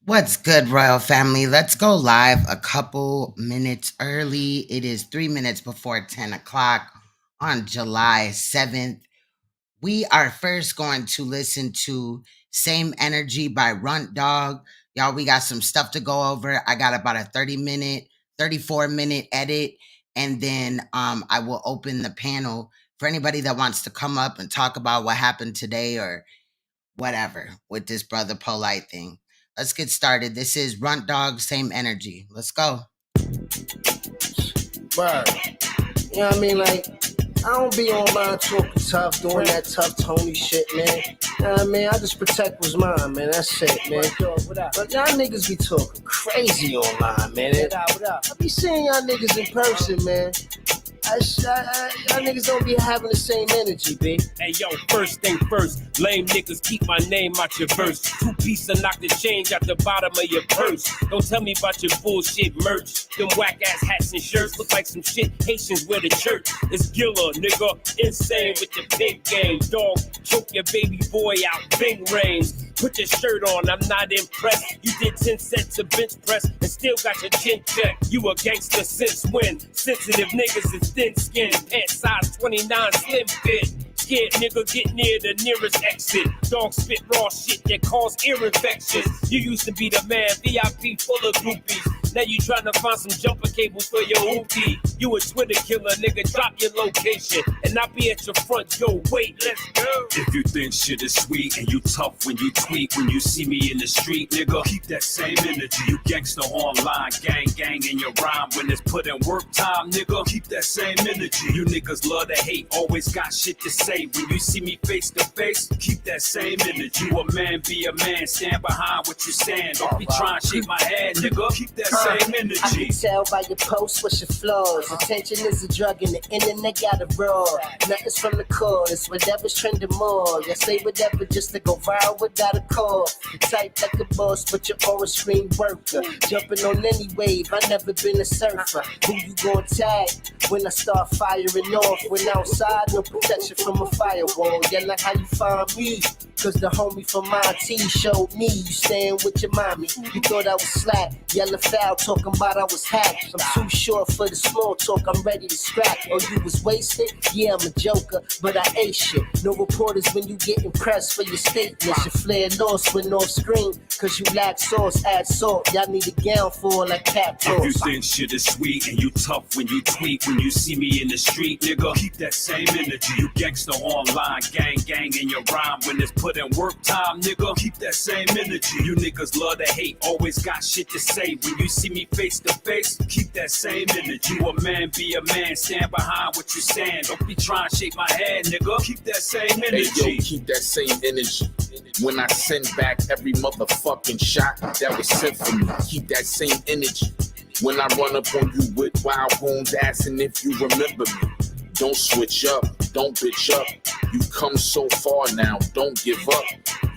What's good, Royal Family? Let's go live a couple minutes early. It is 3 minutes before 10 o'clock on July 7th. We are first going to listen to Same Energy by Runt Dog. Y'all, we got some stuff to go over. I got about a 34-minute edit, and then I will open the panel for anybody that wants to come up and talk about what happened today or whatever with this brother Polite thing. Let's get started. This is Runt Dog, Same Energy. Let's go. Right. You know what I mean? Like, I don't be online talking tough, doing that tough Tony shit, man. You know what I mean? I just protect what's mine, man. That's it, man. But y'all niggas be talking crazy online, man. I be seeing y'all niggas in person, man. Y'all niggas don't be having the same energy, B. Hey yo, first thing first, lame niggas keep my name out your verse. 2 pieces and knock the change out the bottom of your purse. Don't tell me about your bullshit merch. Them whack ass hats and shirts look like some shit Haitians wear to church. It's Gilla, nigga, insane with the pink game. Dog, choke your baby boy out, Bing rings. Put your shirt on, I'm not impressed. You did 10 sets of bench press and still got your chin checked. You a gangster since when? Sensitive niggas is thin skin, pant size 29 slim fit. Scared nigga get near the nearest exit. Dog spit raw shit that cause ear infections. You used to be the man, VIP full of groupies. Now you tryna find some jumper cables for your hoopty. You a Twitter killer, nigga, drop your location. And I'll be at your front, yo, wait, let's go. If you think shit is sweet and you tough when you tweet, when you see me in the street, nigga, keep that same energy. You gangster online, gang in your rhyme. When it's put in work time, nigga, keep that same energy. You niggas love to hate, always got shit to say. When you see me face to face, keep that same energy. You a man, be a man, stand behind what you stand. Don't be trying to shake my hand, nigga, keep that same energy. I can tell by your posts what's your flaws. Attention is a drug and the internet got it raw. Nothing's from the cause, whatever's trending more. You say whatever just to go viral without a call. You type like a boss, but you're on a screen worker. Jumping on any wave, I never been a surfer. Who you gon' tag when I start firing off? When outside, no protection from a firewall. Yeah, like how you find me. Cause the homie from my team showed me you staying with your mommy. You thought I was slack, yelling foul, talking about I was hacked. I'm too short for the small talk, I'm ready to scrap. Oh, you was wasted? Yeah, I'm a joker, but I ate shit. No reporters when you get impressed for your statements. Your flare lost went off screen, cause you lack sauce, add salt. Y'all need a gown for like cap toss. If you think shit is sweet and you tough when you tweet, when you see me in the street, nigga, keep that same energy. You gangster online, gang in your rhyme. When it's put in work time, nigga, keep that same energy. You niggas love to hate, always got shit to say. When you see me face to face, keep that same energy. You a man, be a man, stand behind what you stand. Don't be trying to shake my hand, nigga, keep that same energy. Hey yo, keep that same energy. When I send back every motherfucking shot that was sent for me, keep that same energy. When I run up on you with wild wounds, asking if you remember me. Don't switch up, don't bitch up. You come so far now, don't give up.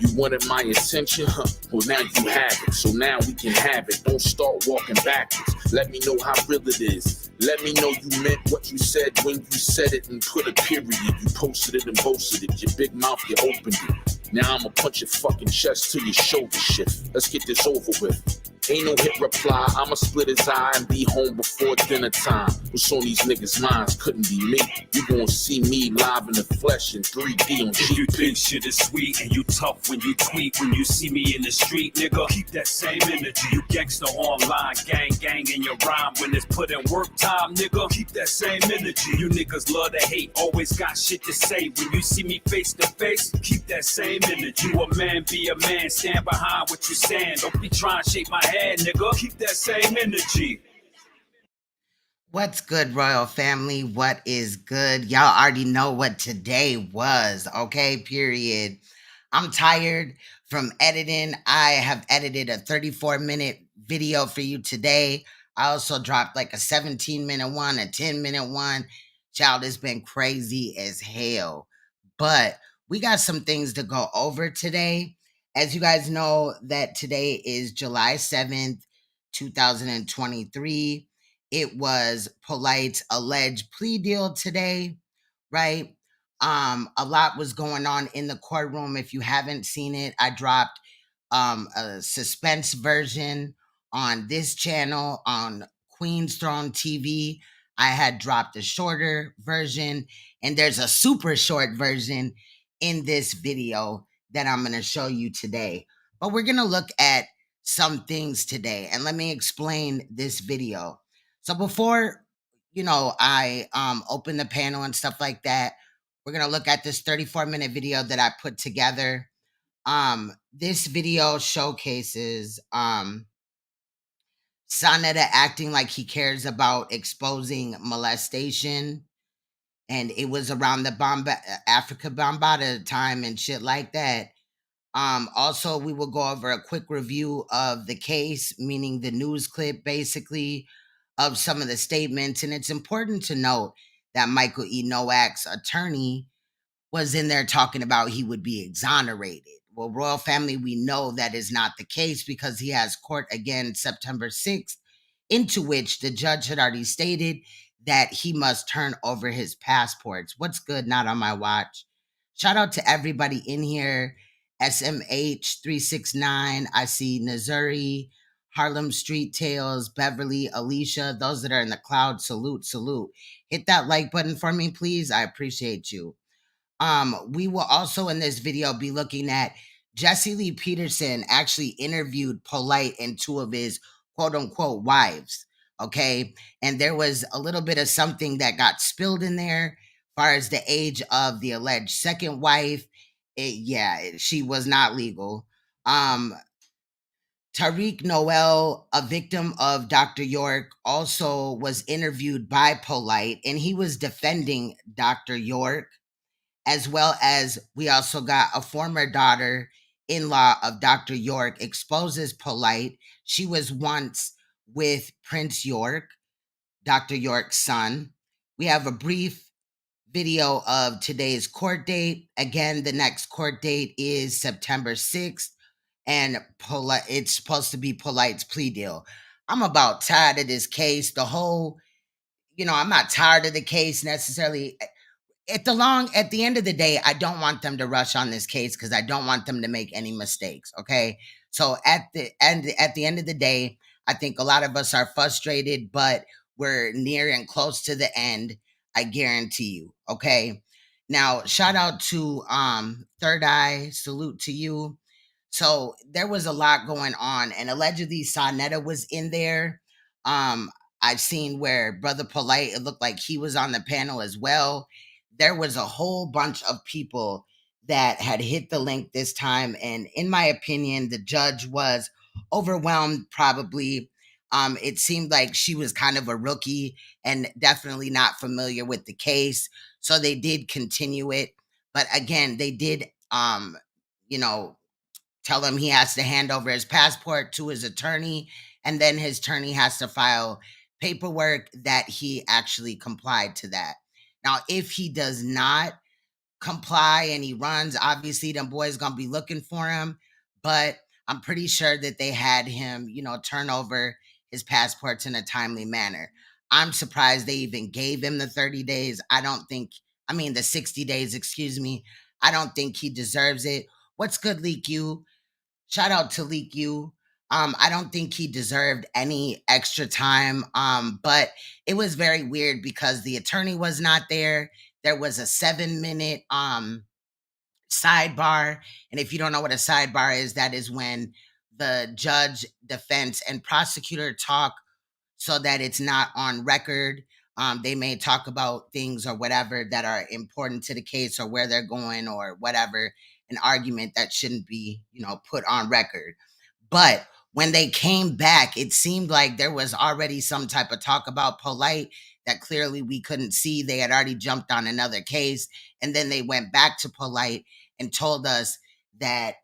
You wanted my attention? Well, now you have it, so now we can have it. Don't start walking backwards. Let me know how real it is. Let me know you meant what you said when you said it and put a period. You posted it and boasted it. Your big mouth, you opened it. Now I'ma punch your fucking chest till your shoulder shift. Let's get this over with. Ain't no hit reply, I'ma split his eye and be home before dinner time. What's on these niggas' minds couldn't be me. You gon' see me live in the flesh in 3D on If you GP. think shit is sweet and you tough when you tweet, when you see me in the street, nigga, keep that same energy. You gangster online, gang in your rhyme. When it's put in work time, nigga, keep that same energy. You niggas love to hate, always got shit to say. When you see me face to face, keep that same energy. You a man, be a man, stand behind what you stand. Don't be trying to shake my hand, nigga, keep that same energy. What's good, Royal Family? What is good? Y'all already know what today was, okay? Period. I'm tired from editing. I have edited a 34-minute video for you today. I also dropped like a 17-minute one, a 10-minute one. Child, it's been crazy as hell. But we got some things to go over today. As you guys know, that today is July 7th, 2023. It was Polite's alleged plea deal today, right? A lot was going on in the courtroom. If you haven't seen it, I dropped a suspense version on this channel on Queen's Throne TV. I had dropped a shorter version, and there's a super short version in this video that I'm going to show you today. But we're going to look at some things today, and let me explain this video. So before, I open the panel and stuff like that, we're going to look at this 34-minute video that I put together. This video showcases Sonetta acting like he cares about exposing molestation, and it was around the Africa Bombada time and shit like that. Also, we will go over a quick review of the case, meaning the news clip, basically, of some of the statements. And it's important to note that Michael E. Nowak's attorney was in there talking about he would be exonerated. Well, royal family, we know that is not the case because he has court again September 6th, into which the judge had already stated that he must turn over his passports. What's good? Not on my watch. Shout out to everybody in here. SMH369. I see Missouri, Harlem Street Tales, Beverly, Alicia. Those that are in the cloud, salute, salute. Hit that like button for me, please. I appreciate you. We will also in this video be looking at Jesse Lee Peterson actually interviewed Polite and two of his quote unquote wives. Okay. And there was a little bit of something that got spilled in there as far as the age of the alleged second wife. She was not legal. Tariq Noel, a victim of Dr. York, also was interviewed by Polite, and he was defending Dr. York, as well as we also got a former daughter-in-law of Dr. York exposes Polite. She was once with Prince York, Dr. York's son. We have a brief video of today's court date. Again, the next court date is September 6th, and it's supposed to be Polite's plea deal. I'm about tired of this case. I'm not tired of the case necessarily. At the end of the day, I don't want them to rush on this case because I don't want them to make any mistakes. Okay. So at the end of the day, I think a lot of us are frustrated, but we're near and close to the end. I guarantee you. Okay. Now, shout out to Third Eye, salute to you. So there was a lot going on, and allegedly Sonetta was in there. I've seen where Brother Polite, it looked like he was on the panel as well. There was a whole bunch of people that had hit the link this time, and in my opinion, the judge was overwhelmed probably. It seemed like she was kind of a rookie and definitely not familiar with the case, so they did continue it. But again, they did tell him he has to hand over his passport to his attorney, and then his attorney has to file paperwork that he actually complied to that. Now, if he does not comply and he runs, obviously them boys gonna be looking for him, but I'm pretty sure that they had him, turn over his passports in a timely manner. I'm surprised they even gave him the 30 days. The 60 days, excuse me. I don't think he deserves it. What's good, Leak You? Shout out to Leak You. I don't think he deserved any extra time. But it was very weird because the attorney was not there. There was a 7-minute sidebar. And if you don't know what a sidebar is, that is when the judge, defense, and prosecutor talk so that it's not on record. They may talk about things or whatever that are important to the case or where they're going or whatever, an argument that shouldn't be, put on record. But when they came back, it seemed like there was already some type of talk about Polite that clearly we couldn't see. They had already jumped on another case. And then they went back to Polite and told us that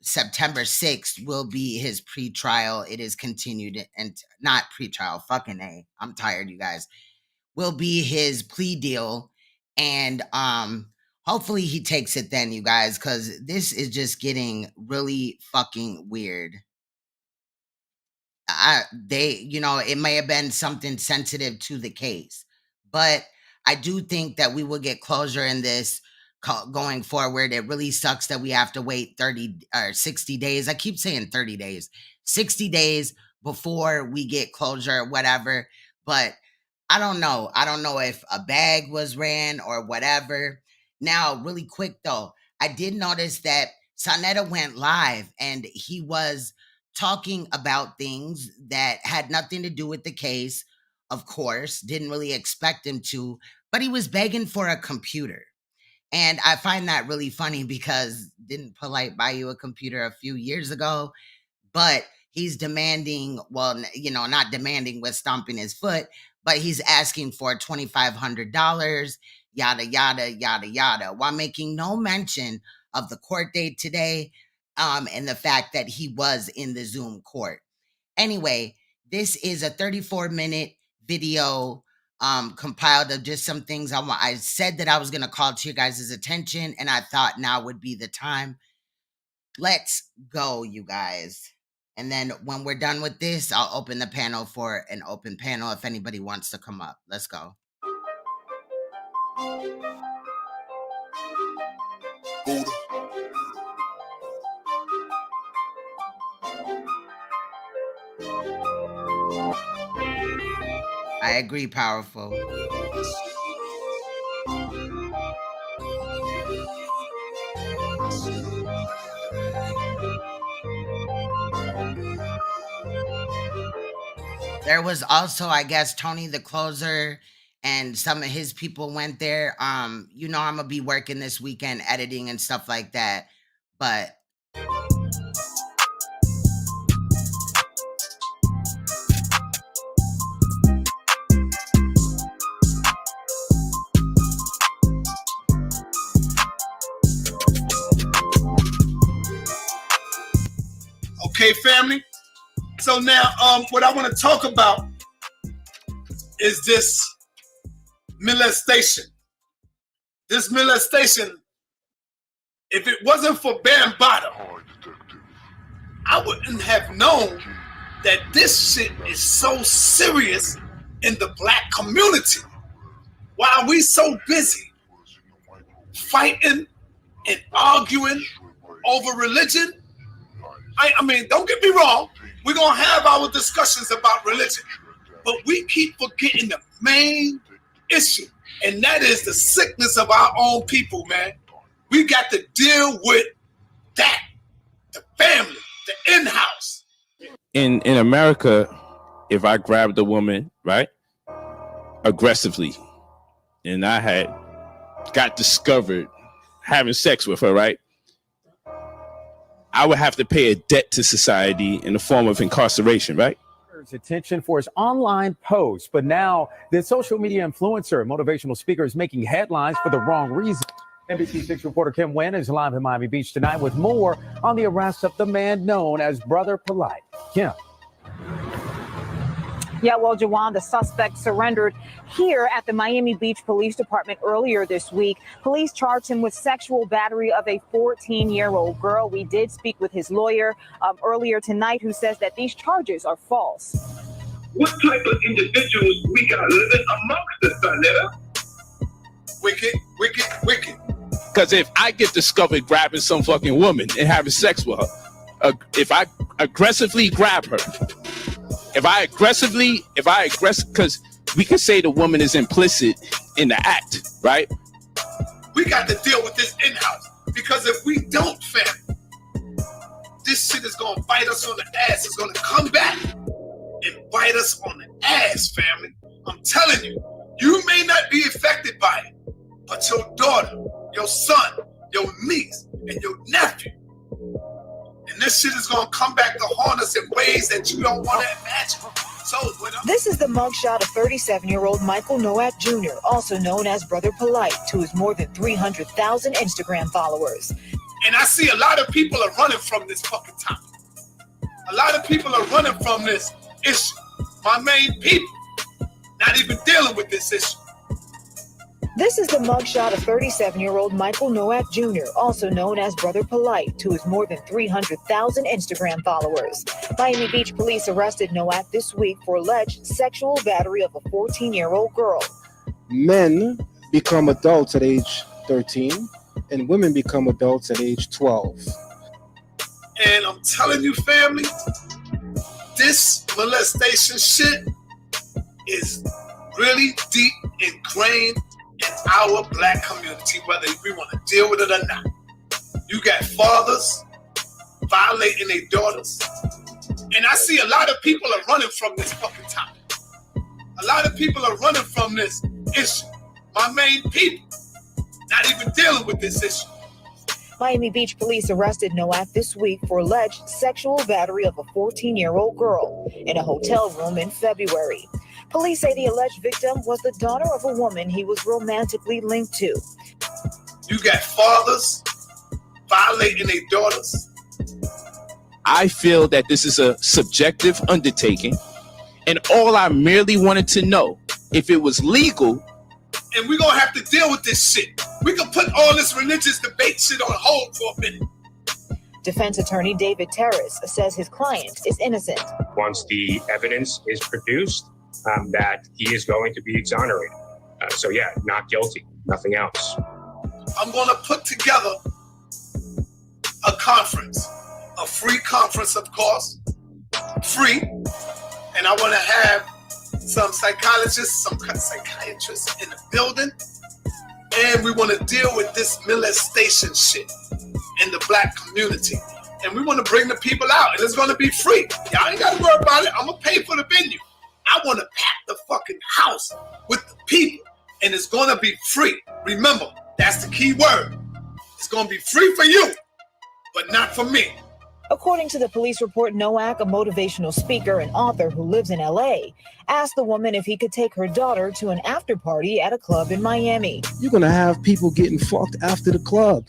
September 6th will be his pretrial. It is continued and not pretrial. Fucking A. I'm tired, you guys. Will be his plea deal. And hopefully he takes it then, you guys, because this is just getting really fucking weird. It may have been something sensitive to the case, but I do think that we will get closure in this going forward. It really sucks that we have to wait 30 or 60 days. I keep saying 30 days, 60 days before we get closure or whatever. But I don't know. I don't know if a bag was ran or whatever. Now, really quick though, I did notice that Sonetta went live and he was talking about things that had nothing to do with the case. Of course, didn't really expect him to, but he was begging for a computer. And I find that really funny because didn't Polite buy you a computer a few years ago? But he's demanding, well, not demanding with stomping his foot, but he's asking for $2,500, yada, yada, yada, yada, while making no mention of the court date today and the fact that he was in the Zoom court. Anyway, this is a 34-minute video compiled of just some things I said that I was going to call to your guys' attention, and I thought now would be the time. Let's go, you guys. And then when we're done with this, I'll open the panel for an open panel if anybody wants to come up. Let's go. I agree, powerful. There was also, I guess, Tony the Closer and some of his people went there. I'm gonna be working this weekend editing and stuff like that. But okay, family. So now, what I want to talk about is this molestation. This molestation, if it wasn't for Bambaataa, I wouldn't have known that this shit is so serious in the black community. Why are we so busy fighting and arguing over religion? I mean, don't get me wrong. We're going to have our discussions about religion, but we keep forgetting the main issue, and that is the sickness of our own people, man. We got to deal with that, the family, the in-house. In America, if I grabbed a woman, right, aggressively, and I had got discovered having sex with her, right, I would have to pay a debt to society in the form of incarceration, right? Attention for his online post, but now the social media influencer and motivational speaker is making headlines for the wrong reason. NBC6 reporter Kim Nguyen is live in Miami Beach tonight with more on the arrest of the man known as Brother Polite. Kim. Yeah, well, Jawan, the suspect surrendered here at the Miami Beach Police Department earlier this week. Police charged him with sexual battery of a 14-year-old girl. We did speak with his lawyer earlier tonight, who says that these charges are false. What type of individuals we got living amongst us, Sonetta? Wicked, wicked, wicked. Because if I get discovered grabbing some fucking woman and having sex with her, if I aggressively grab her, because we can say the woman is implicit in the act, right? We got to deal with this in-house, because if we don't, fam, this shit is going to bite us on the ass. It's going to come back and bite us on the ass, family. I'm telling you, you may not be affected by it, but your daughter, your son, your niece, and your nephew. And this shit is going to come back to haunt us in ways that you don't want to imagine. So, this is the mugshot of 37-year-old Michael Nowak Jr., also known as Brother Polite, to his more than 300,000 Instagram followers. And I see a lot of people are running from this fucking topic. A lot of people are running from this issue. My main people not even dealing with this issue. This is the mugshot of 37-year-old Michael Nowak Jr., also known as Brother Polite, to his more than 300,000 Instagram followers. Miami Beach police arrested Nowak this week for alleged sexual battery of a 14-year-old girl. Men become adults at age 13. and women become adults at age 12. And I'm telling you, family, this molestation shit is really deep ingrained in our black community, whether we want to deal with it or not. You got fathers violating their daughters. And I see a lot of people are running from this fucking topic. A lot of people are running from this issue. My main people not even dealing with this issue. Miami Beach police arrested Nowak this week for alleged sexual battery of a 14-year-old girl in a hotel room in February. Police say the alleged victim was the daughter of a woman he was romantically linked to. You got fathers violating their daughters. I feel that this is a subjective undertaking, and all I merely wanted to know if it was legal. And we're going to have to deal with this shit. We can put all this religious debate shit on hold for a minute. Defense attorney David Terrace says his client is innocent. Once the evidence is produced, that he is going to be exonerated. So yeah, not guilty, nothing else. I'm going to put together a conference, a free conference, of course, free. And I want to have some psychologists, some psychiatrists in the building. And we want to deal with this molestation shit in the black community. And we want to bring the people out, and it's going to be free. Y'all ain't got to worry about it. I'm going to pay for the venue. I want to pack the fucking house with the people, and it's going to be free. Remember, that's the key word. It's going to be free for you, but not for me. According to the police report, Nowak, a motivational speaker and author who lives in L.A., asked the woman if he could take her daughter to an after party at a club in Miami. You're going to have people getting fucked after the club.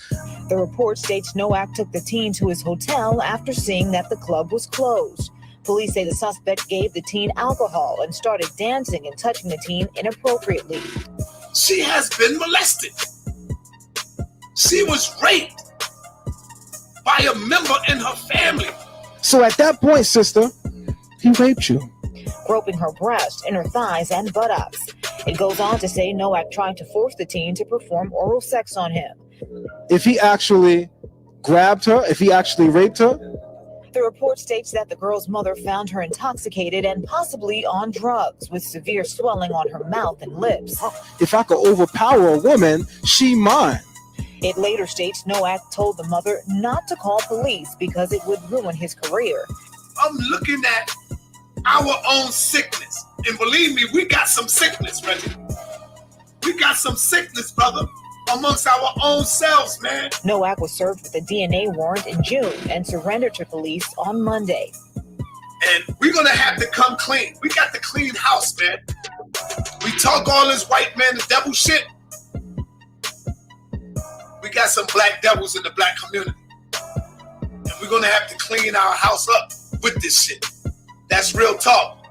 The report states Nowak took the teen to his hotel after seeing that the club was closed. Police say the suspect gave the teen alcohol and started dancing and touching the teen inappropriately. She has been molested. She was raped by a member in her family. So at that point, sister, he raped you. Groping her breast, inner thighs, and buttocks. It goes on to say Nowak tried to force the teen to perform oral sex on him. If he actually grabbed her, if he actually raped her. The report states that the girl's mother found her intoxicated and possibly on drugs, with severe swelling on her mouth and lips. If I could overpower a woman, she mine. It later states Nowak told the mother not to call police because it would ruin his career. I'm looking at our own sickness. And believe me, we got some sickness, Reggie. We got some sickness, brother, amongst our own selves, man. Nowak was served with a DNA warrant in June and surrendered to police on Monday. And we're going to have to come clean. We got to clean house, man. We talk all this white man, the devil shit. We got some black devils in the black community. And we're going to have to clean our house up with this shit. That's real talk.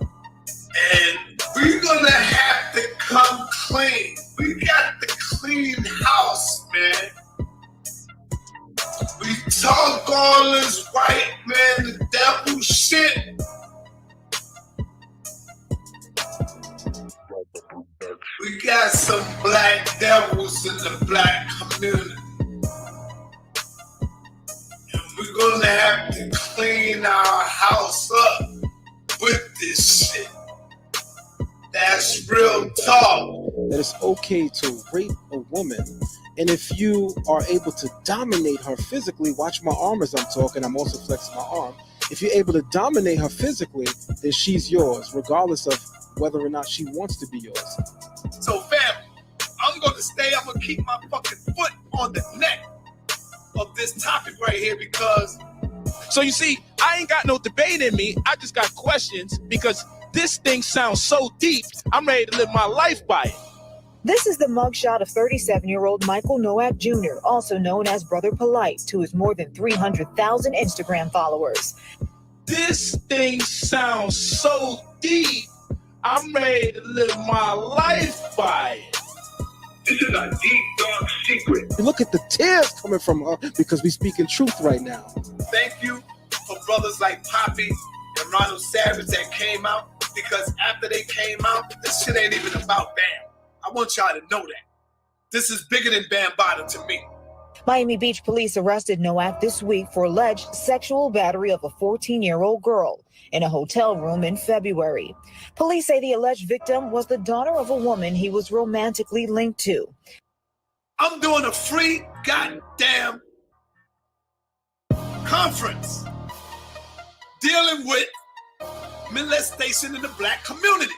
And we're going to have to come clean. We got to clean house, man. We talk all this white man, the devil shit. We got some black devils in the black community. And we're going to have to clean our house up with this shit. That's real talk. That it's okay to rape a woman. And if you are able to dominate her physically, watch my arm as I'm talking, I'm also flexing my arm. If you're able to dominate her physically, then she's yours, regardless of whether or not she wants to be yours. So family, I'm going to keep my fucking foot on the neck of this topic right here because... So you see, I ain't got no debate in me. I just got questions because this thing sounds so deep. I'm ready to live my life by it. This is the mugshot of 37-year-old Michael Nowak Jr., also known as Brother Polite, to his more than 300,000 Instagram followers. This thing sounds so deep. I'm ready to live my life by it. This is a deep, dark secret. Look at the tears coming from her because we speaking truth right now. Thank you for brothers like Poppy and Ronald Savage that came out, because after they came out, this shit ain't even about them. I want y'all to know that. This is bigger than Bambaataa to me. Miami Beach police arrested Nowak this week for alleged sexual battery of a 14-year-old girl in a hotel room in February. Police say the alleged victim was the daughter of a woman he was romantically linked to. I'm doing a free goddamn conference dealing with molestation in the black community.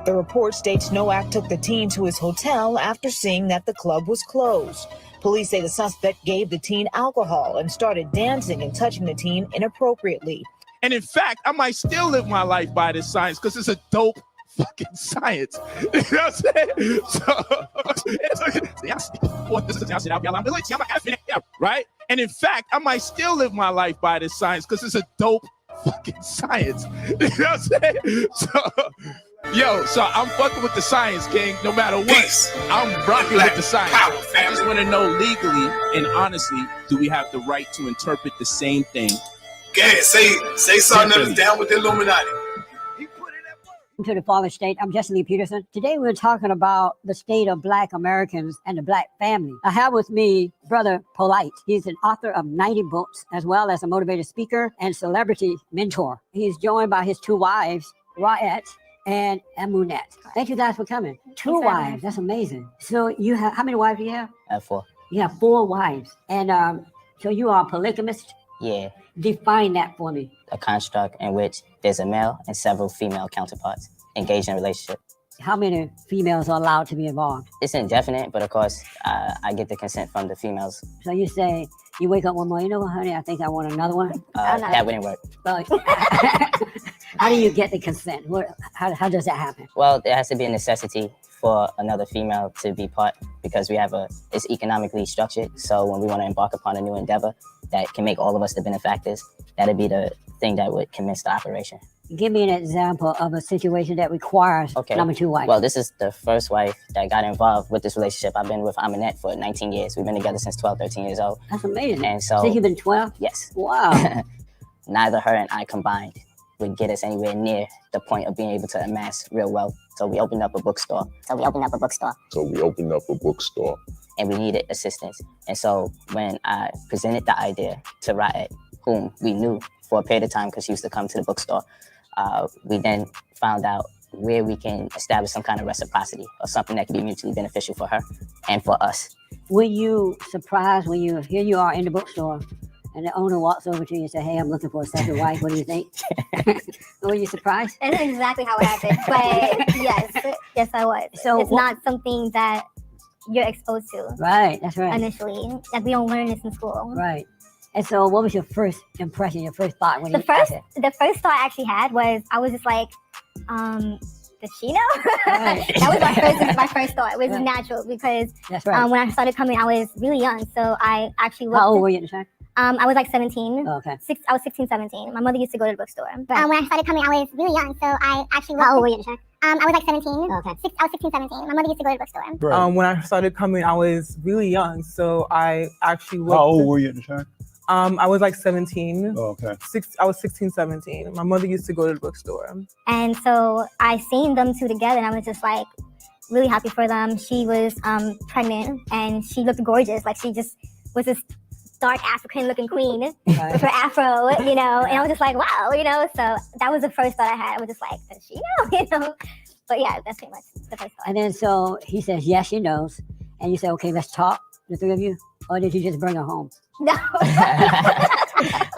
The report states Nowak took the teen to his hotel after seeing that the club was closed. Police say the suspect gave the teen alcohol and started dancing and touching the teen inappropriately. And in fact, I might still live my life by this science because it's a dope fucking science. You know what I'm saying? Right? And in fact, I might still live my life by this science because it's a dope fucking science. You know what I'm saying? So I'm fucking with the science, gang, no matter what. Peace. I'm rocking with the science. Power, I just want to know legally and honestly, do we have the right to interpret the same thing? Okay, say something that's down with the Illuminati. To the Father State. I'm Jesse Lee Peterson. Today we're talking about the state of Black Americans and the Black family. I have with me Brother Polite. He's an author of 90 books, as well as a motivated speaker and celebrity mentor. He's joined by his two wives, Ra'et and Amunet. Thank you guys for coming. Two wives, that's amazing. So you have, how many wives do you have? I have 4. You have 4 wives. And so you are a polygamist? Yeah. Define that for me. A construct in which there's a male and several female counterparts engaged in a relationship. How many females are allowed to be involved? It's indefinite, but of course, I get the consent from the females. So you say, you wake up one morning, you know what, honey, I think I want another one? That wouldn't work. Well, how do you get the consent? How does that happen? Well, there has to be a necessity for another female to be part because it's economically structured. So when we want to embark upon a new endeavor that can make all of us the benefactors, that'd be the thing that would commence the operation. Give me an example of a situation that requires number 2 wife. Well, this is the first wife that got involved with this relationship. I've been with Aminette for 19 years. We've been together since 12, 13 years old. That's amazing. And so, since you've been 12? Yes. Wow. Neither her and I combined would get us anywhere near the point of being able to amass real wealth. So we opened up a bookstore. And we needed assistance. And so when I presented the idea to Ra'et, whom we knew for a period of time because she used to come to the bookstore, we then found out where we can establish some kind of reciprocity or something that can be mutually beneficial for her and for us. Were you surprised when here you are in the bookstore and the owner walks over to you and says, hey, I'm looking for a second wife. What do you think? Were you surprised? That's exactly how it happened. But yes, I was. So it's not something that you're exposed to. Right, that's right. Initially, like we don't learn this in school. Right. And so what was your first impression, your first thought when the first thought I actually had was I was just like, does she know? Right. That was my first thought. It was natural because that's right. When I started coming, I was really young. So I actually looked. How old were you at the time? I was like 17. Oh, okay. I was 16, 17. My mother used to go to the bookstore. Right. When I started coming, I was really young. So I actually looked. How old were you at the time? I was like 17. Oh, okay. I was 16, 17. My mother used to go to the bookstore. Right. When I started coming, I was really young. So I actually looked. How old were you at the time? I was like 17. Oh, okay. I was 16, 17. My mother used to go to the bookstore. And so I seen them two together and I was just like really happy for them. She was pregnant and she looked gorgeous. Like she just was this dark African looking queen with her afro, and I was just like, wow, so that was the first thought I had. I was just like, does she know, But yeah, that's pretty much the first thought. And then so he says, yes, she knows. And you say, okay, let's talk, the three of you. Or did you just bring her home? No.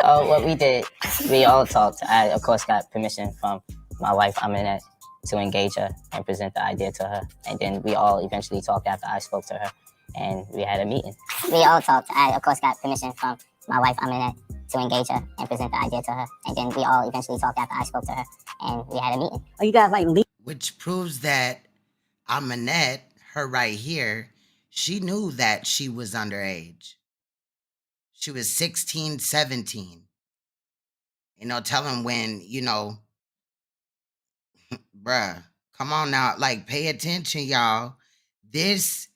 What we did, we all talked. I, of course, got permission from my wife, Aminette, to engage her and present the idea to her. And then we all eventually talked after I spoke to her. And we had a meeting. We all talked. I, of course, got permission from my wife, Aminette, to engage her and present the idea to her. And then we all eventually talked after I spoke to her. And we had a meeting. Are you guys like... Which proves that Aminette, her right here, she knew that she was underage. She was 16, 17. Tell him when, bruh, come on now. Like, pay attention, y'all. This,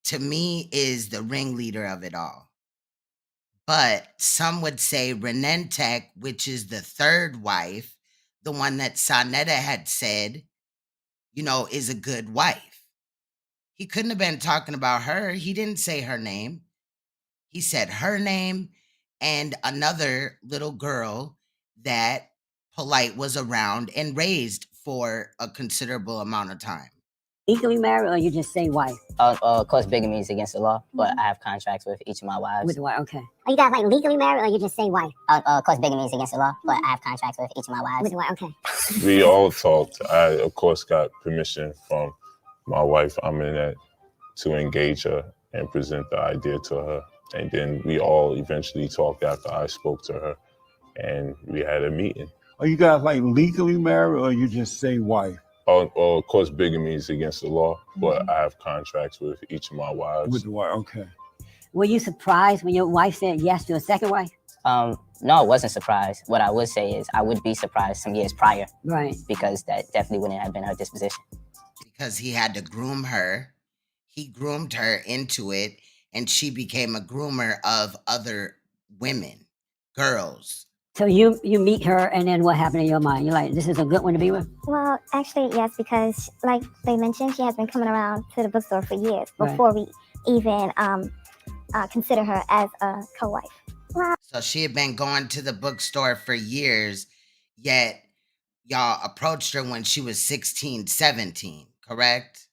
to me, is the ringleader of it all. But some would say Renentek, which is the third wife, the one that Sanetta had said, is a good wife. He couldn't have been talking about her. He didn't say her name. He said her name and another little girl that Polite was around and raised for a considerable amount of time. Legally married, or you just say wife? Of course, bigamy is against the law, but I have contracts with each of my wives. With the wife, okay. Are you guys like legally married or you just say wife? Of course, bigamy is against the law, but I have contracts with each of my wives. With the wife, okay. We all talked. I, of course, got permission from my wife, Aminette, to engage her and present the idea to her. And then we all eventually talked after I spoke to her, and we had a meeting. Are you guys like legally married or you just say wife? Of course, bigamy is against the law, but I have contracts with each of my wives. With the wife, okay. Were you surprised when your wife said yes to a second wife? No, I wasn't surprised. What I would say is I would be surprised some years prior. Right. Because that definitely wouldn't have been her disposition. Because he had to groom her. He groomed her into it, and she became a groomer of other women, girls. So you meet her, and then what happened in your mind? You're like, this is a good one to be with? Well, actually, yes, because like they mentioned, she has been coming around to the bookstore for years before we even consider her as a co-wife. Wow. So she had been going to the bookstore for years, yet y'all approached her when she was 16, 17, correct?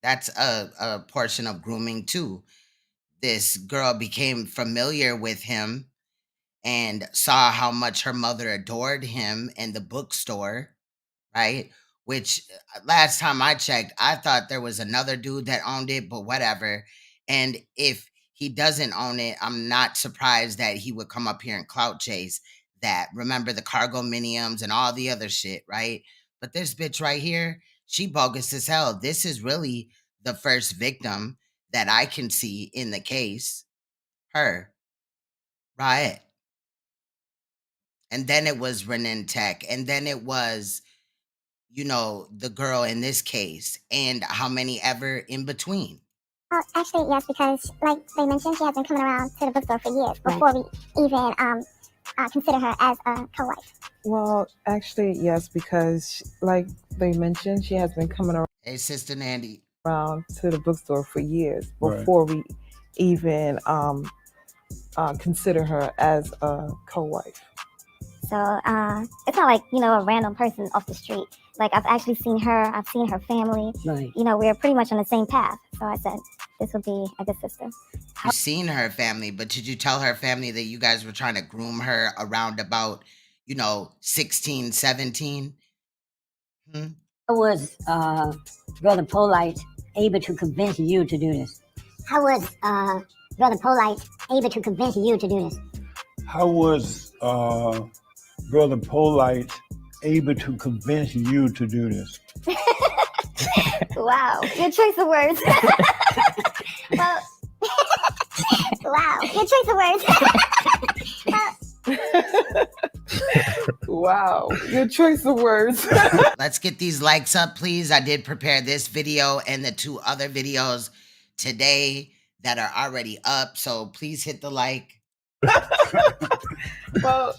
That's a portion of grooming too. This girl became familiar with him and saw how much her mother adored him in the bookstore, right? Which last time I checked, I thought there was another dude that owned it, but whatever. And if he doesn't own it, I'm not surprised that he would come up here and clout chase that. Remember the cargo miniums and all the other shit, right? But this bitch right here, she bogus as hell. This is really the first victim that I can see in the case. Her. Right. And then it was Renin Tech. And then it was, you know, the girl in this case. And how many ever in between. Oh, actually, yes, because like they mentioned, she has been coming around to the bookstore for years before we even consider her as a co-wife. Well, actually, yes, because like they mentioned, she has been coming around. Hey, Sister Nandy. Around to the bookstore for years before we even consider her as a co-wife. So it's not like, you know, a random person off the street. Like I've actually seen her, I've seen her family. Right. You know, we're pretty much on the same path. So I said, this would be a good sister. You've seen her family, but did you tell her family that you guys were trying to groom her around about, you know, 16, 17? How was Brother Polite able to convince you to do this? How was Brother Polite able to convince you to do this? How was Brother Polite able to convince you to do this? Wow, good choice of words. Well, wow, good choice of words. Wow, good choice of words. Let's get these likes up, please. I did prepare this video and the 2 other videos today that are already up. So please hit the like. Well,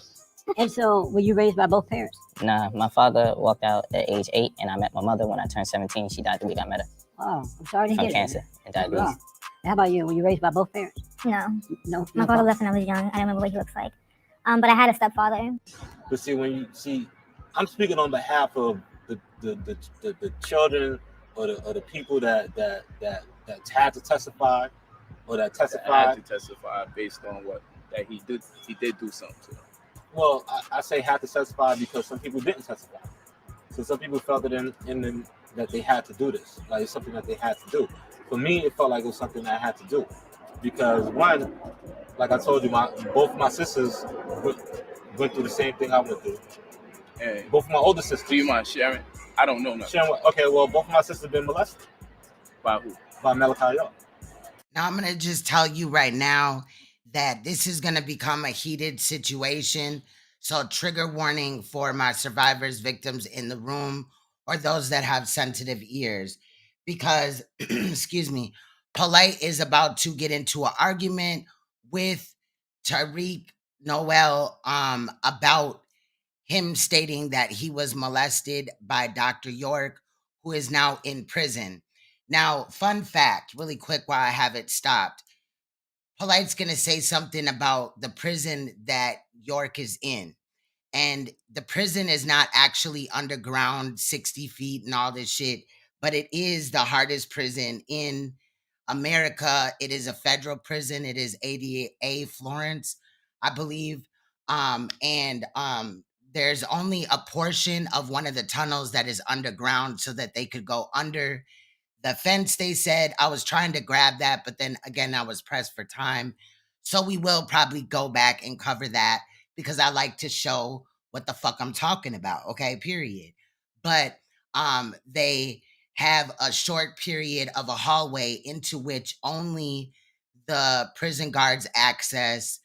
and so were you raised by both parents? Nah, my father walked out at age 8, and I met my mother when I turned 17. She died the week I met her. Oh, I'm sorry to hear From that. cancer and diabetes. Oh. How about you? Were you raised by both parents? No. No. My father left when I was young. I don't remember what he looks like. But I had a stepfather. But see, when you see, I'm speaking on behalf of the children or the people that had to testify or that testified. Had to testify based on what that he did do something to them. Well, I say had to testify because some people didn't testify. So some people felt that that they had to do this, like it's something that they had to do. For me, it felt like it was something that I had to do because one, like I told you, both my sisters went through the same thing I went through. And both my older sisters. Do you mind sharing? I don't know nothing. Okay, well, both of my sisters have been molested. By who? By Malachi York. Now, I'm going to just tell you right now that this is going to become a heated situation. So trigger warning for my survivors, victims in the room, or those that have sensitive ears. Because, excuse me, Polite is about to get into an argument with Tariq Noel about him stating that he was molested by Dr. York, who is now in prison. Now, fun fact, really quick while I have it stopped. Polite's going to say something about the prison that York is in. And the prison is not actually underground, 60 feet and all this shit, but it is the hardest prison in America. It is a federal prison. It is ADA Florence, I believe. There's only a portion of one of the tunnels that is underground so that they could go under the fence. They said I was trying to grab that, but then again, I was pressed for time. So we will probably go back and cover that because I like to show what the fuck I'm talking about. Okay, period. But they have a short period of a hallway into which only the prison guards access,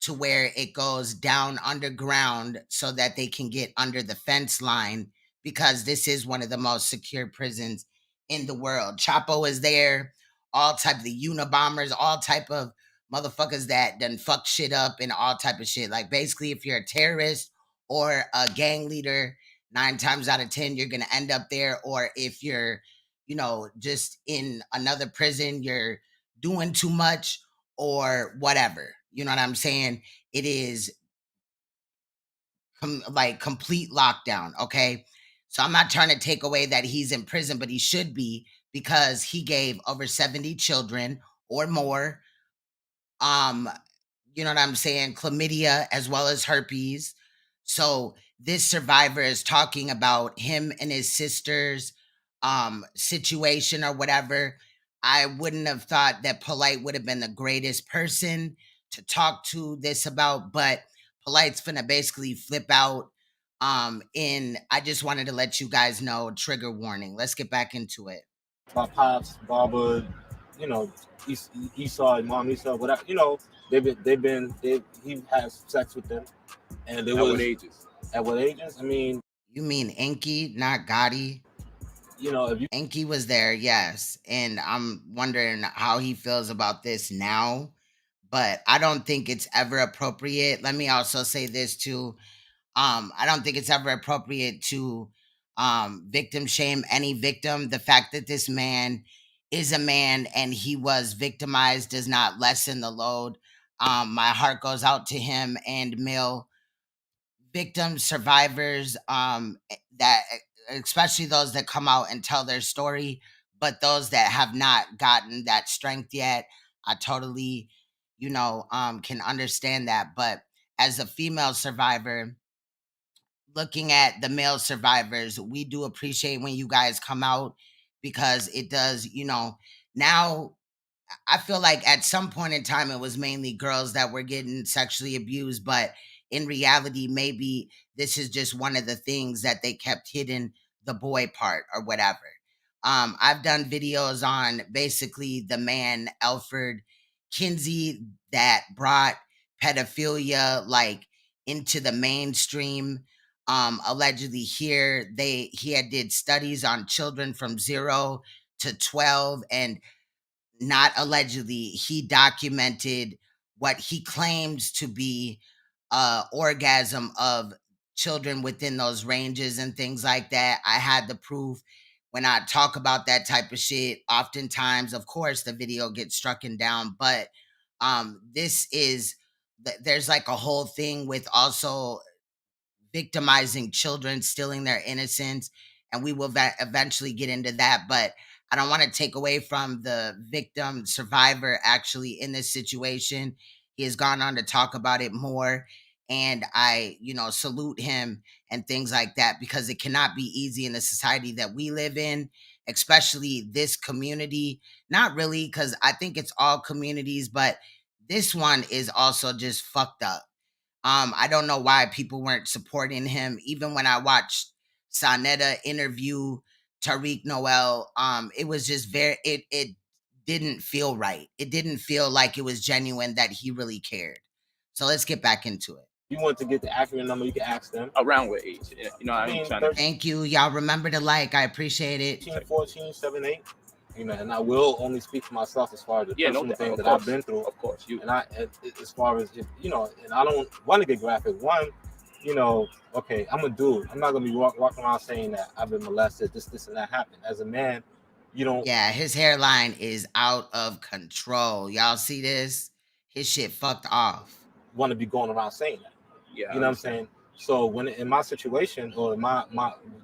to where it goes down underground so that they can get under the fence line, because this is one of the most secure prisons in the world. Chapo is there, all type of the Unabombers, all type of motherfuckers that done fuck shit up and all type of shit. Like basically, if you're a terrorist or a gang leader, 9 times out of 10, you're gonna end up there. Or if you're, just in another prison, you're doing too much or whatever. You know what I'm saying? It is like complete lockdown. Okay. So I'm not trying to take away that he's in prison, but he should be, because he gave over 70 children or more, you know what I'm saying, chlamydia as well as herpes. So this survivor is talking about him and his sister's situation or whatever. I wouldn't have thought that Polite would have been the greatest person to talk to this about, but Polite's finna basically flip out. I just wanted to let you guys know, trigger warning. Let's get back into it. My pops, Barbara, Esau, Mom Esau, whatever, he has sex with them. And At what ages? At what ages? I mean, you mean Enki, not Gotti? Enki was there, yes. And I'm wondering how he feels about this now, but I don't think it's ever appropriate. Let me also say this too. I don't think it's ever appropriate to victim shame any victim. The fact that this man is a man and he was victimized does not lessen the load. My heart goes out to him and male victims, survivors, that especially those that come out and tell their story, but those that have not gotten that strength yet, I totally, can understand that. But as a female survivor, looking at the male survivors, we do appreciate when you guys come out, because it does, now I feel like at some point in time, it was mainly girls that were getting sexually abused, but in reality, maybe this is just one of the things that they kept hidden, the boy part or whatever. I've done videos on basically the man, Alfred Kinsey, that brought pedophilia like into the mainstream. Allegedly here, he had did studies on children from 0 to 12, and not allegedly, he documented what he claims to be orgasm of children within those ranges and things like that. I had the proof. When I talk about that type of shit, oftentimes, of course, the video gets strucken down, but there's like a whole thing with also victimizing children, stealing their innocence, and we will eventually get into that. But I don't want to take away from the victim survivor actually in this situation. He has gone on to talk about it more, and I, salute him and things like that, because it cannot be easy in the society that we live in, especially this community. Not really, because I think it's all communities, but this one is also just fucked up. I don't know why people weren't supporting him. Even when I watched Sonetta interview Tariq Noel, it was just it didn't feel right. It didn't feel like it was genuine that he really cared. So let's get back into it. You want to get the accurate number, you can ask them. Around what age? Thank you. Y'all remember to like. I appreciate it. 14, 7, 8. And I will only speak for myself as far as the personal thing that I've been through. Of course, as far as and I don't want to get graphic. One, you know, okay, I'm a dude. I'm not gonna be walking around saying that I've been molested, this, and that happened. As a man, you don't Yeah, his hairline is out of control. Y'all see this? His shit fucked off. want to be going around saying that. Yeah, you know what I'm saying? So when in my situation or my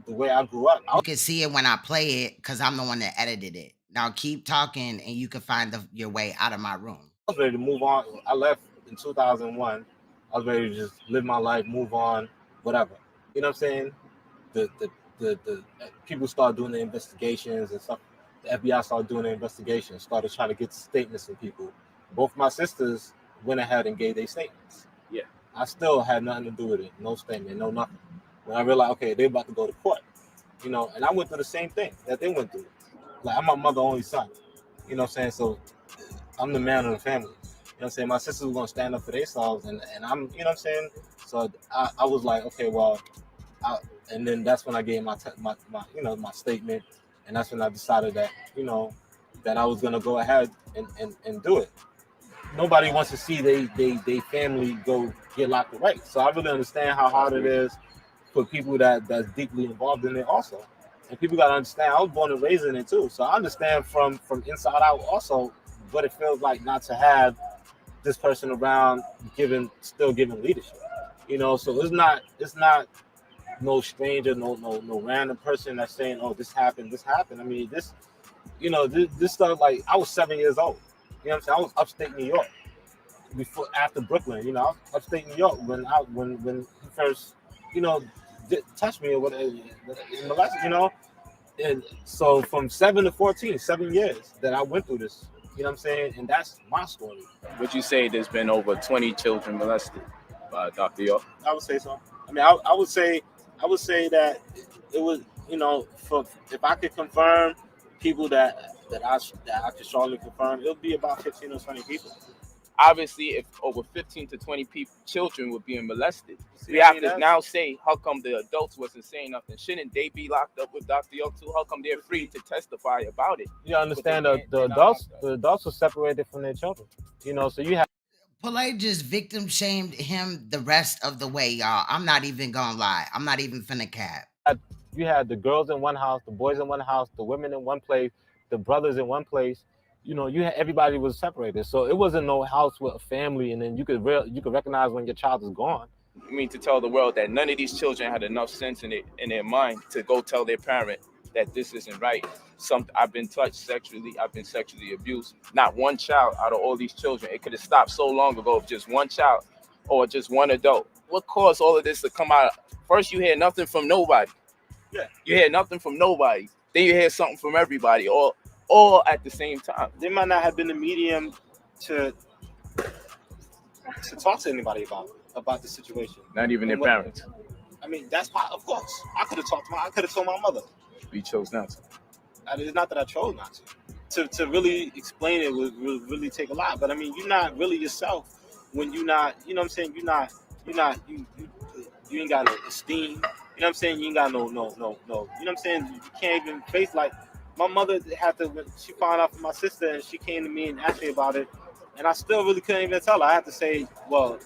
the way I grew up, You can see it when I play it because I'm the one that edited it. Now keep talking and you can find your way out of my room. I was ready to move on. I left in 2001. I was ready to just live my life, move on, whatever. You know what I'm saying? The people started doing the investigations and stuff. The FBI started doing the investigations, started trying to get statements from people. Both my sisters went ahead and gave their statements. Yeah. I still had nothing to do with it. No statement, no nothing. When I realized, okay, they're about to go to court, you know, and I went through the same thing that they went through. Like, I'm my mother's only son, you know what I'm saying? So I'm the man of the family. You know what I'm saying? My sisters were going to stand up for themselves, and I'm, you know what I'm saying? So I was like, okay, well, and then that's when I gave my you know, my statement, and that's when I decided that, you know, that I was going to go ahead and do it. Nobody wants to see they family go get locked away. So I really understand how hard it is for people that's deeply involved in it also. And people got to understand, I was born and raised in it too. So I understand from inside out also what it feels like not to have this person around still giving leadership. You know, so it's not no stranger, no random person that's saying, oh, this happened. I mean, this, you know, this stuff, like, I was 7 years old. You know what I'm saying? I was upstate New York after Brooklyn. You know, I was upstate New York when he first, you know, touched me or whatever, you know. And so from 7 to 14, 7 years that I went through this, you know what I'm saying? And that's my story. Would you say there's been over 20 children molested by Dr. York? I would say so. I mean, I would say that it was, you know, if I could confirm people that I could strongly confirm, it would be about 15 or 20 people. Obviously, if over 15 to 20 children were being molested, we have to now say, how come the adults wasn't saying nothing? Shouldn't they be locked up with Dr. York too? How come they're free to testify about it? You understand the adults were separated from their children. You know, so you have. Polite just victim shamed him the rest of the way, y'all. I'm not even gonna lie. I'm not even finna cap. You had the girls in one house, the boys in one house, the women in one place, the brothers in one place. You know, everybody was separated, so it wasn't no house with a family, and then you could recognize when your child is gone. I mean, to tell the world that none of these children had enough sense in their mind to go tell their parent that this isn't right. I've been touched sexually, I've been sexually abused. Not one child out of all these children. It could have stopped so long ago if just one child or just one adult. What caused all of this to come out? First, you hear nothing from nobody. Yeah, you hear nothing from nobody. Then you hear something from everybody, all at the same time. They might not have been the medium to talk to anybody about the situation. Not even their parents. I mean, that's why, of course, I could have talked to I could have told my mother. We chose not to. It's not that I chose not to. To really explain it would really take a lot. But I mean, you're not really yourself when you're not. You know what I'm saying? You ain't got no esteem. You know what I'm saying? You ain't got no. You know what I'm saying? You can't even face, like, my mother had to, when she found out from my sister and she came to me and asked me about it, and I still really couldn't even tell her. I had to say, well,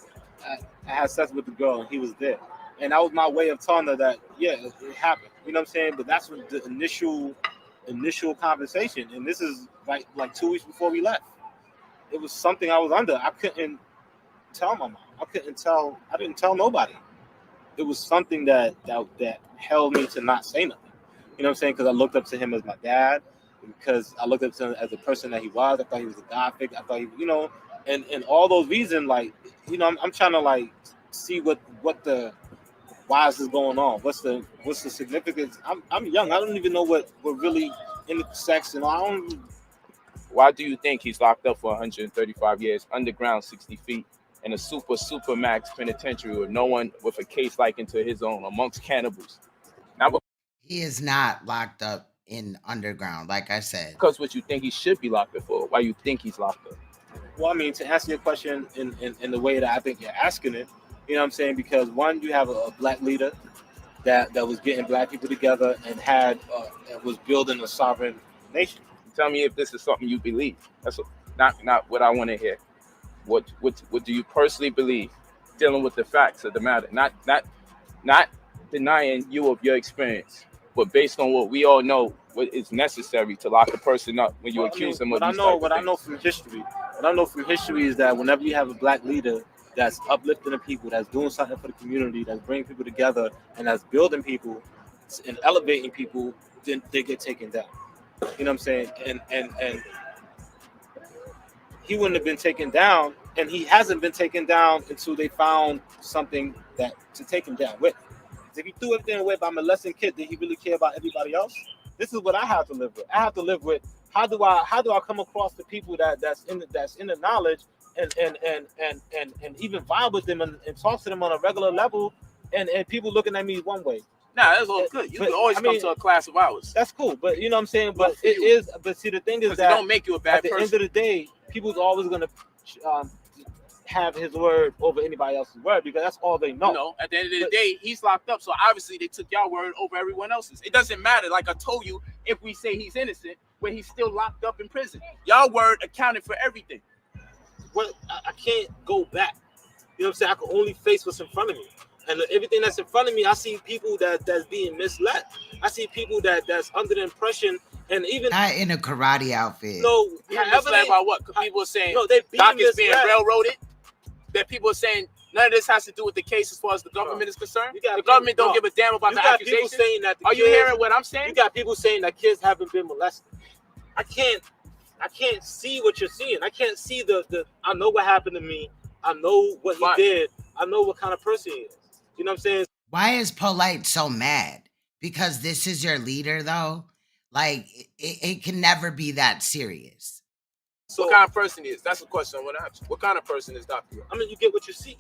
I had sex with the girl and he was there. And that was my way of telling her that, yeah, it happened. You know what I'm saying? But that's what the initial conversation. And this is like 2 weeks before we left. It was something I was under. I couldn't tell my mom. I didn't tell nobody. It was something that held me to not say nothing. You know what I'm saying? Because I looked up to him as my dad, because I looked up to him as the person that he was. I thought he was a God figure. I thought he, you know, and all those reasons, like, you know, I'm trying to, like, see why is this going on? What's the significance? I'm young. I don't even know what really in sex and all. Why do you think he's locked up for 135 years, underground 60 feet, in a super max penitentiary with no one with a case likened to his own, amongst cannibals? He is not locked up in underground, like I said. Because what you think he should be locked up for? Why you think he's locked up? Well, I mean, to answer your question in the way that I think you're asking it, you know what I'm saying? Because one, you have a black leader that was getting black people together and was building a sovereign nation. Tell me if this is something you believe. That's not what I want to hear. What do you personally believe? Dealing with the facts of the matter, not not denying you of your experience, but based on what we all know, what is necessary to lock a person up when you accuse them of these type of what I know from history, is that whenever you have a black leader that's uplifting the people, that's doing something for the community, that's bringing people together, and that's building people and elevating people, then they get taken down. You know what I'm saying? And he wouldn't have been taken down, and he hasn't been taken down until they found something that to take him down with. If he threw everything away by molesting kids, did he really care about everybody else? This is what I have to live with. I have to live with how do I come across the people that's in the knowledge and even vibe with them and talk to them on a regular level, and people looking at me one way. Nah, that's all good. You can always come to a class of ours. That's cool, but you know what I'm saying. But But see, the thing is that it don't make you a bad person. At the end of the day, people's always gonna have his word over anybody else's word because that's all they know. You know, at the end of the day, he's locked up, so obviously they took y'all word over everyone else's. It doesn't matter. Like I told you, if we say he's innocent, when he's still locked up in prison, y'all word accounted for everything. Well, I can't go back. You know what I'm saying? I can only face what's in front of me. And everything that's in front of me, I see people that's being misled. I see people that's under the impression, and even not in a karate outfit. No, misled by what? Because people are saying they Doc is being railroaded. That people are saying none of this has to do with the case as far as the government is concerned. The government don't give a damn about the accusations. Saying that are you hearing what I'm saying? You got people saying that kids haven't been molested. I can't see what you're seeing. I can't see the. I know what happened to me. I know what he did. I know what kind of person he is. You know what I'm saying? Why is Polite so mad? Because this is your leader, though? Like, it can never be that serious. So, what kind of person is? That's the question I want to ask you. What kind of person is Dr. I mean, you get what you see.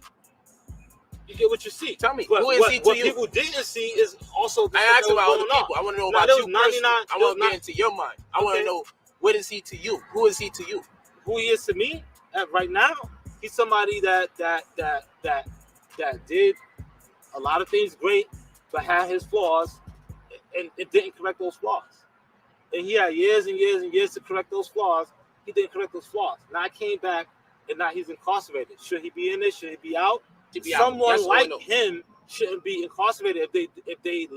You get what you see. Tell me, who is he to you? What people didn't see is also. I asked about other people. I want to know about you personally. I want to get into your mind. I want to know, what is he to you? Who is he to you? Who he is to me right now? He's somebody that did a lot of things great, but had his flaws, and it didn't correct those flaws. And he had years and years and years to correct those flaws. He didn't correct those flaws. Now I came back, and now he's incarcerated. Should he be in there? Should he be out? Someone like him shouldn't be incarcerated if they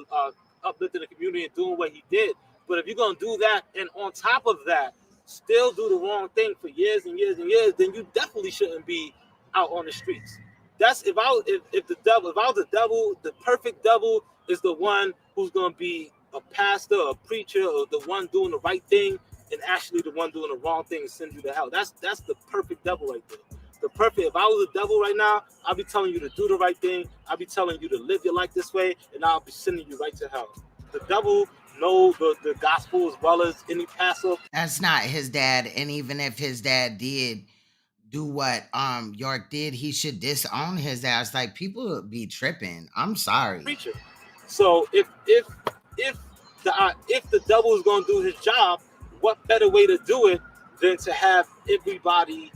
uplifted the community and doing what he did. But if you're gonna do that, and on top of that, still do the wrong thing for years and years and years, then you definitely shouldn't be out on the streets. That's if I was the devil, the perfect devil is the one who's gonna be a pastor, a preacher, or the one doing the right thing, and actually the one doing the wrong thing and send you to hell. That's the perfect devil right there. The perfect. If I was a devil right now, I'll be telling you to do the right thing. I'll be telling you to live your life this way, and I'll be sending you right to hell. The devil knows the gospel as well as any pastor. That's not his dad, and even if his dad did do what York did, he should disown his ass. Like, people would be tripping. I'm sorry. Preacher. So if the devil is going to do his job, what better way to do it than to have everybody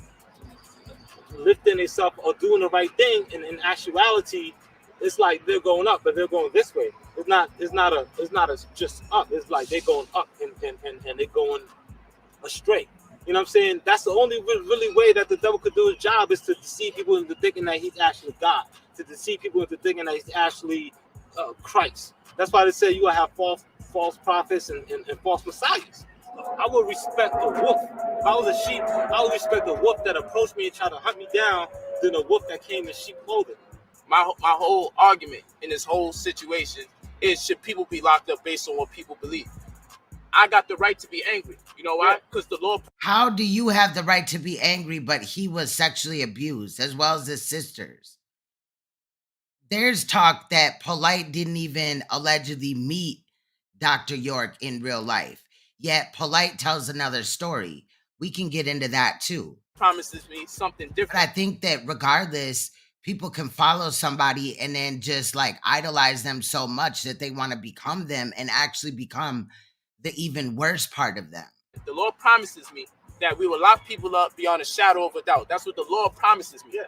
lifting themselves or doing the right thing? And in actuality, it's like they're going up, but they're going this way. It's not just up. It's like they're going up and they're going astray. You know what I'm saying? That's the only really way that the devil could do his job, is to deceive people into thinking that he's actually God, to deceive people into thinking that he's actually Christ. That's why they say you will have false prophets and false messiahs. I would respect a wolf. If I was a sheep, I would respect a wolf that approached me and tried to hunt me down than a wolf that came in sheep clothing. My whole argument in this whole situation is, should people be locked up based on what people believe? I got the right to be angry. You know why? Because the Lord. How do you have the right to be angry, but he was sexually abused, as well as his sisters? There's talk that Polite didn't even allegedly meet Dr. York in real life. Yet Polite tells another story. We can get into that too. Promises me something different. But I think that regardless, people can follow somebody and then just like idolize them so much that they want to become them and actually become the even worse part of them. The Lord promises me that we will lock people up beyond a shadow of a doubt. That's what the Lord promises me. Yeah.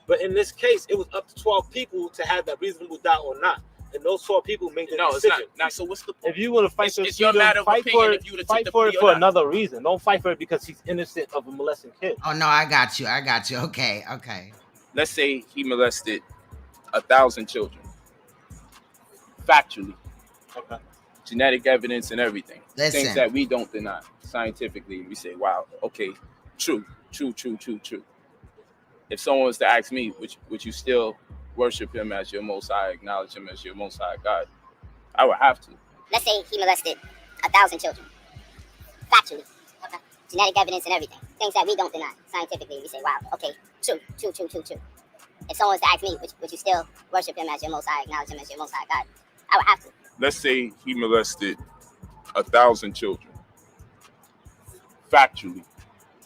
But in this case, it was up to 12 people to have that reasonable doubt or not. And those 12 people make the decision. It's not. So what's the point? If you want to fight it's your matter of opinion if you would fight for it for another reason. Don't fight for it because he's innocent of a molesting kid. Oh, no, I got you. Okay. Let's say he molested 1,000 children. factually. Okay. Genetic evidence and everything. Listen. Things that we don't deny. Scientifically, we say, wow, okay, true. If someone was to ask me, would you still worship him as your most high, acknowledge him as your most high God? I would have to. Let's say he molested 1,000 children. Factually. Okay. Genetic evidence and everything. Things that we don't deny. Scientifically, we say, wow, okay, true. If someone was to ask me, would you still worship him as your most high, acknowledge him as your most high God? I would have to. Let's say he molested 1,000 children. Factually.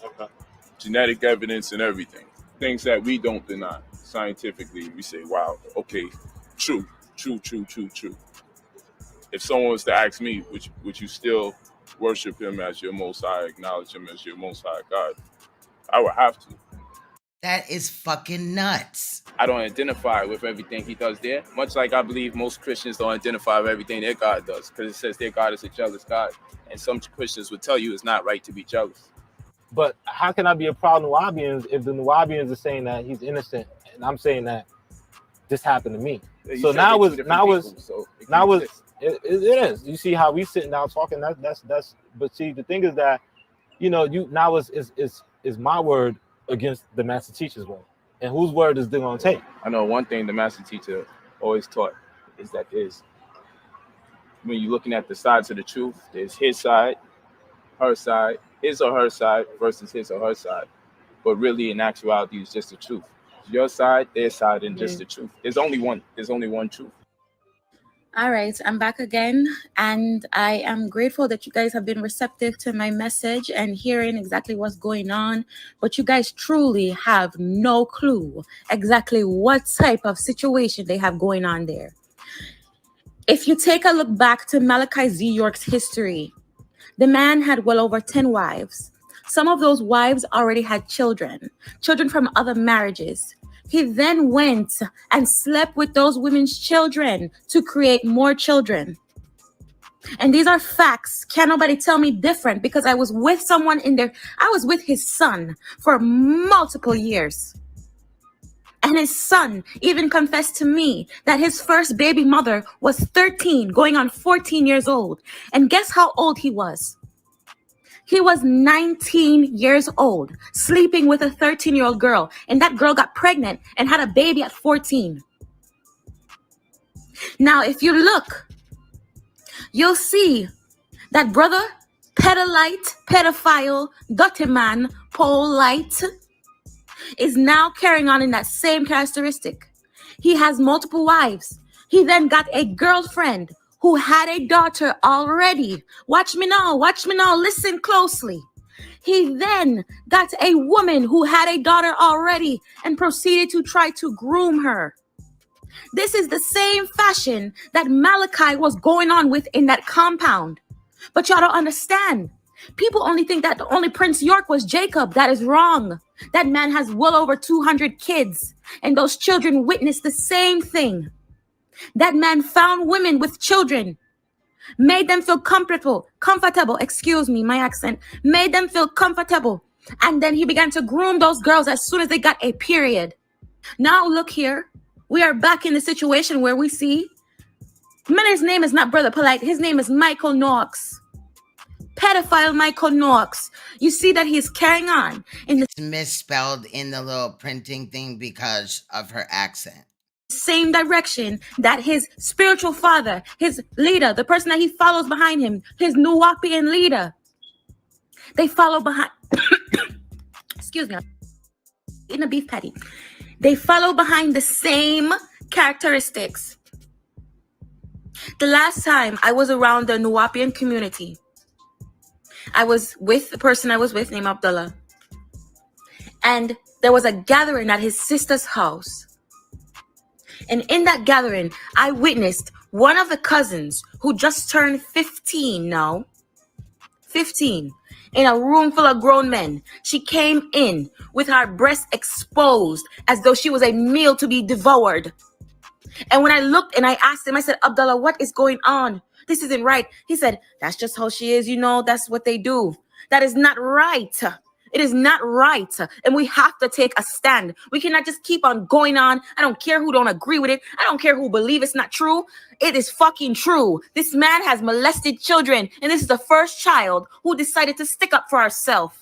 Okay. Genetic evidence and everything. Things that we don't deny. Scientifically, we say, wow, okay, true. If someone was to ask me, would you still worship him as your most high, acknowledge him as your most high God? I would have to. That is fucking nuts. I don't identify with everything he does there, much like I believe most Christians don't identify with everything their God does, because it says their God is a jealous God. And some Christians would tell you it's not right to be jealous. But how can I be a proud Nubians if the Nubians are saying that he's innocent and I'm saying that this happened to me? Yeah, So now it is. You see how we sitting down talking. That's. But see, the thing is that, now is my word against the master teacher's word, and whose word is they gonna take? I know one thing the master teacher always taught is that when you're looking at the sides of the truth, there's his side, her side, his or her side versus his or her side. But really, in actuality, it's just the truth. Your side, their side, and just the truth. There's only one truth. All right, I'm back again, and I am grateful that you guys have been receptive to my message and hearing exactly what's going on. But you guys truly have no clue exactly what type of situation they have going on there. If you take a look back to Malachi Z. York's history, the man had well over 10 wives. Some of those wives already had children from other marriages. He then went and slept with those women's children to create more children. And these are facts. Can't nobody tell me different, because I was with someone in there. I was with his son for multiple years. And his son even confessed to me that his first baby mother was 13, going on 14 years old. And guess how old he was? He was 19 years old, sleeping with a 13-year-old girl. And that girl got pregnant and had a baby at 14. Now, if you look, you'll see that brother, pedophile, dirty man, Polight, is now carrying on in that same characteristic. He has multiple wives. He then got a girlfriend who had a daughter already. Watch me now, listen closely. He then got a woman who had a daughter already and proceeded to try to groom her. This is the same fashion that Malachi was going on with in that compound. But y'all don't understand. People only think that the only Prince York was Jacob. That is wrong. That man has well over 200 kids, and those children witnessed the same thing. That man found women with children, made them feel comfortable, excuse me, my accent, made them feel comfortable. And then he began to groom those girls as soon as they got a period. Now look here, we are back in the situation where we see, his name is not Brother Polite, his name is Michael Knox. Pedophile Michael Knox. You see that he's carrying on in the misspelled in the little printing thing because of her accent. Same direction that his spiritual father, his leader, the person that he follows behind him, his Nuwapian leader, they follow behind. Excuse me, in a beef patty. They follow behind the same characteristics. The last time I was around the Nuwapian community, I was with the person I was with named Abdullah. And there was a gathering at his sister's house. And in that gathering, I witnessed one of the cousins who just turned 15 now. 15. In a room full of grown men. She came in with her breast exposed as though she was a meal to be devoured. And when I looked and I asked him, I said, Abdullah, what is going on? This isn't right. He said, that's just how she is. That's what they do. That is not right. It is not right. And we have to take a stand. We cannot just keep on going on. I don't care who don't agree with it. I don't care who believe it's not true. It is fucking true. This man has molested children. And this is the first child who decided to stick up for herself.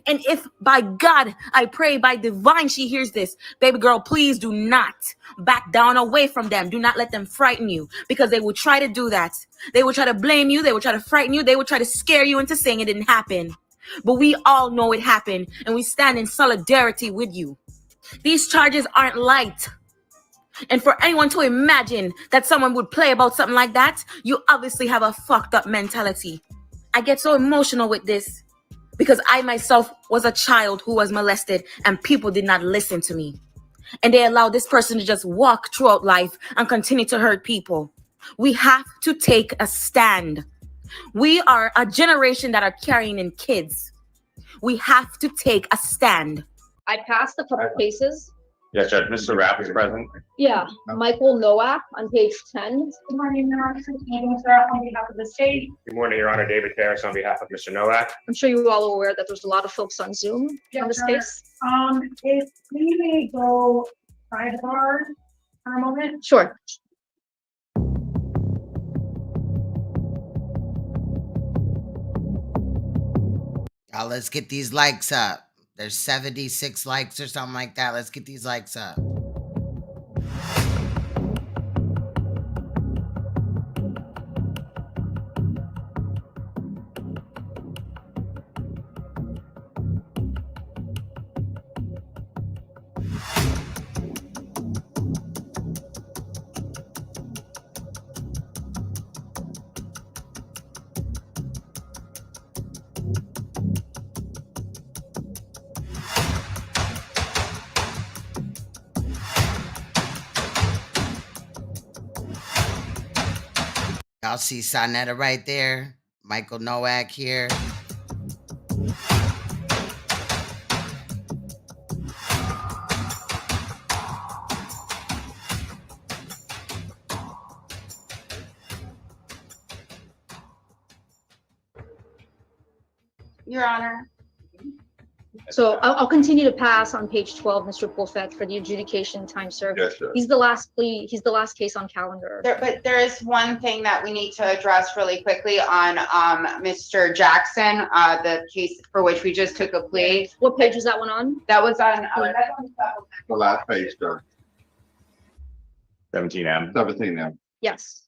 And if by God, I pray by divine she hears this, baby girl, please do not back down away from them. Do not let them frighten you, because they will try to do that. They will try to blame you. They will try to frighten you. They will try to scare you into saying it didn't happen. But we all know it happened, and we stand in solidarity with you. These charges aren't light. And for anyone to imagine that someone would play about something like that, you obviously have a fucked up mentality. I get so emotional with this, because I myself was a child who was molested and people did not listen to me. And they allowed this person to just walk throughout life and continue to hurt people. We have to take a stand. We are a generation that are carrying in kids. We have to take a stand. I passed a couple cases. Yes, Judge. Mr. Rapp is present. Yeah, Michael Nowak on page 10. Good morning, Your Honor. On behalf of the state. Good morning, Your Honor. David Harris on behalf of Mr. Nowak. I'm sure you're all aware that there's a lot of folks on Zoom on this case. If we may go sidebar for a moment. Sure. Y'all, let's get these likes up. There's 76 likes or something like that. Let's get these likes up. Y'all see Sonetta right there? Michael Nowak here. Your Honor. So I'll continue to pass on page 12, Mr. Pulfet, for the adjudication time served. Yes, sir. He's the last plea. He's the last case on calendar. But there is one thing that we need to address really quickly on Mr. Jackson, the case for which we just took a plea. What page was that one on? That was on The last page, sir. 17M. 17M. Yes.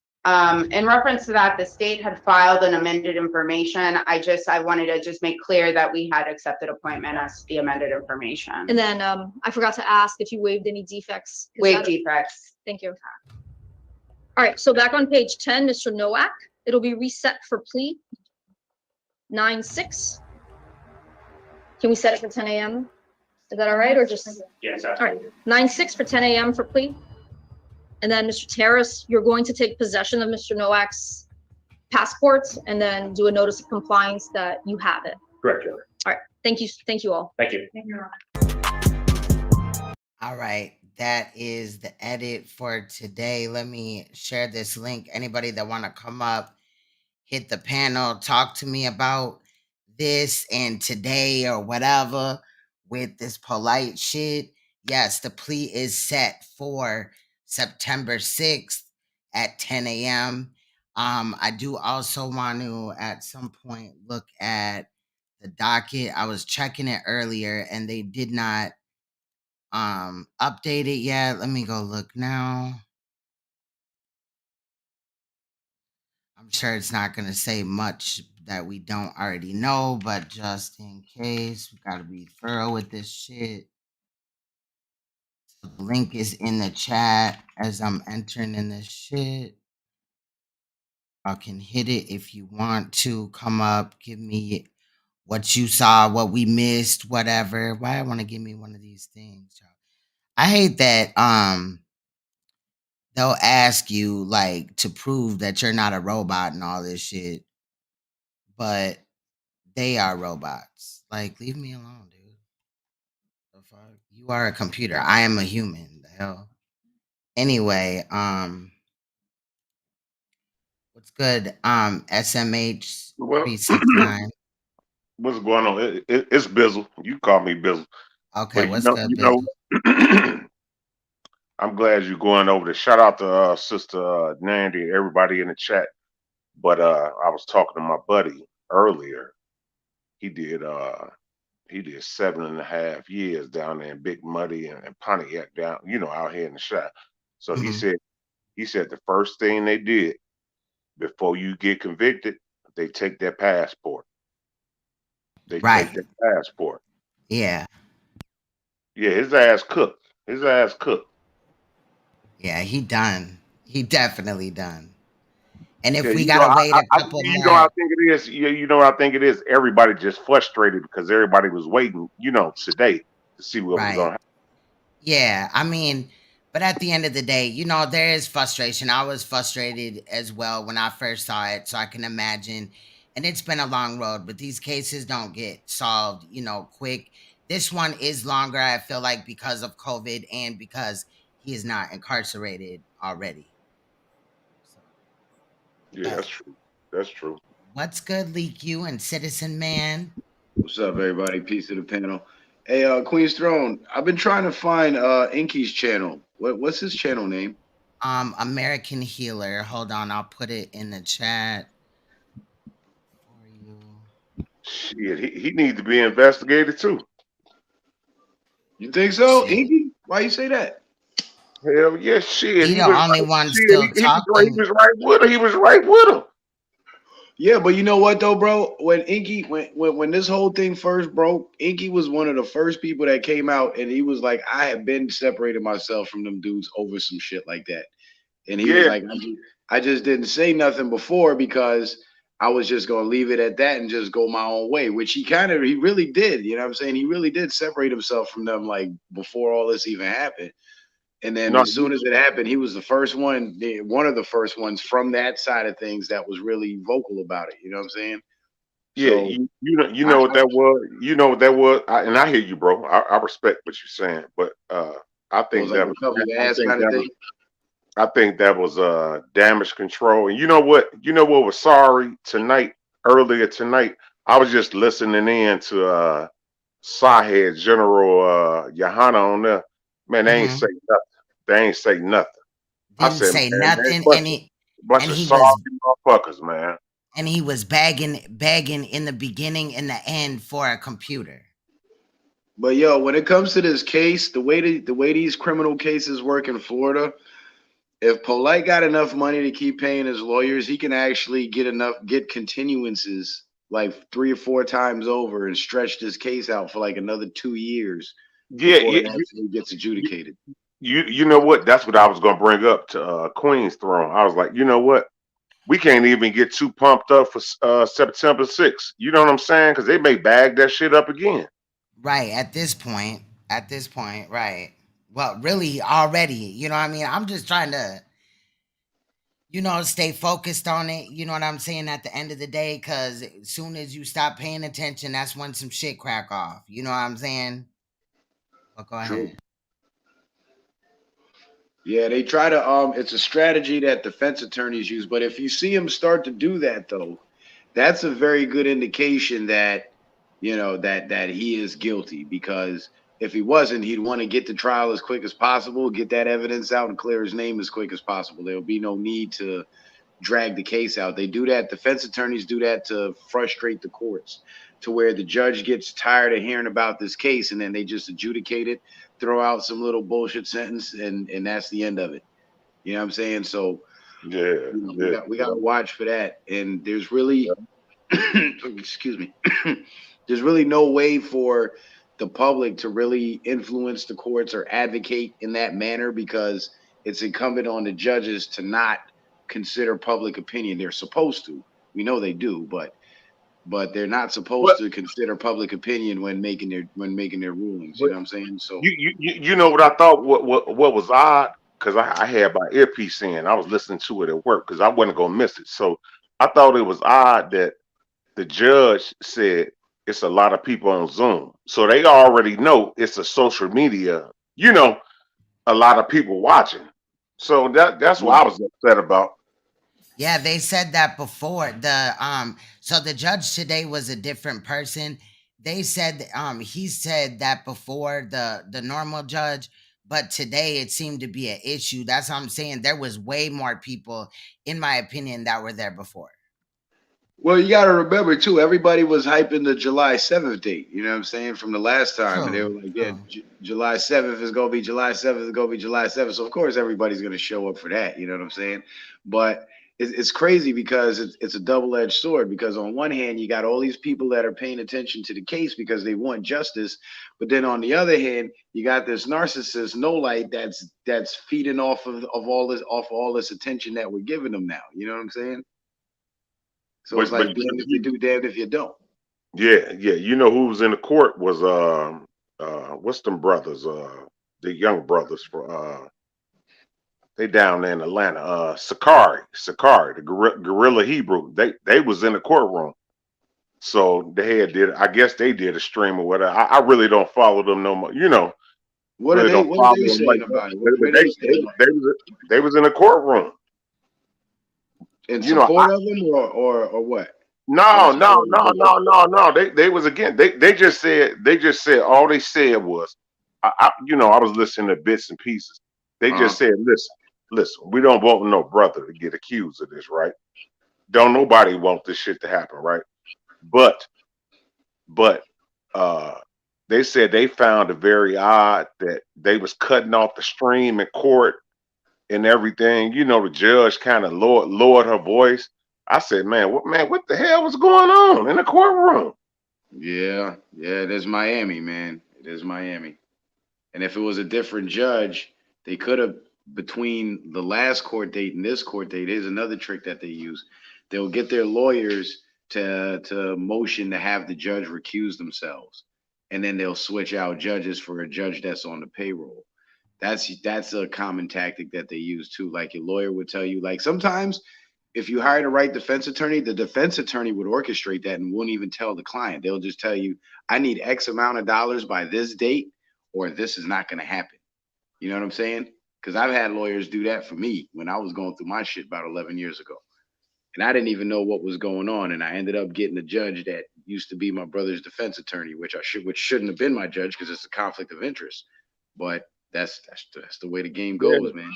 In reference to that, the state had filed an amended information. I wanted to just make clear that we had accepted appointment as the amended information. And then I forgot to ask if you waived any defects. Waived defects. Thank you. All right, so back on page 10, Mr. Nowak, it'll be reset for plea 9/6. Can we set it for 10 a.m.? Is that all right, or just? Yes, All right, absolutely. 9/6 for 10 a.m. for plea. And then Mr. Terrace, you're going to take possession of Mr. Nowak's passport and then do a notice of compliance that you have it. Correct, Your Honor. All right, thank you all. Thank you. All right, that is the edit for today. Let me share this link. Anybody that want to come up, hit the panel, talk to me about this and today or whatever with this polite shit. Yes, the plea is set for September 6th at 10 a.m. I do also want to at some point look at the docket. I was checking it earlier and they did not update it yet. Let me go look now. I'm sure it's not going to say much that we don't already know, but just in case, we got to be thorough with this shit. The link is in the chat as I'm entering in this shit. Y'all can hit it if you want to. Come up, give me what you saw, what we missed, whatever. Why I want to give me one of these things, y'all. I hate that they'll ask you like to prove that you're not a robot and all this shit, but they are robots. Like, leave me alone, dude. The fuck? You are a computer. I am a human. The hell. Anyway, what's good? SMH 369. What's going on? It's Bizzle. You call me Bizzle. Okay, But what's good, you Bizzle? know, I'm glad you're going over there. Shout out to Sister Nandy, everybody in the chat. But I was talking to my buddy earlier. He did 7.5 years down there in Big Muddy and Pontiac down, out here in the shop. So he Mhm. said the first thing they did before you get convicted, they take that passport. They Right. take that passport. Yeah. Yeah, his ass cooked. His ass cooked. Yeah, he done. He definitely done. And Yeah, if we gotta wait a couple I more, think it is. Yeah, I think it is. Everybody just frustrated because everybody was waiting, today to see what was right? going to happen. Yeah, I mean, but at the end of the day, there is frustration. I was frustrated as well when I first saw it, so I can imagine. And it's been a long road, but these cases don't get solved, quick. This one is longer, I feel like, because of COVID and because he is not incarcerated already. Yeah, But that's true. That's true. what's good, Leak You and Citizen Man? What's up, everybody? Peace to the panel. Hey, Queen's Throne. I've been trying to find Inky's channel. What's his channel name? American Healer. Hold on, I'll put it in the chat. Shit, he needs to be investigated too. You think so, Inky? Why you say that? Hell yeah, shit. He He the was only right. one Shit, still he talking. was right with her. He was right with her. Yeah, but you know what though, bro? When Inky, when this whole thing first broke, Inky was one of the first people that came out, and he was like, "I have been separated myself from them dudes over some shit like that," and he was Yeah. like, "I just didn't say nothing before because I was just gonna leave it at that and just go my own way," which he really did. You know what I'm saying? He really did separate himself from them like before all this even happened. And then No, as soon as it happened, he was the first one, one of the first ones from that side of things that was really vocal about it. You know what I'm saying? Yeah, So you know what that was. You know what that was, and I hear you, bro. I respect what you're saying, but I it was think like that a was cover your I ass think kind of that thing. was I think that was damage control. And you know what? Was sorry tonight, earlier tonight. I was just listening in to Saheed General Johanna on there. Man, they ain't say nothing. They ain't say nothing. I Didn't said, say man, they nothing, bunch and of he sorry was motherfuckers, man. and he was begging in the beginning and the end for a computer. But yo, when it comes to this case, the way these criminal cases work in Florida, if Polite got enough money to keep paying his lawyers, he can actually get continuances like 3 or 4 times over and stretch this case out for like another 2 years Yeah, before it actually gets adjudicated. you know what? That's what I was gonna bring up to Queen's Throne. I was like, you know what? We can't even get too pumped up for September 6th. You know what I'm saying? Because they may bag that shit up again. Right, at this point, right. Well, really already, you know what I mean? I'm just trying to, stay focused on it. You know what I'm saying? At the end of the day, because as soon as you stop paying attention, that's when some shit crack off. You know what I'm saying? But go True. ahead. Yeah, they try to it's a strategy that defense attorneys use, but if you see them start to do that though, that's a very good indication that that he is guilty, because if he wasn't, he'd want to get the trial as quick as possible, get that evidence out and clear his name as quick as possible. There'll be no need to drag the case out. They do that, defense attorneys do that to frustrate the courts, to where the judge gets tired of hearing about this case and then they just adjudicate it, throw out some little bullshit sentence, and that's the end of it. You know what I'm saying? So yeah, we got to watch for that. And there's really excuse me, there's really no way for the public to really influence the courts or advocate in that manner, because it's incumbent on the judges to not consider public opinion. They're supposed to. We know they do, but they're not supposed to consider public opinion when making their rulings. You know what I'm saying? So You know what I thought? What was odd? Because I had my earpiece in. I was listening to it at work because I wasn't gonna miss it. So I thought it was odd that the judge said it's a lot of people on Zoom. So they already know it's a social media, a lot of people watching. So that's what I was upset about. Yeah, they said that before. So the judge today was a different person. They said he said that before the normal judge, but today it seemed to be an issue. That's what I'm saying. There was way more people, in my opinion, that were there before. Well, you got to remember too. Everybody was hyping the July 7th date. You know what I'm saying, from the last time, and they were like, "Yeah, July 7th is gonna be July 7th. Is gonna be July 7th." So of course everybody's gonna show up for that. You know what I'm saying? But it's crazy because it's a double-edged sword. Because on one hand, you got all these people that are paying attention to the case because they want justice, but then on the other hand, you got this narcissist, No Light, that's feeding off of all this attention that we're giving them now. You know what I'm saying? So it's like damned if you do, damned if you don't. Yeah, yeah. You know who was in the court was what's them brothers? The young brothers for they down there in Atlanta. Sakari, the Gorilla Hebrew. They was in the courtroom. So they had did, I guess they did a stream or whatever. I really don't follow them no more. You know, What really are they? don't What follow are they them like saying that. about it? But Where they stand? they was in the courtroom. In You know, support of them, or what? no. They was again. They just said all they said was, I was listening to bits and pieces. They just said, listen, we don't want no brother to get accused of this, right? Don't nobody want this shit to happen, right? But they said they found it very odd that they was cutting off the stream in court and everything. You know, the judge kind of lowered her voice. I said, what the hell was going on in the courtroom? Yeah, it is Miami, man. It is Miami. And if it was a different judge, they could have, between the last court date and this court date, here's another trick that they use. They'll get their lawyers to motion to have the judge recuse themselves, and then they'll switch out judges for a judge that's on the payroll. That's a common tactic that they use too. Like your lawyer would tell you, like sometimes if you hire the right defense attorney, the defense attorney would orchestrate that and won't even tell the client. They'll just tell you, I need X amount of dollars by this date, or this is not going to happen. You know what I'm saying? Because I've had lawyers do that for me when I was going through my shit about 11 years ago. And I didn't even know what was going on. And I ended up getting a judge that used to be my brother's defense attorney, which shouldn't have been my judge because it's a conflict of interest. But that's the way the game goes, man.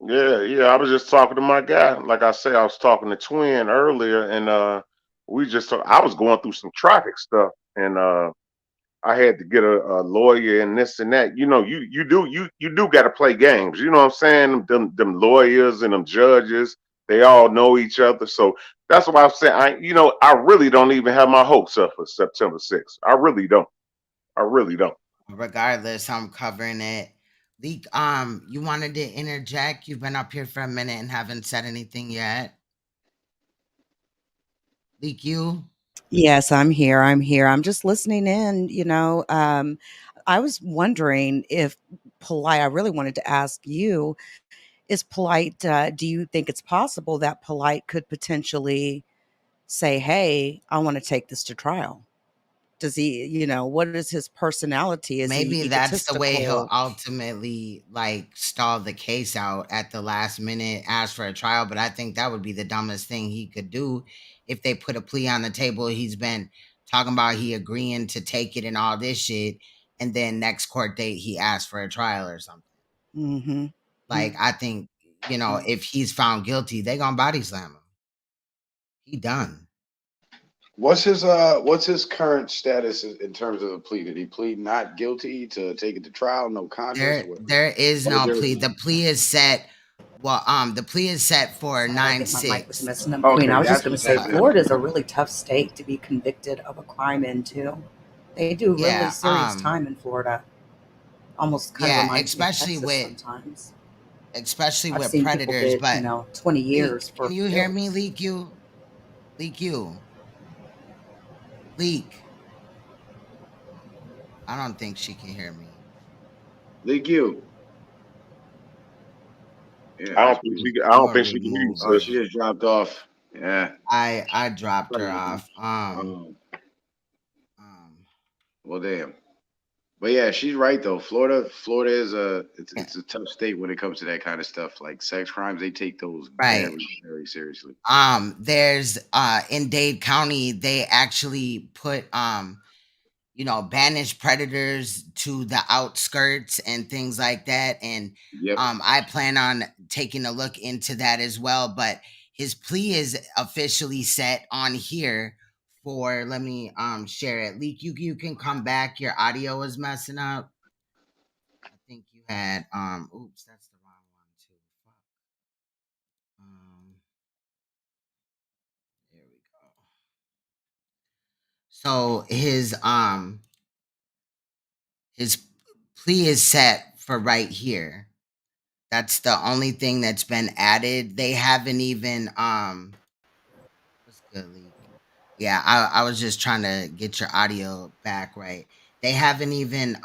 Yeah. I was just talking to my guy. Like I say, I was talking to Twin earlier, and I was going through some traffic stuff, and I had to get a lawyer and this and that. You know, you do got to play games. You know what I'm saying? Them lawyers and them judges, they all know each other. So that's what I'm saying. I really don't even have my hopes up for September 6th. I really don't. Regardless, I'm covering it. Leak, you wanted to interject? You've been up here for a minute and haven't said anything yet. Leak, you? Yes, I'm here. I'm just listening in. I was wondering if Polite, I really wanted to ask you, is Polite, do you think it's possible that Polite could potentially say, hey, I want to take this to trial? Does he, what is his personality? Is he Maybe that's the way he'll egotistical? ultimately stall the case out at the last minute, ask for a trial. But I think that would be the dumbest thing he could do if they put a plea on the table. He's been talking about he agreeing to take it and all this shit, and then next court date he asked for a trial or something. Mm-hmm. I think if he's found guilty, they gonna body slam him. He done. What's his current status in terms of the plea? Did he plead not guilty to take it to trial, no contest? There is no plea. The plea is set. Well, the plea is set for 9/6. Queen, I was just going to say, Florida is a really tough state to be convicted of a crime in too. They do really serious time in Florida. Almost kind of reminds me of Texas sometimes. Especially I've with seen predators, people get, 20 years. Can you hear me, Leak? Leak. I don't think she can hear me. Leak you. Yeah, I don't think she can hear you. Oh, she just dropped off. Yeah. I dropped her off. Well, damn. But yeah, she's right though. Florida is it's a tough state when it comes to that kind of stuff. Like sex crimes, they take those Right. very seriously. There's in Dade County, they actually put banish predators to the outskirts and things like that. And I plan on taking a look into that as well. But his plea is officially set on here for, let me share it. Leak, you can come back. Your audio is messing up. I think you had oops, that's the wrong one too. Fuck. There we go. So his plea is set for right here. That's the only thing that's been added. They haven't even what's good, Leak? Yeah, I was just trying to get your audio back right. They haven't even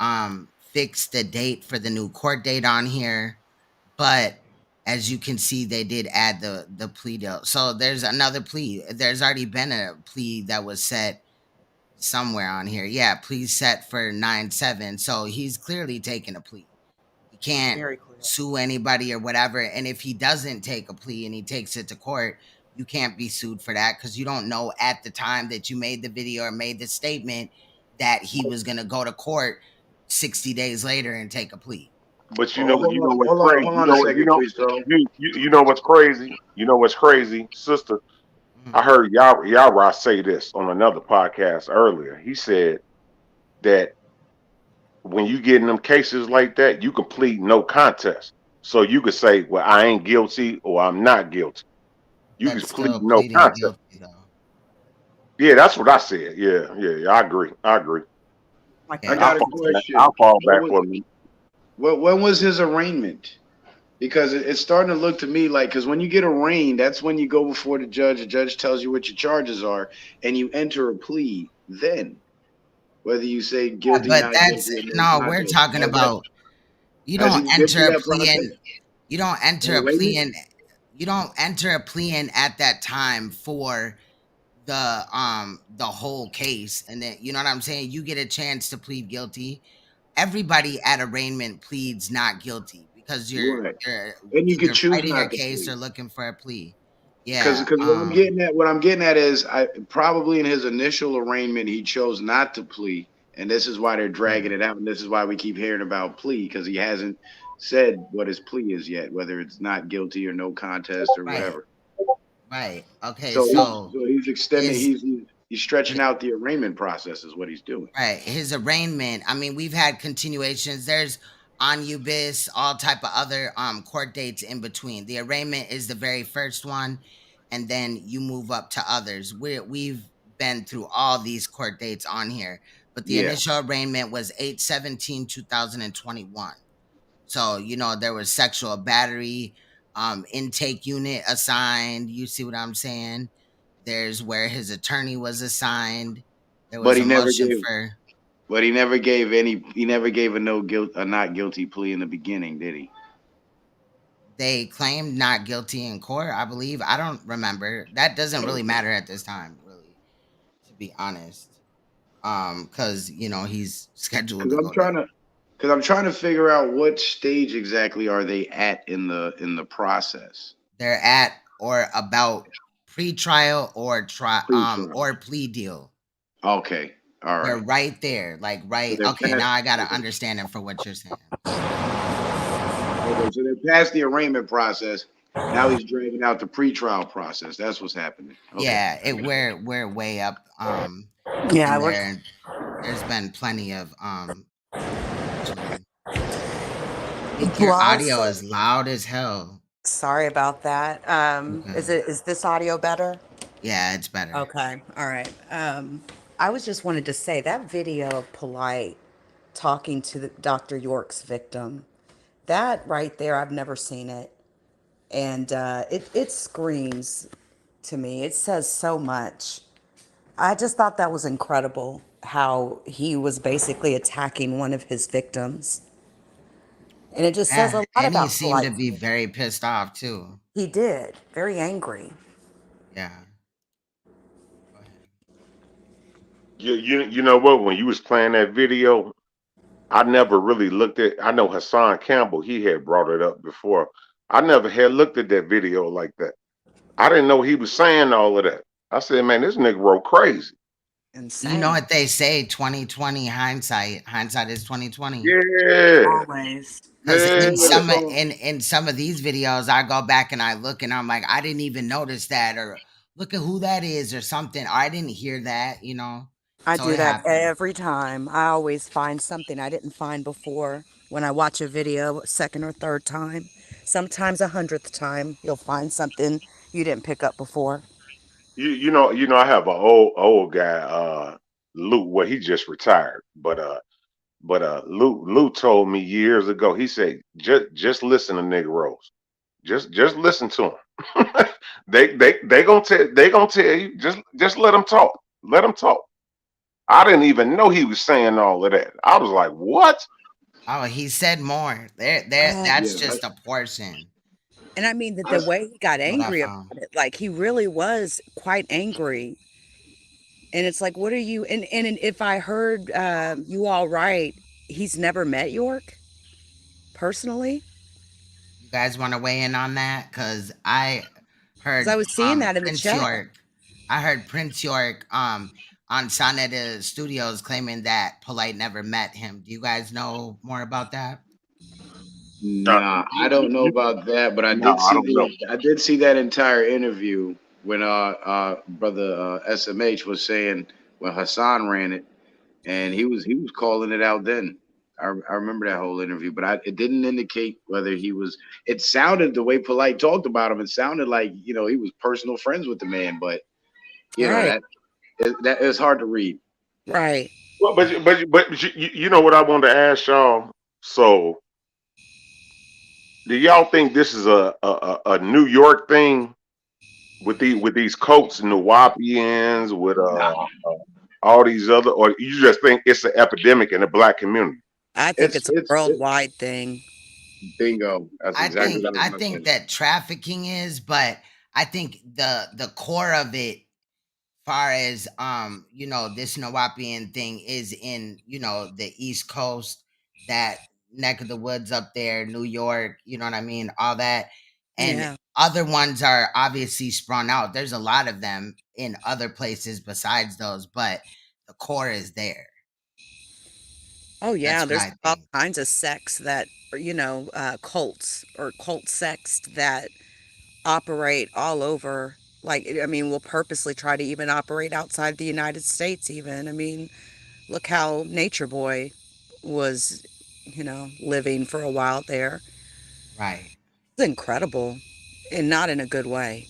fixed the date for the new court date on here, but as you can see, they did add the plea deal. So there's another plea. There's already been a plea that was set somewhere on here. Yeah, plea set for 9/7. So he's clearly taking a plea. He can't Very clear. sue anybody or whatever. And if he doesn't take a plea and he takes it to court, you can't be sued for that because you don't know at the time that you made the video or made the statement that he was going to go to court 60 days later and take a plea. But Hold on, what's hold on, crazy. hold on a second, please, bro. You know what's crazy. You know what's crazy, sister. I heard Yara say this on another podcast earlier. He said that when you get in them cases like that, you can plead no contest. So you could say, well, I ain't guilty or I'm not guilty. You can That's plead still no pleading contest. guilty, though. Yeah, that's what I said. Yeah, I agree. I got a question. I'll fall back for me. When was his arraignment? Because it's starting to look to me like, because when you get arraigned, that's when you go before the judge tells you what your charges are, and you enter a plea then. Whether you say guilty, But not that's guilty, or no, not we're guilty. talking about you Has he don't been through enter a that plea in process? you don't enter a plea in you don't enter a plea in at that time for the whole case. And then you know what I'm saying? You get a chance to plead guilty. Everybody at arraignment pleads not guilty because you're Right. And you can either choose fighting a not to case plead. or looking for a plea. Because Yeah. what I'm getting at is probably in his initial arraignment he chose not to plea, and this is why they're dragging it out, and this is why we keep hearing about plea because he hasn't said what his plea is yet, whether it's not guilty or no contest or Right. whatever. Right. Okay. So he's extending, his- he's stretching out the arraignment process is what he's doing. Right. His arraignment. I mean, we've had continuations. There's onubis, all type of other court dates in between. The arraignment is the very first one, and then you move up to others. We've been through all these court dates on here, but the initial arraignment was 8/17/2021. So there was sexual battery, intake unit assigned. You see what I'm saying? There's where his attorney was assigned. There was But he a never motion gave. for. But he never gave a not guilty plea in the beginning, did he? They claimed not guilty in court, I believe. I don't remember. That doesn't really matter at this time, really, to be honest. Because he's scheduled to go there. Because I'm trying to figure out what stage exactly are they at in the process. They're at or about pre-trial or or plea deal. Okay. All right. They're right there. Like right. So Okay, now I got to understand it for what you're saying. Okay, so they're past the arraignment process. Now he's dragging out the pretrial process. That's what's happening. Okay. Yeah, we're way up. Yeah, there's been plenty of your audio is loud as hell. Sorry about that. Is this audio better? Yeah, it's better. Okay. All right. I was just wanted to say that video of Polite talking to Dr. York's victim, that right there, I've never seen it. And it screams to me. It says so much. I just thought that was incredible how he was basically attacking one of his victims. And it just says a lot about And he seemed to Polite. be very pissed off too. He did. Very angry. Yeah. You know what? When you was playing that video, I never really looked at. I know Hassan Campbell. He had brought it up before. I never had looked at that video like that. I didn't know he was saying all of that. I said, man, this Negro crazy. You know what they say, 2020 hindsight. Hindsight is 2020. Yeah. Always. Because Yeah. in some of these videos, I go back and I look and I'm like, I didn't even notice that, or look at who that is, or something. Or I didn't hear that, you know. I So do it that happens. every time. I always find something I didn't find before when I watch a video second or third time. Sometimes 100th time, you'll find something you didn't pick up before. You know, I have an old guy, Luke. Well, he just retired, but Luke told me years ago. He said, just listen to Negroes. Just listen to them. they gonna tell you. Just let them talk. Let them talk. I didn't even know he was saying all of that. I was like, what? Oh, he said more. There, that's just a portion. And I mean that the way he got What I angry found. about it, like he really was quite angry. And it's like, what are you? And if I heard you all right, he's never met York personally. You guys want to weigh in on that? Because I Because I heard was seeing that in the Prince chat. York. I heard Prince York on Sonetta Studios claiming that Polite never met him. Do you guys know more about that? Nah, I don't know about that, but I No, did I see don't know. that entire interview when brother SMH was saying when Hassan ran it, and he was calling it out then. I remember that whole interview, but it didn't indicate whether he was. It sounded the way Polite talked about him. It sounded like he was personal friends with the man, but Right. that is hard to read. Right. Well, but you know what I wanted to ask y'all. So, do y'all think this is a New York thing with these Colts and Nuwapians with all these other, or you just think it's an epidemic in the black community? I think it's a worldwide thing. Bingo. That's exactly what I I was think that trafficking is, but I think the core of it, far as this Nawapian thing, is in the East Coast, that neck of the woods up there, New York, you know what I mean, all that. And Yeah. other ones are obviously sprung out. There's a lot of them in other places besides those, but the core is there. Oh yeah, That's what there's I all think. kinds of sects that cults or cult sects that operate all over. Like, I mean, will purposely try to even operate outside the United States even. I mean, look how Nature Boy was, living for a while there. Right. It's incredible, and not in a good way.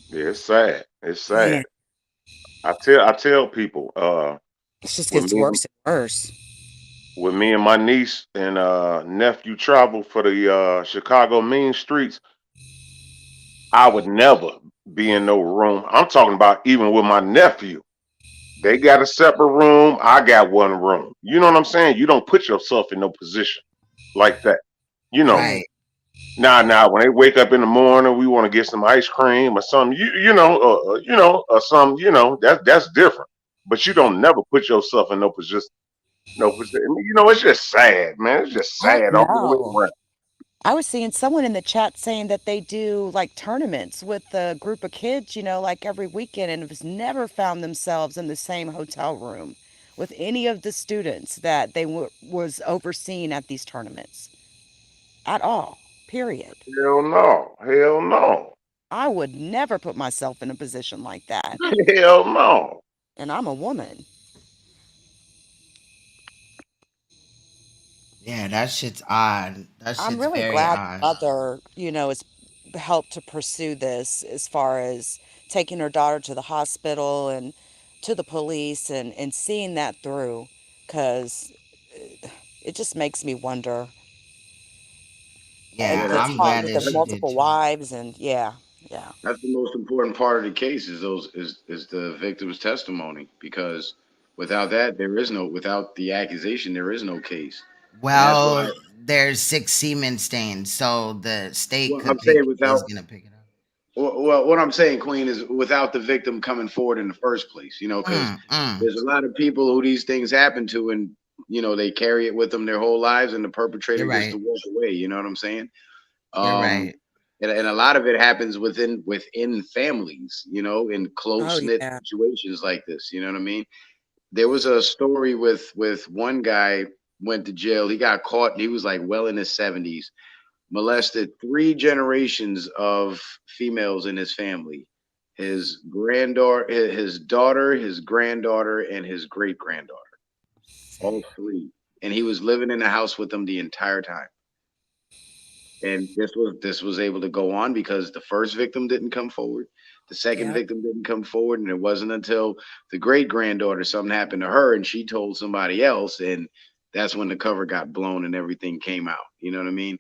Yeah, it's sad. It's Man, sad. I tell people, it just when gets me worse and worse. when me and my niece and nephew travel for the Chicago mean streets, I would never be in no room. I'm talking about even with my nephew. They got a separate room. I got one room. You know what I'm saying? You don't put yourself in no position like that. You know. Right. Now, when they wake up in the morning, we want to get some ice cream or something. Or some. That's different. But you don't never put yourself in no position. No position. It's just sad, man. It's just I sad all the way know. around. I was seeing someone in the chat saying that they do like tournaments with a group of kids, like every weekend, and has never found themselves in the same hotel room with any of the students that they was overseeing at these tournaments at all. Period. Hell no. Hell no. I would never put myself in a position like that. Hell no. And I'm a woman. Yeah, that shit's odd. That I'm shit's really very glad odd. mother, has helped to pursue this as far as taking her daughter to the hospital and to the police and seeing that through, because it just makes me wonder. Yeah, The I'm talk glad with that the she did multiple too. wives and yeah. That's the most important part of the case is the victim's testimony, because without that without the accusation there is no case, and that's why. Well, there's 6 semen stains, so the state Well, I'm saying without. is gonna pick it up. Well, what I'm saying, Queen, is without the victim coming forward in the first place, because there's a lot of people who these things happen to, and you know, they carry it with them their whole lives, and the perpetrator You're gets to right. walk away. You know what I'm saying? You're Um, right. and a lot of it happens within families, you know, in Oh, close knit yeah. situations like this. You know what I mean? There was a story with one guy went to jail. He got caught, and he was like well in his 70s, molested 3 generations of females in his family. His granddaughter, his daughter, his granddaughter, and his great granddaughter. All 3. And he was living in the house with them the entire time. And this was able to go on because the first victim didn't come forward. The second Yep. victim didn't come forward. And it wasn't until the great granddaughter, something happened to her and she told somebody else. And that's when the cover got blown and everything came out. You know what I mean?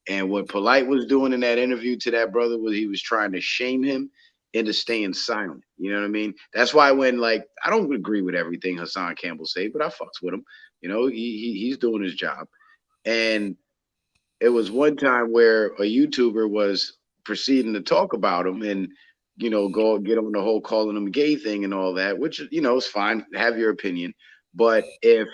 And what Polite was doing in that interview to that brother was he was trying to shame him into staying silent. You know what I mean? That's why when, like, I don't agree with everything Hassan Campbell said, but I fucks with him. You know, he's doing his job. And it was one time where a YouTuber was proceeding to talk about him and, you know, go get on the whole calling him gay thing and all that, which, you know, is fine. Have your opinion. But if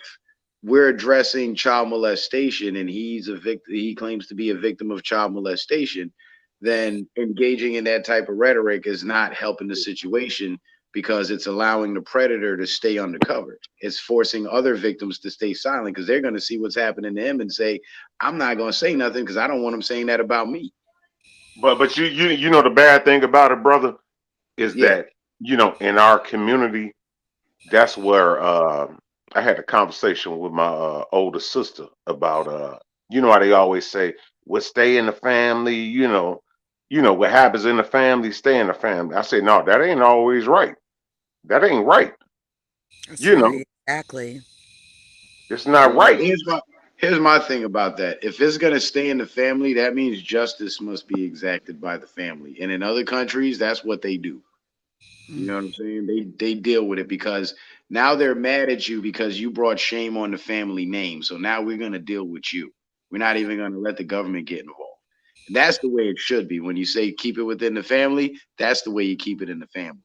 we're addressing child molestation and he's a victim, he claims to be a victim of child molestation, then engaging in that type of rhetoric is not helping the situation because it's allowing the predator to stay undercover. It's forcing other victims to stay silent because they're going to see what's happening to him and say, I'm not going to say nothing because I don't want him saying that about me. But you know the bad thing about it, brother, is Yeah. that, you know, in our community, that's where I had a conversation with my older sister about you know how they always say, well, stay in the family, you know what happens in the family, stay in the family. I say, no, that ain't always right. That ain't right. That's You know, right. Exactly. it's not Well, right. here's my thing about that. If it's gonna stay in the family, that means justice must be exacted by the family. And in other countries, that's what they do. You know what I'm saying? They deal with it because now they're mad at you because you brought shame on the family name. So now we're gonna deal with you. We're not even gonna let the government get involved. And that's the way it should be. When you say keep it within the family, that's the way you keep it in the family.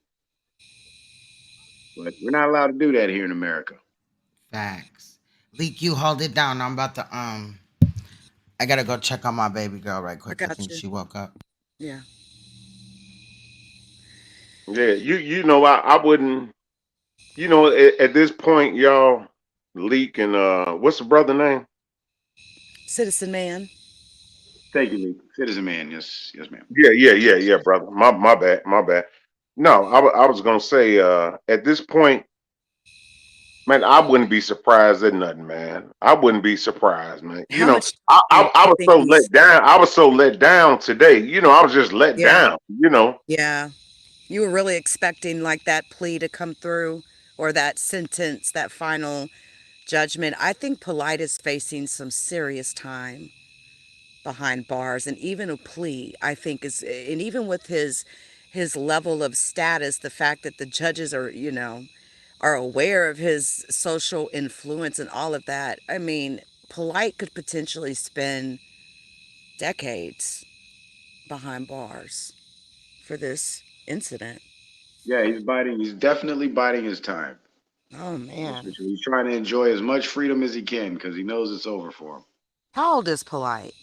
But we're not allowed to do that here in America. Facts. Leak, you hold it down. I'm about to I gotta go check on my baby girl right I quick. I got think you. she woke up. Yeah. Yeah, you know, I wouldn't, you know, at this point, y'all, Leak and what's the brother name? Citizen Man. Thank you, Lee. Citizen man. Yes, yes, ma'am. Yeah, brother. My bad, my bad. No, I was gonna say at this point, man, I wouldn't be surprised at nothing, man. I wouldn't be surprised, man. You How know, much I you was think so he's? let down. I was so let down today. You know, I was just let Yeah. down. You know, Yeah. You were really expecting like that plea to come through or that sentence, that final judgment. I think Polite is facing some serious time behind bars, and even a plea I think is, and even with his level of status, the fact that the judges are, are aware of his social influence and all of that. I mean, Polite could potentially spend decades behind bars for this incident. Yeah, he's biting. He's definitely biding his time. Oh That's for man. sure. He's trying to enjoy as much freedom as he can because he knows it's over for him. How old is Polite?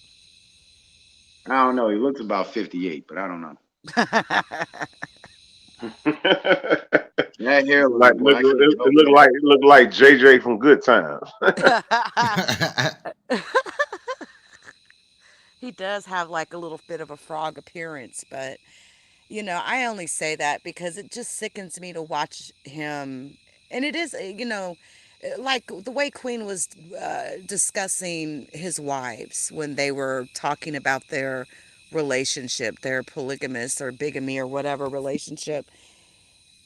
I don't know. He looks about 58, but I don't know. That like hairline, boy, look, I can't it help looked that. like JJ from Good Times. He does have like a little bit of a frog appearance, but I only say that because it just sickens me to watch him. And it is, like the way Queen was discussing his wives when they were talking about their relationship, their polygamous or bigamy or whatever relationship.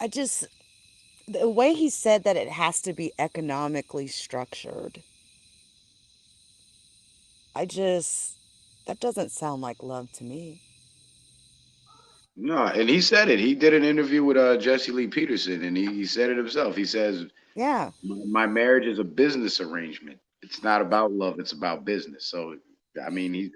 I just, the way he said that it has to be economically structured, that doesn't sound like love to me. No, and he said it. He did an interview with Jesse Lee Peterson, and he said it himself. He says, Yeah. My marriage is a business arrangement. It's not about love. It's about business." So, I mean,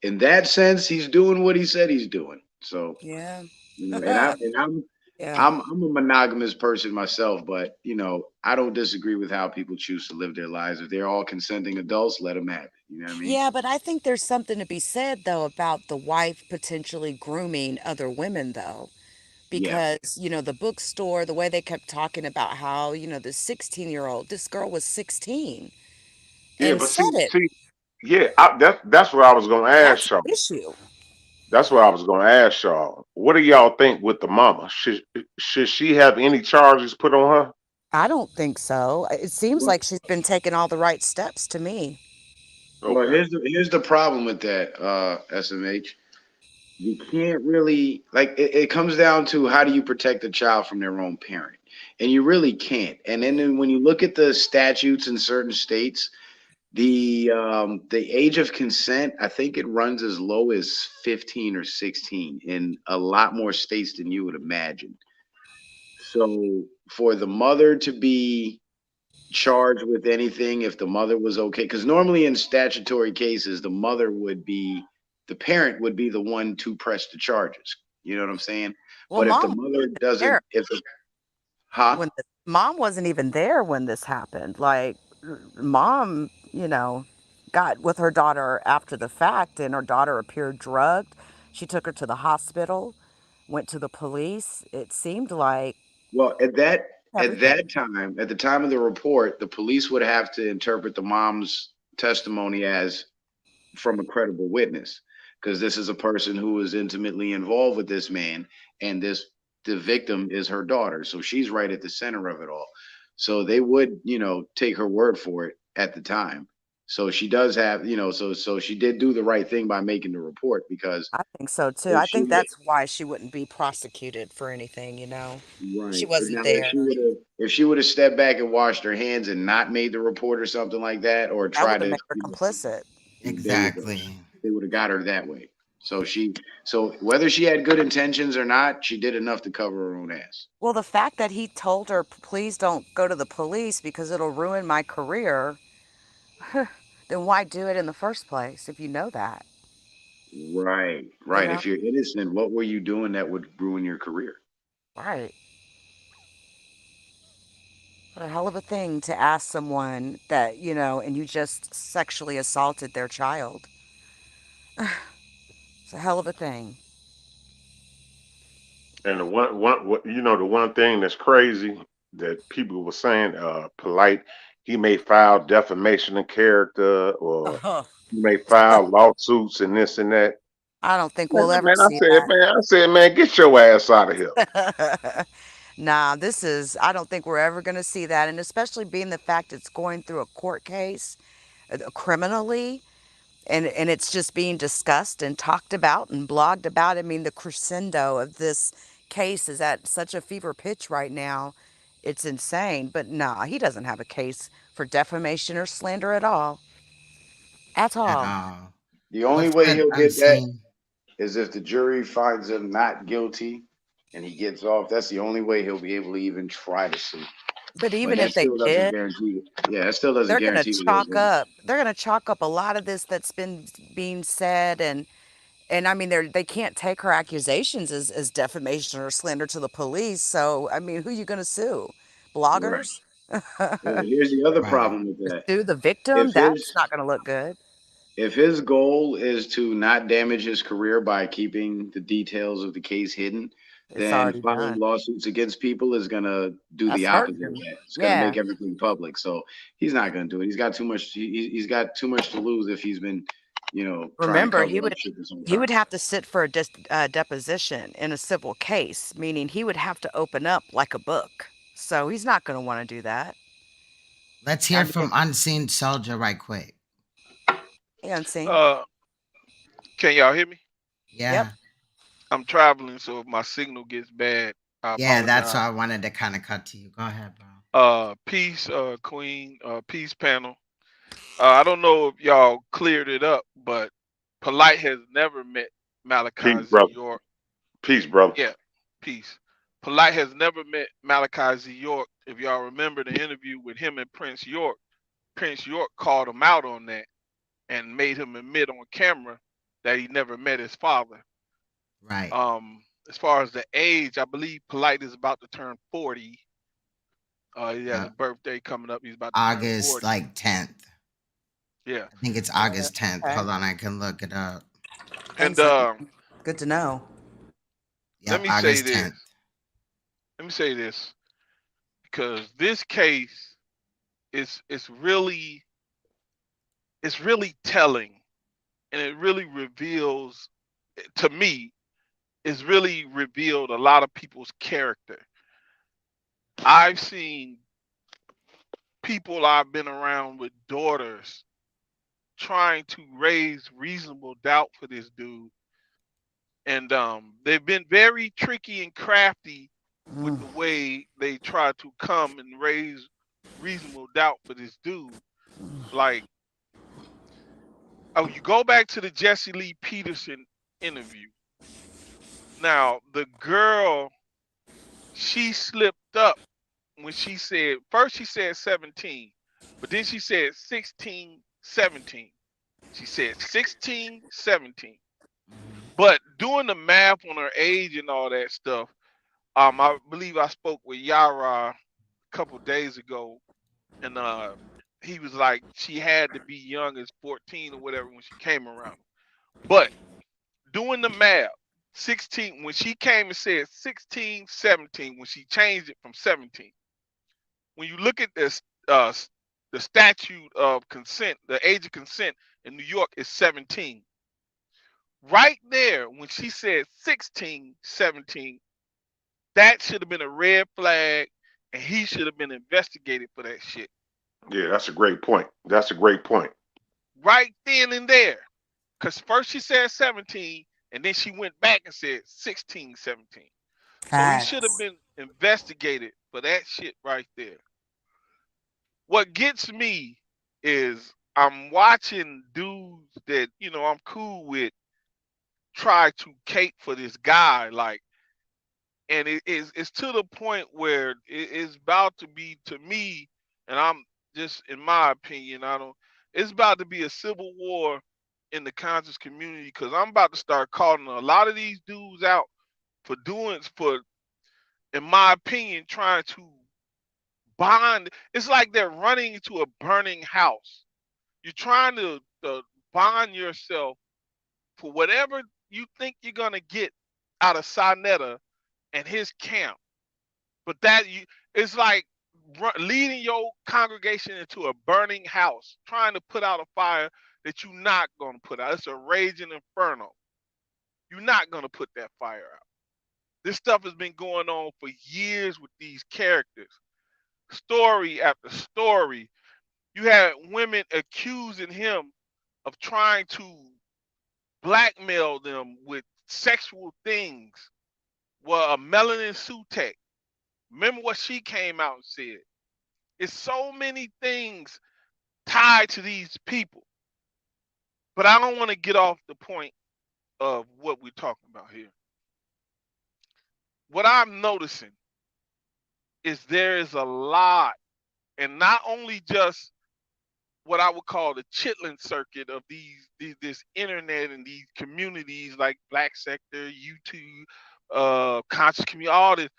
in that sense, he's doing what he said he's doing. So, Yeah. and I'm Yeah. I'm a monogamous person myself, but you know, I don't disagree with how people choose to live their lives. If they're all consenting adults, let them have it. You know what I mean? Yeah, but I think there's something to be said though about the wife potentially grooming other women though. Yeah. Because, the bookstore, the way they kept talking about how, this 16-year-old, this girl was 16 Yeah, and but see, said it. see, yeah, that's what I was gonna That's ask an y'all. issue. That's what I was gonna ask y'all. What do y'all think with the mama? Should she have any charges put on her? I don't think so. It seems Well, like she's been taking all the right steps to me. well, Okay. here's the problem with that, SMH. You can't really like it comes down to how do you protect a child from their own parent, and you really can't. And then when you look at the statutes in certain states, the age of consent, I think it runs as low as 15 or 16 in a lot more states than you would imagine. So for the mother to be charged with anything, if the mother was okay, because normally in statutory cases, the parent would be the one to press the charges. You know what I'm saying? Well, But if the mom mother wasn't doesn't, there if the, huh? when mom wasn't even there when this happened. Like, mom, got with her daughter after the fact, and her daughter appeared drugged. She took her to the hospital, went to the police. It seemed like Well, at everything. that time, at the time of the report, the police would have to interpret the mom's testimony as from a credible witness, because this is a person who was intimately involved with this man, and the victim is her daughter, so she's right at the center of it all. So they would, take her word for it at the time. So she does have, so she did do the right thing by making the report, because I think so too. if I she think would that's why she wouldn't be prosecuted for anything. She Right. And wasn't now there. if she would have stepped back and washed her hands and not made the report or something like that, or That tried would have to, made her complicit. there you go. Exactly. They would have got her that way. So whether she had good intentions or not, she did enough to cover her own ass. Well, the fact that he told her, please don't go to the police because it'll ruin my career, then why do it in the first place if you know that? Right, You right. know? If you're innocent, what were you doing that would ruin your career? Right. What a hell of a thing to ask someone that, and you just sexually assaulted their child. It's a hell of a thing. And the one thing that's crazy that people were saying, polite, he may file defamation of character, or Uh-huh. he may file lawsuits and this and that. I don't think Man, we'll ever man, see I said, man, get your ass out of here. that. Nah, I don't think we're ever going to see that. And especially being the fact it's going through a court case criminally, and it's just being discussed and talked about and blogged about. I mean, the crescendo of this case is at such a fever pitch right now. It's insane. But nah, he doesn't have a case for defamation or slander at all. At At all. all. The only What's way good, he'll get that unseen? is if the jury finds him not guilty and he gets off. That's the only way he'll be able to even try to sue. But But even that if they still doesn't did, guarantee. Yeah, that still doesn't they're going to guarantee that he'll chalk win. up. They're going to chalk up a lot of this that's been being said, and I mean they can't take her accusations as defamation or slander to the police. So I mean, who are you going to sue? Right. Bloggers? Well, here's the other Right. problem with that. Sue the victim? If That's his not going to look good. if his goal is to not damage his career by keeping the details of the case hidden, It's then already filing done. lawsuits against people is gonna do the That's hurting opposite of him. that. It's gonna Yeah. make everything public. So he's not gonna do it. He's got too much. He's got too much to lose if he's been, trying to Remember, cover up shit this whole he time. would have to sit for a deposition in a civil case, meaning he would have to open up like a book. So he's not going to want to do that. Let's I hear mean, from Unseen Soldier right quick. hey, unseen. Can y'all hear me? Yep. Yeah. I'm traveling, so if my signal gets bad, I Yeah, that's why apologize. I wanted to kind of cut to you. Go ahead, bro. Peace, Queen, peace panel. I don't know if y'all cleared it up, but Polite has never met Peace, Malachi Z. brother. York. Peace, brother. Yeah, peace. Polite has never met Malachi Z. York. If y'all remember the interview with him and Prince York called him out on that and made him admit on camera that he never met his father. Right. as far as the age, I believe Polite is about to turn 40. He has a birthday coming up. He's about to turn August 40. like 10th. Yeah. I think it's Okay. August 10th. Okay. Hold on, I can look it up. And Thanks. Good to know. let Yep, me say August this. 10th. Let me say this, because this case is really telling, and it really reveals, to me, it's really revealed a lot of people's character. I've seen people I've been around with daughters trying to raise reasonable doubt for this dude, and they've been very tricky and crafty with the way they try to come and raise reasonable doubt for this dude. Like, oh, you go back to the Jesse Lee Peterson interview. Now, the girl, she slipped up when she said, first she said 17, but then she said 16, 17. She said 16, 17. But doing the math on her age and all that stuff, I believe I spoke with Yara a couple days ago, and he was like, she had to be young as 14 or whatever when she came around. But doing the math, 16, when she came and said 16, 17, when she changed it from 17, when you look at this, the statute of consent, the age of consent in New York is 17. Right there, when she said 16, 17, that should have been a red flag, and he should have been investigated for that shit. Yeah, that's a great point. That's a great point. Right then and there. Because first she said 17, and then she went back and said 16, 17. So he should have been investigated for that shit right there. What gets me is I'm watching dudes that, I'm cool with try to cape for this guy, like, and it's to the point where it's about to be, to me, and I'm just, in my opinion, it's about to be a civil war in the conscious community, because I'm about to start calling a lot of these dudes out for in my opinion, trying to bond. It's like they're running into a burning house. You're trying to bond yourself for whatever you think you're gonna get out of Sonetta and his camp, but it's like leading your congregation into a burning house, trying to put out a fire that you're not gonna put out. It's a raging inferno. You're not gonna put that fire out. This stuff has been going on for years with these characters, story after story. You had women accusing him of trying to blackmail them with sexual things. Well, Melanin Sutek, remember what she came out and said? It's so many things tied to these people. But I don't want to get off the point of what we're talking about here. What I'm noticing is there is a lot, and not only just what I would call the chitlin circuit of this internet and these communities like Black Sector, YouTube, conscious community, all this,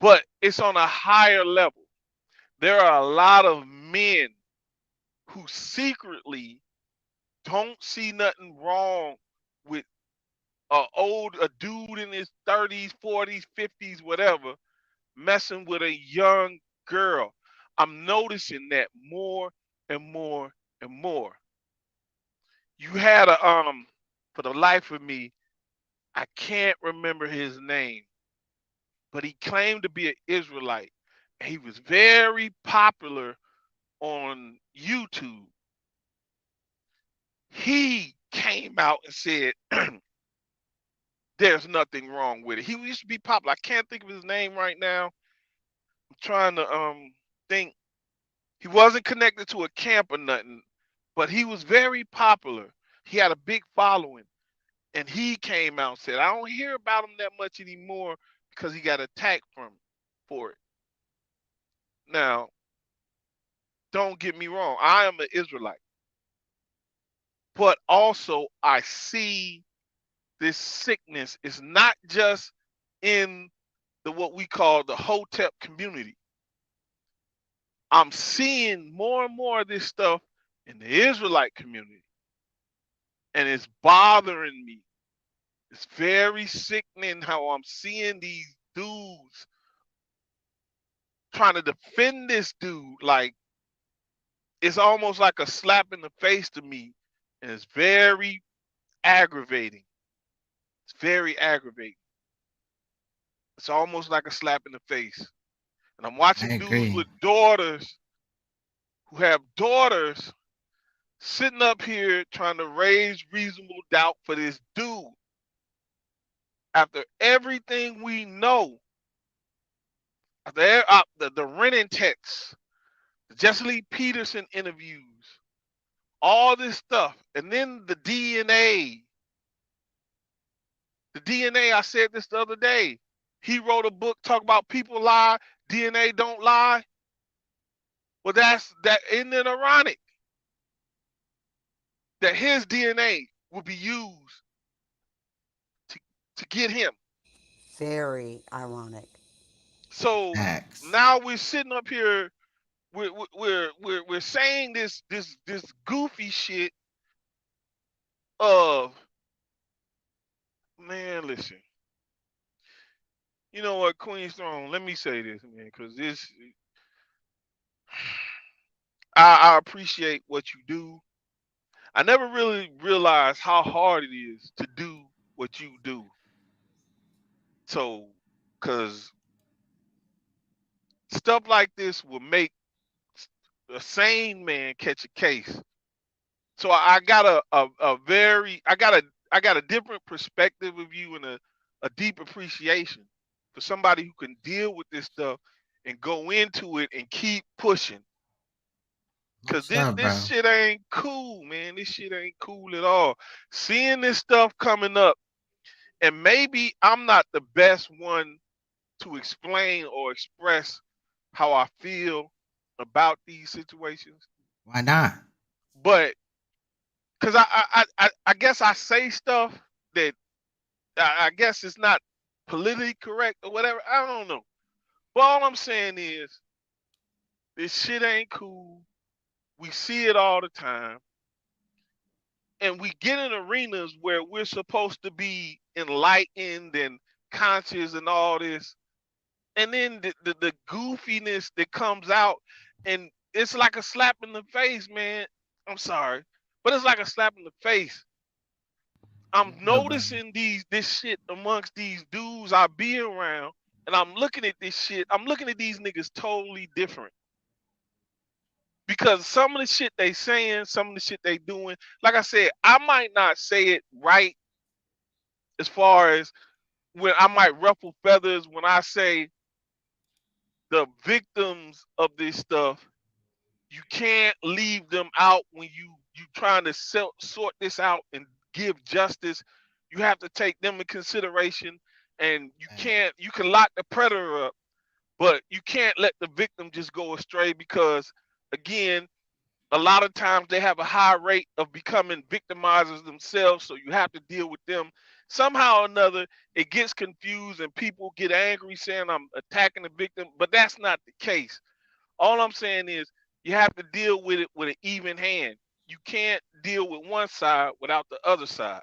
but it's on a higher level. There are a lot of men who secretly don't see nothing wrong with a dude in his 30s, 40s, 50s, whatever, messing with a young girl. I'm noticing that more and more and more. You had for the life of me, I can't remember his name, but he claimed to be an Israelite. And he was very popular on YouTube. He came out and said there's nothing wrong with it. He used to be popular. I can't think of his name right now. I'm trying to think. He wasn't connected to a camp or nothing, but he was very popular. He had a big following. And he came out and said, I don't hear about him that much anymore because he got attacked for it. Now, don't get me wrong. I am an Israelite. But also I see this sickness is not just in the what we call the Hotep community. I'm seeing more and more of this stuff in the Israelite community, and it's bothering me. It's very sickening how I'm seeing these dudes trying to defend this dude. Like, it's almost like a slap in the face to me, and it's very aggravating. It's very aggravating. It's almost like a slap in the face. And I'm watching dudes with daughters who have daughters sitting up here trying to raise reasonable doubt for this dude. After everything we know, after the Renan texts, the Jesse Lee Peterson interviews, all this stuff, and then the DNA. The DNA, I said this the other day. He wrote a book talking about people lie, DNA don't lie. Well, isn't it ironic that his DNA will be used to get him? Very ironic. So now we're sitting up here, we're saying this goofy shit of, man, listen. You know what, Queen's Throne, let me say this, man, because I appreciate what you do. I never really realized how hard it is to do what you do. So, because stuff like this will make a sane man catch a case. So I got a different perspective of you and a deep appreciation for somebody who can deal with this stuff and go into it and keep pushing. Because this shit ain't cool, man. This shit ain't cool at all. Seeing this stuff coming up, and maybe I'm not the best one to explain or express how I feel about these situations. Why not? But because I guess I say stuff that I guess it's not politically correct or whatever. I don't know. But all I'm saying is this shit ain't cool. We see it all the time. And we get in arenas where we're supposed to be enlightened and conscious and all this. And then the goofiness that comes out, and it's like a slap in the face, man. I'm sorry, but it's like a slap in the face. I'm noticing this shit amongst these dudes I be around, and I'm looking at this shit. I'm looking at these niggas totally different. Because some of the shit they saying, some of the shit they doing, like I said, I might not say it right as far as when I might ruffle feathers when I say the victims of this stuff, you can't leave them out when you trying to sort this out and give justice. You have to take them in consideration, and you can lock the predator up, but you can't let the victim just go astray because, again, a lot of times they have a high rate of becoming victimizers themselves, so you have to deal with them. Somehow or another, it gets confused and people get angry saying I'm attacking the victim, but that's not the case. All I'm saying is you have to deal with it with an even hand. You can't deal with one side without the other side.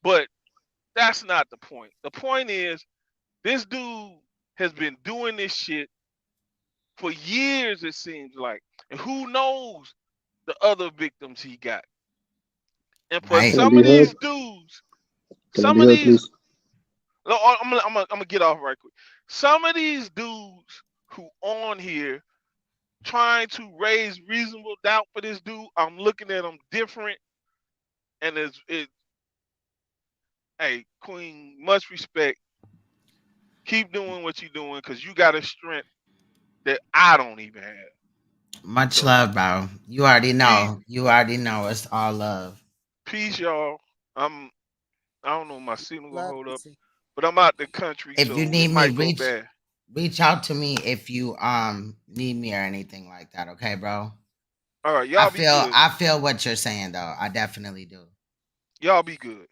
But that's not the point. The point is this dude has been doing this shit for years, it seems like. And who knows the other victims he got. And for some of these dudes, I'm gonna get off right quick. Some of these dudes who on here trying to raise reasonable doubt for this dude, I'm looking at them different. And hey, Queen, much respect. Keep doing what you're doing because you got a strength that I don't even have. Much love, bro. You already know. You already know. It's all love. Peace, y'all. I don't know if my signal will hold up, but I'm out the country, If so you need it me, might go bad. reach out to me if you need me or anything like that. Okay, bro. All right, y'all be good. I feel what you're saying though. I definitely do. Y'all be good.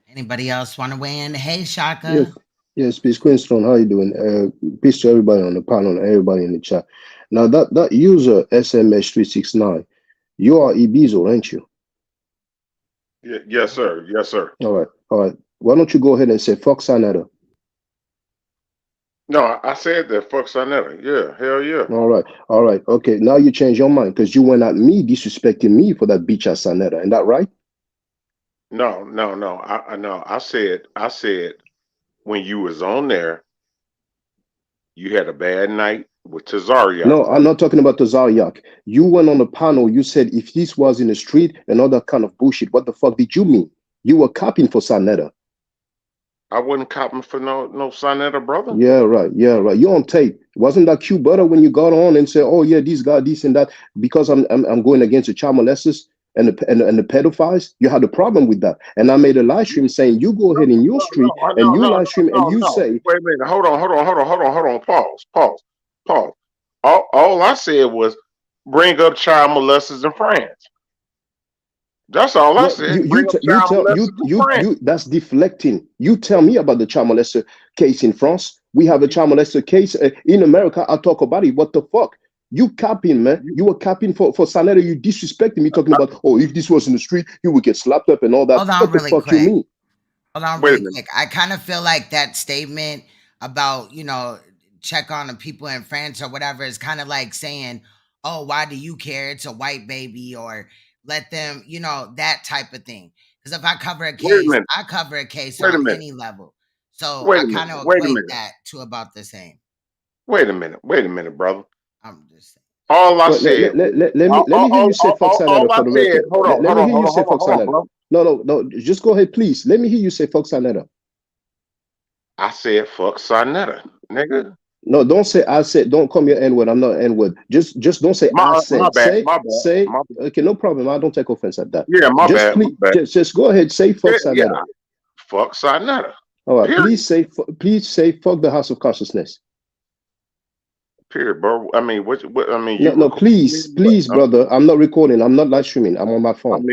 Anybody else want to weigh in? Hey, Shaka. Yes, yes, peace, Queenstone. How you doing? Peace to everybody on the panel and everybody in the chat. Now that user SMS369, you are Ibizo, aren't you? Yes, sir. Yes, sir. All right, all right. Why don't you go ahead and say fuck Sanetta? No, I said that. Fuck Sanetta. Yeah, hell yeah. All right. Okay, now you change your mind because you went at me disrespecting me for that bitch ass Sanetta. Ain't that right? No. I said when you was on there, you had a bad night with Tazariak. No, I'm not talking about Tazariak. You went on the panel. You said if this was in the street and all that kind of bullshit, what the fuck did you mean? You were copying for Sanetta. I wasn't copying for no Sanetta, brother. Yeah, right. You're on tape. Wasn't that cute, brother, when you got on and said, "Oh yeah, this guy, this and that," because I'm going against the child molesters and the pedophiles? You had a problem with that, and I made a live stream saying, "You go ahead in your street and you live stream and you say." Wait a minute. Hold on. Pause. All I said was bring up child molesters in France. That's all I said. That's deflecting. You tell me about the child molester case in France. We have a child molester case in America. I talk about it. What the fuck? You capping, man. You were capping for Sanetta. You disrespecting me, talking about, oh, if this was in the street, he would get slapped up and all that. Hold on what really the fuck quick. you mean? Hold on really quick. I kind of feel like that statement about, check on the people in France or whatever is kind of like saying, oh, why do you care? It's a white baby, or let them, that type of thing. Because if I cover a case, I cover a case on any level. So I kind of equate that to about the same. Wait a minute, brother. I'm just saying. All I said. Let me hear you say fuck Sanetta for the record. Let me hear you say fuck Sanetta. No. Just go ahead, please. Let me hear you say fuck Sanetta. I said fuck Sanetta, nigga. No, don't say I said. Don't call me an N-word. I'm not an N-word. Just don't say I said. My bad. Say. Okay, no problem. I don't take offense at that. Yeah, my bad. Just go ahead. Say fuck Sanetta. Yeah. Fuck Sanetta. All right. Period. Please say fuck the House of Consciousness. Period, bro. I mean, what? I mean, no. Please, brother. I'm not recording. I'm not live streaming. I'm on my phone.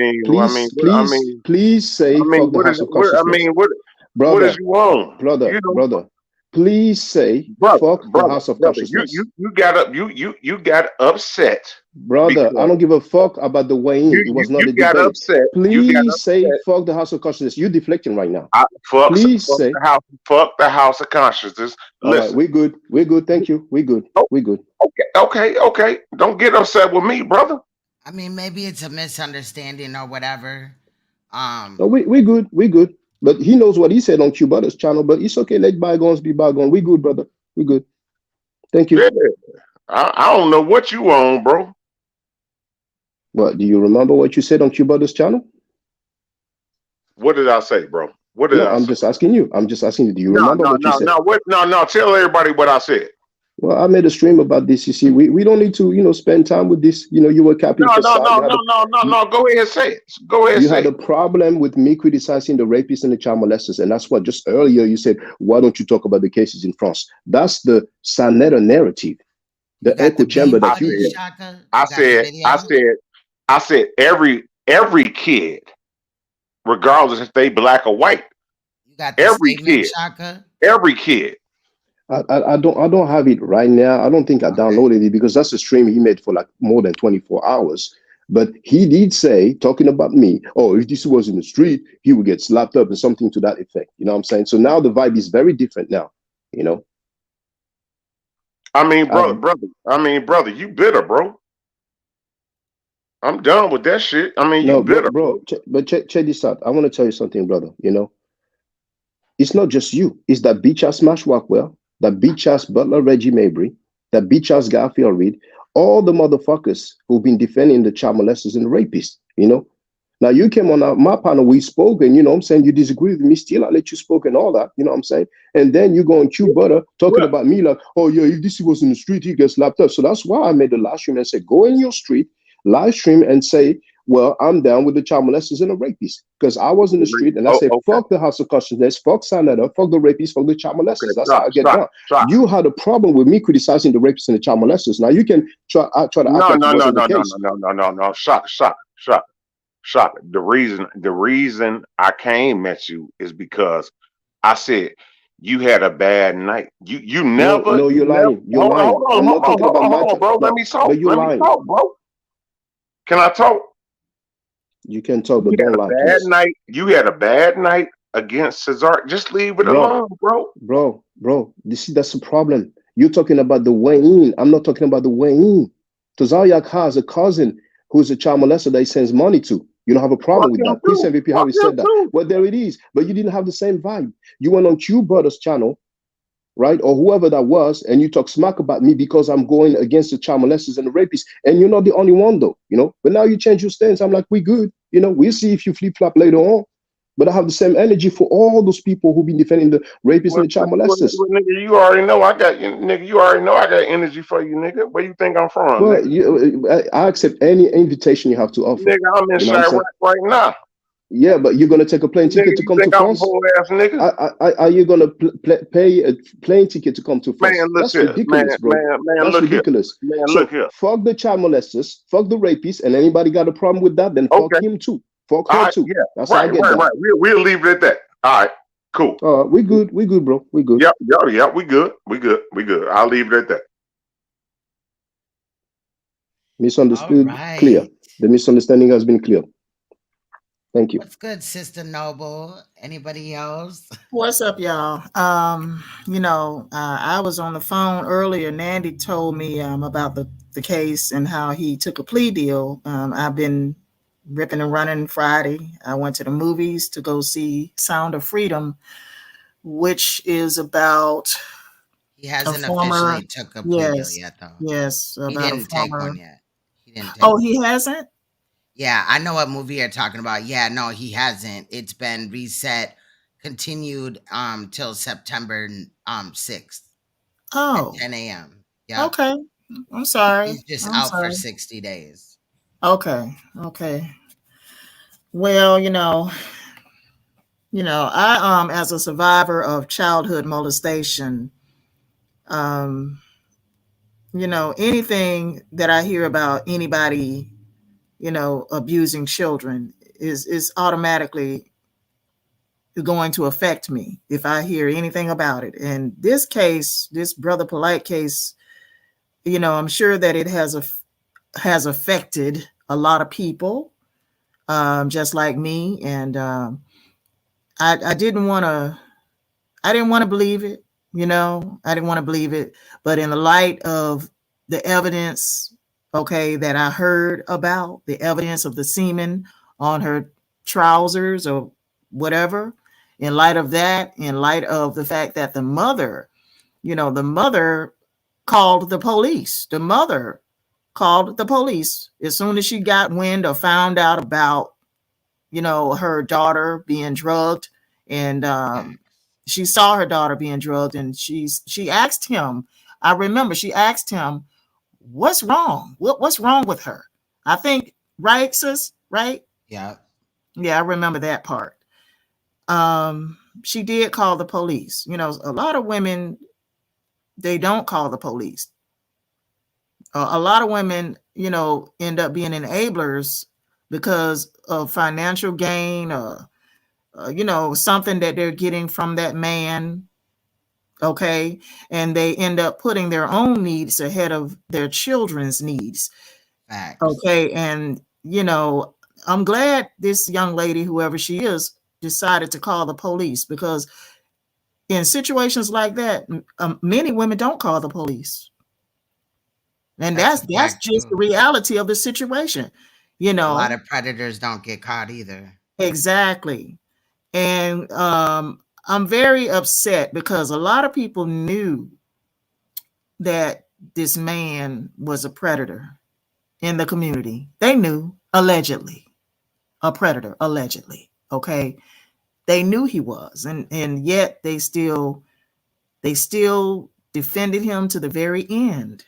Please say fuck the House of Consciousness. Brother, what is you on, brother? Please say fuck the House of Consciousness. You got upset, brother. I don't give a fuck about the weighing. It was not a debate. Upset. Please say fuck the House of Consciousness. You're deflecting right now. Fuck the House of Consciousness. Listen, right, we're good. Thank you. We're good. We're good. Okay. Don't get upset with me, brother. I mean, maybe it's a misunderstanding or whatever. No, we're good. We're good. But he knows what he said on Q-Butter's channel, but it's okay. Let bygones be bygones. We good, brother. We good. Thank you. Yeah. I don't know what you on, bro. What, do you remember what you said on Q-Butter's channel? What did I say, bro? What did I say? I'm just asking you. Do you remember what you said? No. Tell everybody what I said. Well, I made a stream about this. You see, we don't need to, spend time with this. You were capping. No. Go ahead and say it. Go ahead. You had a problem with me criticizing the rapists and the child molesters, and that's what just earlier you said. Why don't you talk about the cases in France? That's the Sanetta narrative, the echo chamber that you hear. I said every kid, regardless if they black or white. You got the every kid. Shaka? Every kid. I don't have it right now. I don't think I downloaded it because that's a stream he made for like more than 24 hours. But he did say, talking about me, oh, if this was in the street, he would get slapped up and something to that effect. You know what I'm saying? So now the vibe is very different now, I mean, brother, you bitter, bro. I'm done with that shit. I mean, you bitter, bro. But check this out. I want to tell you something, brother. It's not just you. It's that bitch ass Smash Rockwell, that bitch ass Butler Reggie Mabry, that bitch ass Garfield Reed, all the motherfuckers who've been defending the child molesters and the rapists. Now you came on my panel, we spoke, and I'm saying you disagree with me. Still, I let you spoke and all that. You know what I'm saying? And then you go on Q-Butter talking about me like, oh yeah, if this was in the street, he gets slapped up. So that's why I made the live stream and said, go in your street, live stream, and say, well, I'm down with the child molesters and the rapists. Because I was in the street and I said, fuck the House of Consciousness, fuck Sanetta, fuck the rapists, fuck the child molesters. That's how I get down. You had a problem with me criticizing the rapists and the child molesters. Now you can try to act like it wasn't the case. No. Shot. Shop. The reason I came at you is because I said you had a bad night. You No, never, no, you you're never. lying. You're lying. I'm not talking about my Hold on, bro. Let no, me talk. but you're Let me lying. talk, bro. Can I talk? You can talk, but You had don't a lie, bad please. night. You had a bad night against Cesar. Just leave it Bro, alone, bro. bro. You see, that's the problem. You're talking about the way in. I'm not talking about the way in. Tazariak has a cousin who's a child molester that he sends money to. You don't have a problem Fuck with him that. Chris too. MVP Fuck Harris him said that. too. Well, there it is. But you didn't have the same vibe. You went on Q Brother's channel, right? Or whoever that was, and you talk smack about me because I'm going against the child molesters and the rapists. And you're not the only one, though, you know. But now you change your stance. I'm like, we good. You know, we'll see if you flip flop later on. But I have the same energy for all those people who've been defending the rapists and the child molesters. Nigga, you already know I got nigga. You already know I got energy for you, nigga. Where you think I'm from, Well, nigga? I accept any invitation you have to offer. Nigga, I'm in You know what I'm saying? Chirac right now. Yeah, but you're gonna take a plane Nigga, ticket to you come to think I'm a France? whole ass nigga? Are you gonna pay a plane ticket to come to France? Man, look That's here, ridiculous, bro. man, That's look here, ridiculous. man, So look here. fuck the child molesters, fuck the rapists, and anybody got a problem with that, then fuck Okay, him too. Fuck all her right, too. yeah, That's how I get down. We'll leave it at that. All right, cool. We good, bro. We good. Yep, we good. I'll leave it at that. Misunderstood, right. clear. The misunderstanding has been clear. Thank you. What's good, Sister Noble? Anybody else? What's up, y'all? I was on the phone earlier. Nandy told me about the case and how he took a plea deal. I've been ripping and running Friday. I went to the movies to go see Sound of Freedom, which is about He hasn't officially took a plea deal yet, though. Yes, He about didn't take one yet. He didn't take Oh, one. he hasn't? Yeah, I know what movie you're talking about. Yeah, no, he hasn't. It's been reset, continued till September 6th Oh, at 10 a.m. Yeah. okay. I'm sorry. He's just I'm out for sorry. 60 days. Okay. Well, I as a survivor of childhood molestation, anything that I hear about anybody, abusing children is automatically going to affect me if I hear anything about it. And this case, this Brother Polite case, I'm sure that it has affected a lot of people, just like me. And I didn't want to believe it. I didn't want to believe it. But in the light of the evidence, that I heard about, the evidence of the semen on her trousers or whatever, in light of that, in light of the fact that the mother called the police. The mother called the police as soon as she got wind or found out about, her daughter being drugged. And she saw her daughter being drugged, and she asked him, I remember she asked him, what's wrong? What's wrong with her? I think, right, sis? Right? Yeah. Yeah, I remember that part. She did call the police. A lot of women, they don't call the police. A lot of women, end up being enablers because of financial gain or, something that they're getting from that man. Okay. And they end up putting their own needs ahead of their children's needs. Facts. Okay. And, I'm glad this young lady, whoever she is, decided to call the police, because in situations like that, many women don't call the police. And that's just the reality of the situation. A lot of predators don't get caught either. Exactly. And I'm very upset because a lot of people knew that this man was a predator in the community. They knew, allegedly, a predator, allegedly. Okay. They knew he was, and yet they still defended him to the very end,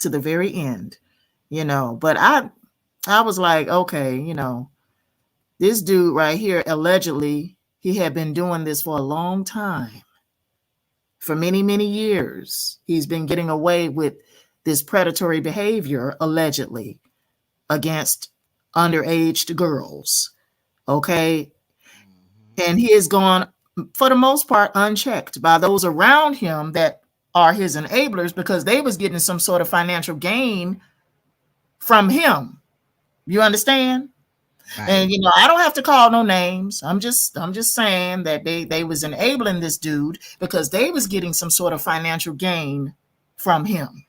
but I was like, okay, this dude right here, allegedly, he had been doing this for a long time. For many, many years, he's been getting away with this predatory behavior, allegedly, against underage girls. Okay. And he is gone, for the most part, unchecked by those around him that are his enablers, because they was getting some sort of financial gain from him. You understand? Right. And I don't have to call no names. I'm just saying that they was enabling this dude because they was getting some sort of financial gain from him.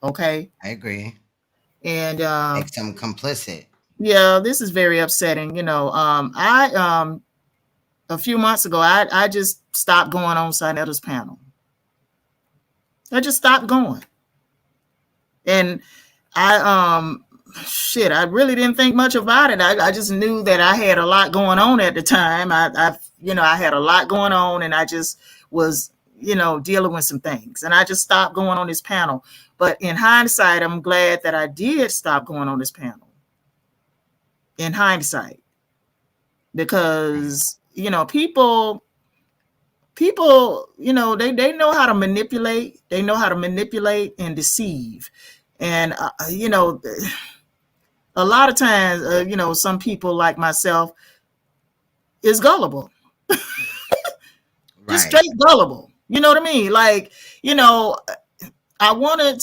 Okay. I agree. And Makes them complicit. yeah, this is very upsetting. I a few months ago, I just stopped going on Sinetta's panel. I just stopped going. And I really didn't think much about it. I just knew that I had a lot going on at the time. I had a lot going on, and I just was, dealing with some things. And I just stopped going on this panel. But in hindsight, I'm glad that I did stop going on this panel. In hindsight. Because, people, they know how to manipulate. They know how to manipulate and deceive. And, a lot of times, some people like myself is gullible. Just straight gullible. You know what I mean? Like, I want to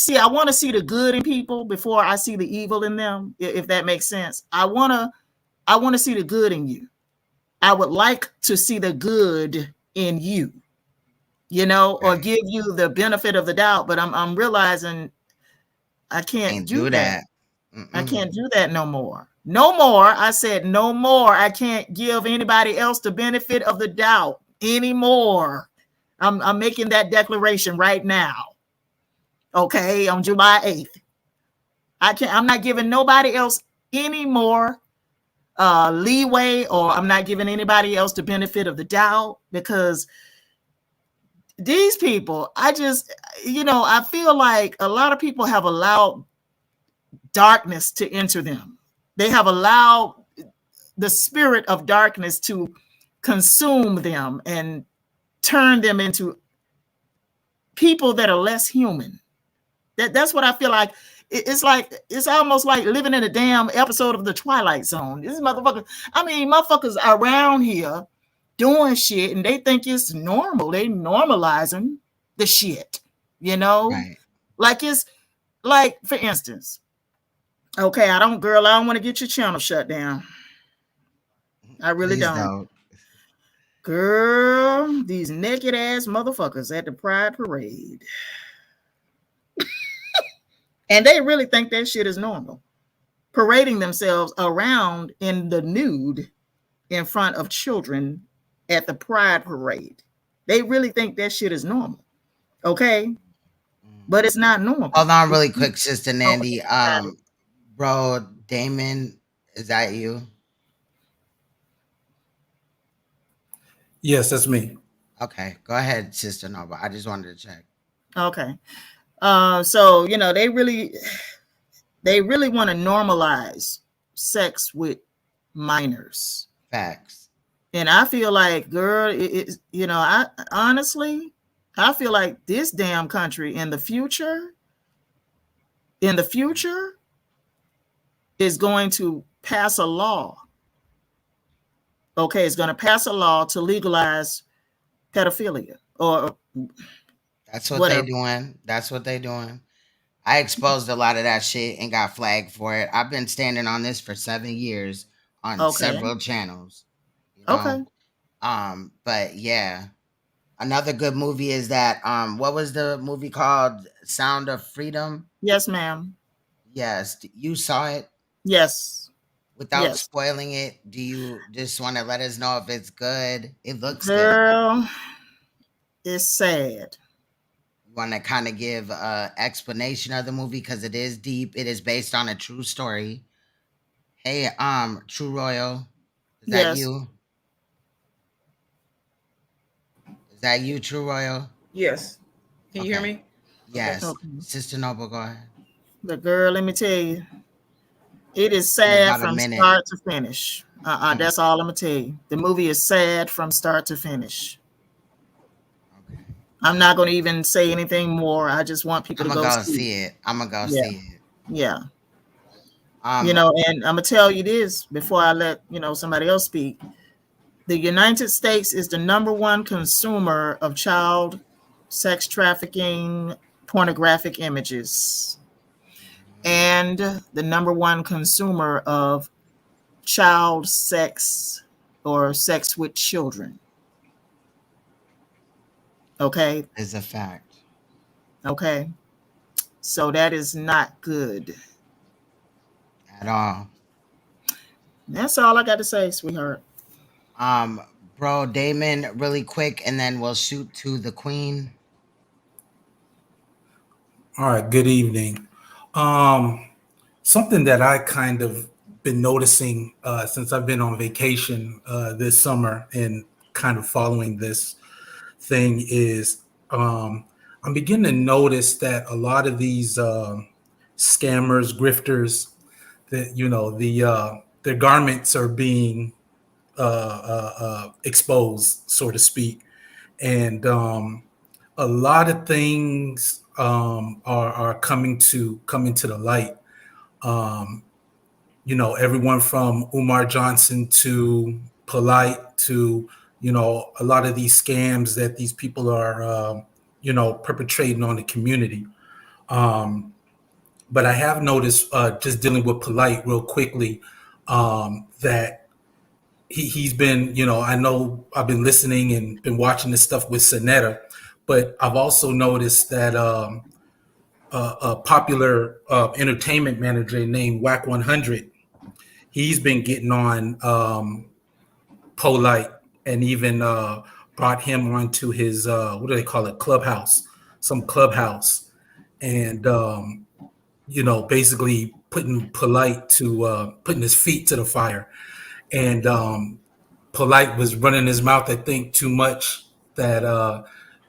see the good in people before I see the evil in them, if that makes sense. I want to see the good in you. I would like to see the good in you, or give you the benefit of the doubt. But I'm realizing I can't do that. I can't do that no more. No more. I said no more. I can't give anybody else the benefit of the doubt anymore. I'm making that declaration right now. Okay, on July 8th. I'm not giving nobody else any more leeway, or I'm not giving anybody else the benefit of the doubt, because these people, I feel like a lot of people have allowed darkness to enter them. They have allowed the spirit of darkness to consume them and turn them into people that are less human. That's what I feel like. It's almost like living in a damn episode of the Twilight Zone. This motherfuckers around here doing shit, and they think it's normal. They normalizing the shit, Right. Like it's like, for instance, okay, I don't want to get your channel shut down. I really don't. Girl, these naked ass motherfuckers at the Pride Parade. And they really think that shit is normal. Parading themselves around in the nude in front of children at the Pride Parade. They really think that shit is normal. Okay? But it's not normal. Hold on really quick, Sister Nandy. Bro, Damon, is that you? Yes, that's me. Okay, go ahead, Sister Nova. I just wanted to check. Okay. So, they really want to normalize sex with minors. Facts. And I feel like, girl, I honestly, I feel like this damn country in the future is going to pass a law. Okay, it's going to pass a law to legalize pedophilia, or that's what they're doing. That's what they're doing. I exposed a lot of that shit and got flagged for it. I've been standing on this for 7 years on several channels. Okay. But yeah. Another good movie is that what was the movie called? Sound of Freedom? Yes, ma'am. Yes. You saw it? Yes. Without spoiling it, do you just want to let us know if it's good? It looks good. Girl, it's sad. You want to kind of give an explanation of the movie because it is deep. It is based on a true story. Hey, True Royal, is that you? Is that you, True Royal? Yes. Can you hear me? Yes. Okay. Sister Noble, go ahead. But girl, let me tell you, it is sad from start to finish. That's all I'm gonna tell you. The movie is sad from start to finish. Okay. I'm not gonna even say anything more. I just want people to go see it. I'm gonna go see it. Yeah. And I'm gonna tell you this before I let somebody else speak. The United States is the #1 consumer of child sex trafficking pornographic images, and the #1 consumer of child sex or sex with children. Okay, is a fact. Okay, so that is not good at all. That's all I got to say, sweetheart. Bro, Damon, really quick, and then we'll shoot to the queen. All right, good evening. Something that I kind of been noticing since I've been on vacation this summer and kind of following this thing is I'm beginning to notice that a lot of these scammers, grifters, that their garments are being exposed, so to speak, and a lot of things are coming to the light. Everyone from Umar Johnson to Polite to a lot of these scams that these people are perpetrating on the community. But I have noticed just dealing with Polite real quickly that he's been, I know I've been listening and been watching this stuff with Sonetta, but I've also noticed that a popular entertainment manager named Whack 100, he's been getting on Polite and even brought him onto his, what do they call it, clubhouse, some clubhouse. And, basically putting Polite to, putting his feet to the fire. And Polite was running his mouth, I think, too much that,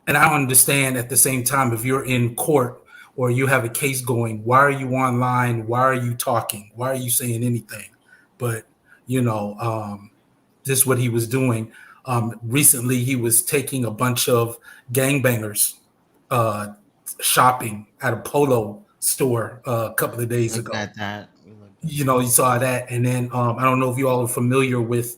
and I understand at the same time, if you're in court or you have a case going, why are you online? Why are you talking? Why are you saying anything? But, this is what he was doing. Recently, he was taking a bunch of gangbangers shopping at a Polo store a couple of days ago. At that. You saw that. And then I don't know if you all are familiar with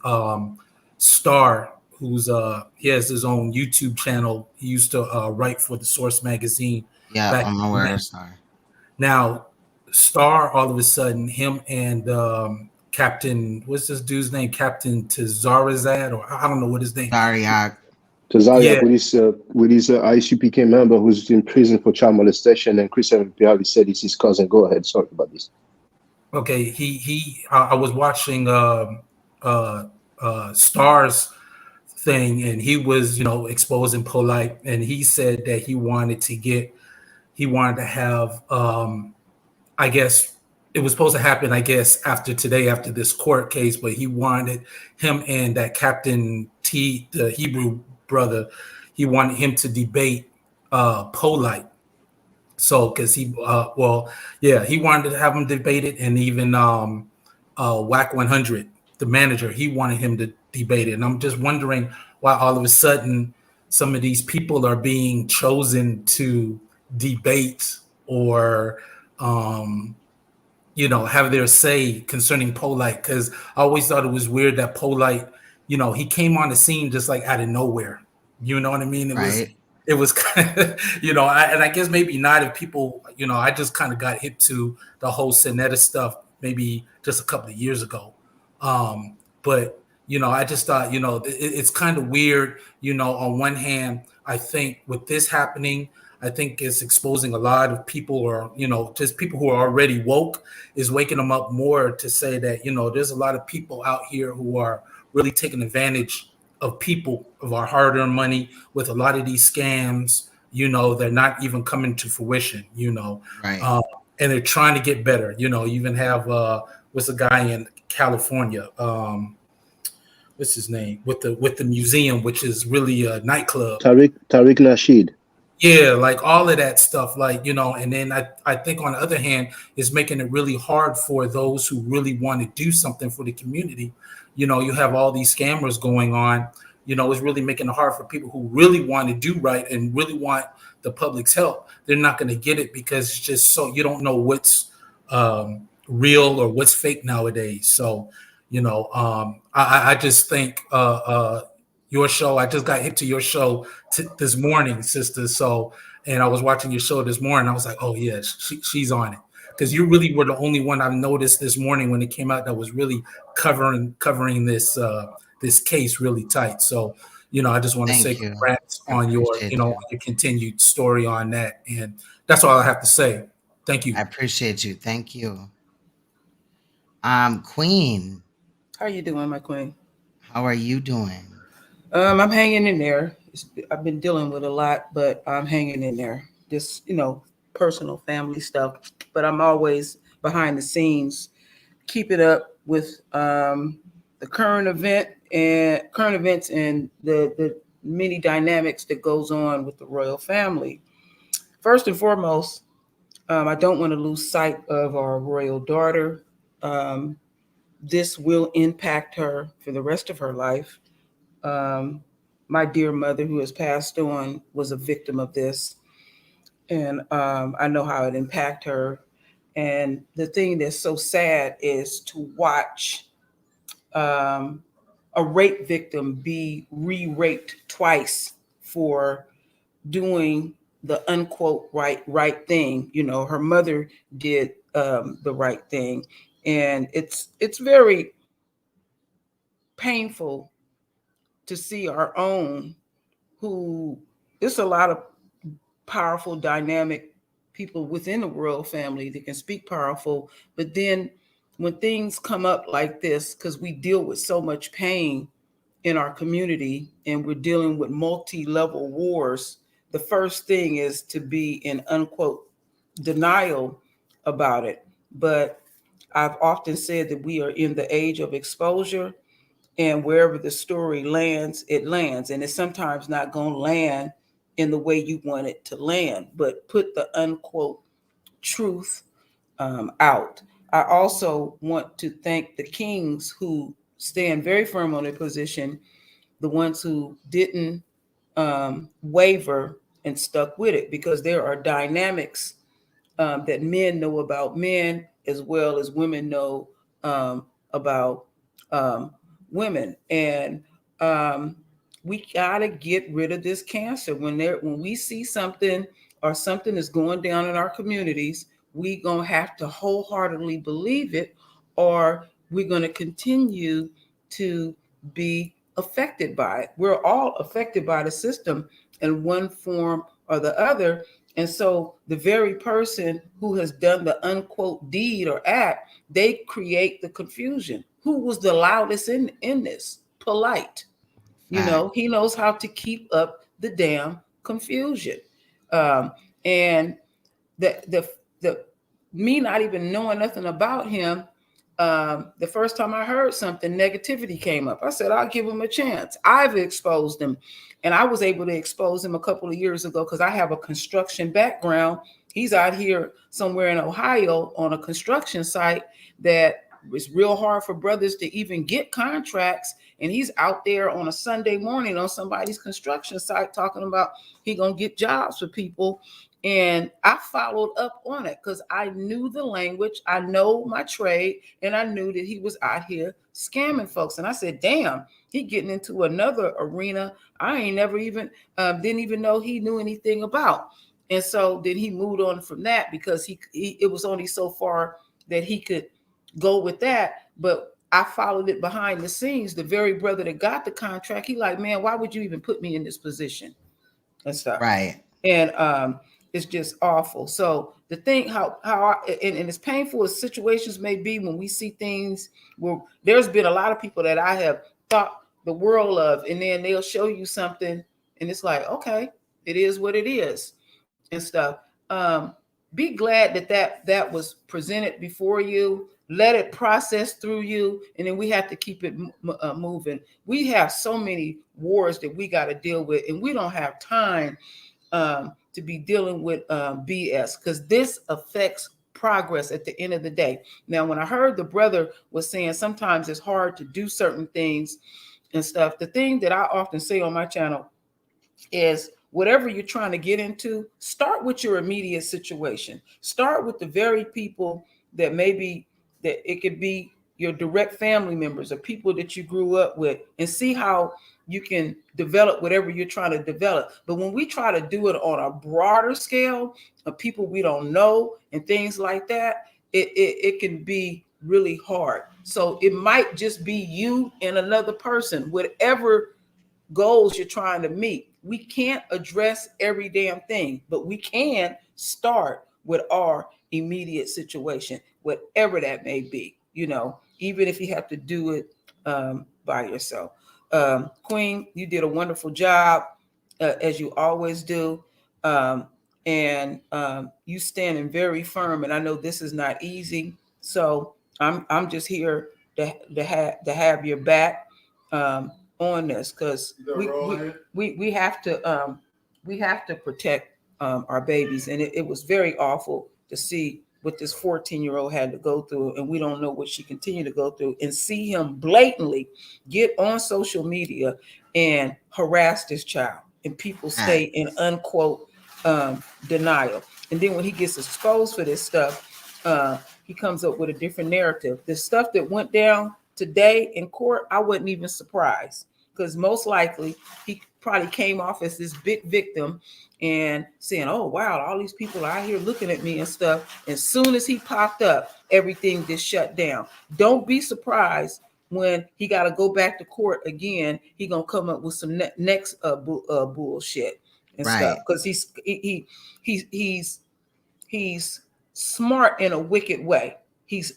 Star, who's he has his own YouTube channel. He used to write for the Source magazine. Yeah, I'm aware of Star. Now, Star, all of a sudden, him and Captain, what's this dude's name? Captain Tazarizad, or I don't know what his name. Tariaq. Tazaria, with his ICPK member who's in prison for child molestation, and Chris Piali said it's his cousin. Go ahead. Sorry about this. Okay, I was watching Star's thing, and he was, exposing Polite, and he said that he wanted to have, I guess it was supposed to happen, I guess, after this court case, but he wanted him and that Captain T, the Hebrew brother, he wanted him to debate Polite. So, because he wanted to have him debate it, and even Whack 100, the manager, he wanted him to debate it. And I'm just wondering why all of a sudden some of these people are being chosen to debate or have their say concerning Polite. Because I always thought it was weird that Polite, he came on the scene just like out of nowhere. You know what I mean? It was kind of, and I guess maybe not if people, I just kind of got hip to the whole Sonetta stuff maybe just a couple of years ago. But, I just thought, it's kind of weird, on one hand, I think with this happening, I think it's exposing a lot of people, or, just people who are already woke, is waking them up more to say that, there's a lot of people out here who are really taking advantage of people, of our hard-earned money, with a lot of these scams. They're not even coming to fruition. Right. And they're trying to get better. You even have what's a guy in California? What's his name? With the museum, which is really a nightclub. Tariq Nasheed. Yeah, like all of that stuff, and then I think on the other hand, it's making it really hard for those who really want to do something for the community. You have all these scammers going on, it's really making it hard for people who really want to do right and really want the public's help. They're not going to get it because it's just so you don't know what's real or what's fake nowadays. So, I just think your show, I just got hit to your show this morning, sister. So, and I was watching your show this morning. I was like, oh yeah, she's on it. Because you really were the only one I've noticed this morning when it came out that was really covering this this case really tight. So, I just want to say congrats on your, your continued story on that. And that's all I have to say. Thank you. I appreciate you. Thank you. Queen. How are you doing, my queen? How are you doing? I'm hanging in there. I've been dealing with a lot, but I'm hanging in there. Just, personal family stuff, but I'm always behind the scenes, keeping up with the current events and the many dynamics that goes on with the royal family. First and foremost, I don't want to lose sight of our royal daughter. This will impact her for the rest of her life. My dear mother, who has passed on, was a victim of this. And I know how it impacted her. And the thing that's so sad is to watch a rape victim be re-raped twice for doing the unquote right thing. Her mother did the right thing. And it's very painful to see our own, who it's a lot of powerful, dynamic people within the royal family that can speak powerful. But then when things come up like this, because we deal with so much pain in our community and we're dealing with multi-level wars, the first thing is to be in unquote denial about it. But I've often said that we are in the age of exposure, and wherever the story lands, it lands. And it's sometimes not going to land in the way you want it to land, but put the unquote truth out. I also want to thank the kings who stand very firm on their position, the ones who didn't waver and stuck with it, because there are dynamics that men know about men as well as women know about women. And we gotta get rid of this cancer. When we see something or something is going down in our communities, we gonna have to wholeheartedly believe it, or we're gonna continue to be affected by it. We're all affected by the system in one form or the other. And so the very person who has done the unquote deed or act, they create the confusion. Who was the loudest in this? Polite. He knows how to keep up the damn confusion. And the me not even knowing nothing about him, the first time I heard something, negativity came up. I said, I'll give him a chance. I've exposed him. And I was able to expose him a couple of years ago because I have a construction background. He's out here somewhere in Ohio on a construction site that it's real hard for brothers to even get contracts. And he's out there on a Sunday morning on somebody's construction site talking about he gonna get jobs for people. And I followed up on it because I knew the language, I know my trade, and I knew that he was out here scamming folks. And I said, damn, he getting into another arena I ain't never even, didn't even know he knew anything about. And so then he moved on from that because it was only so far that he could go with that. But I followed it behind the scenes. The very brother that got the contract, he like, man, why would you even put me in this position and stuff? Right. And it's just awful. So the thing, and as painful as situations may be, when we see things where there's been a lot of people that I have thought the world of, and then they'll show you something and it's like, okay, it is what it is and stuff. Be glad that was presented before you. Let it process through you, and then we have to keep it moving. We have so many wars that we got to deal with, and we don't have time to be dealing with BS, because this affects progress at the end of the day. Now, when I heard the brother was saying sometimes it's hard to do certain things and stuff, the thing that I often say on my channel is whatever you're trying to get into, start with your immediate situation. Start with the very people that maybe that it could be your direct family members or people that you grew up with, and see how you can develop whatever you're trying to develop. But when we try to do it on a broader scale of people we don't know and things like that, it can be really hard. So it might just be you and another person, whatever goals you're trying to meet. We can't address every damn thing, but we can start with our immediate situation, whatever that may be, you know, even if you have to do it by yourself. Queen, you did a wonderful job, as you always do. And you standing very firm, and I know this is not easy. So I'm just here to have your back on this, because we have to protect our babies, and it was very awful to see what this 14-year-old had to go through, and we don't know what she continued to go through, and see him blatantly get on social media and harass this child, and people stay in unquote denial. And then when he gets exposed for this stuff, he comes up with a different narrative. The stuff that went down today in court, I wasn't even surprised, because most likely he probably came off as this big victim and saying, oh, wow, all these people are out here looking at me and stuff. As soon as he popped up, everything just shut down. Don't be surprised when he got to go back to court again. He going to come up with some next bullshit and stuff, because he's smart in a wicked way. He's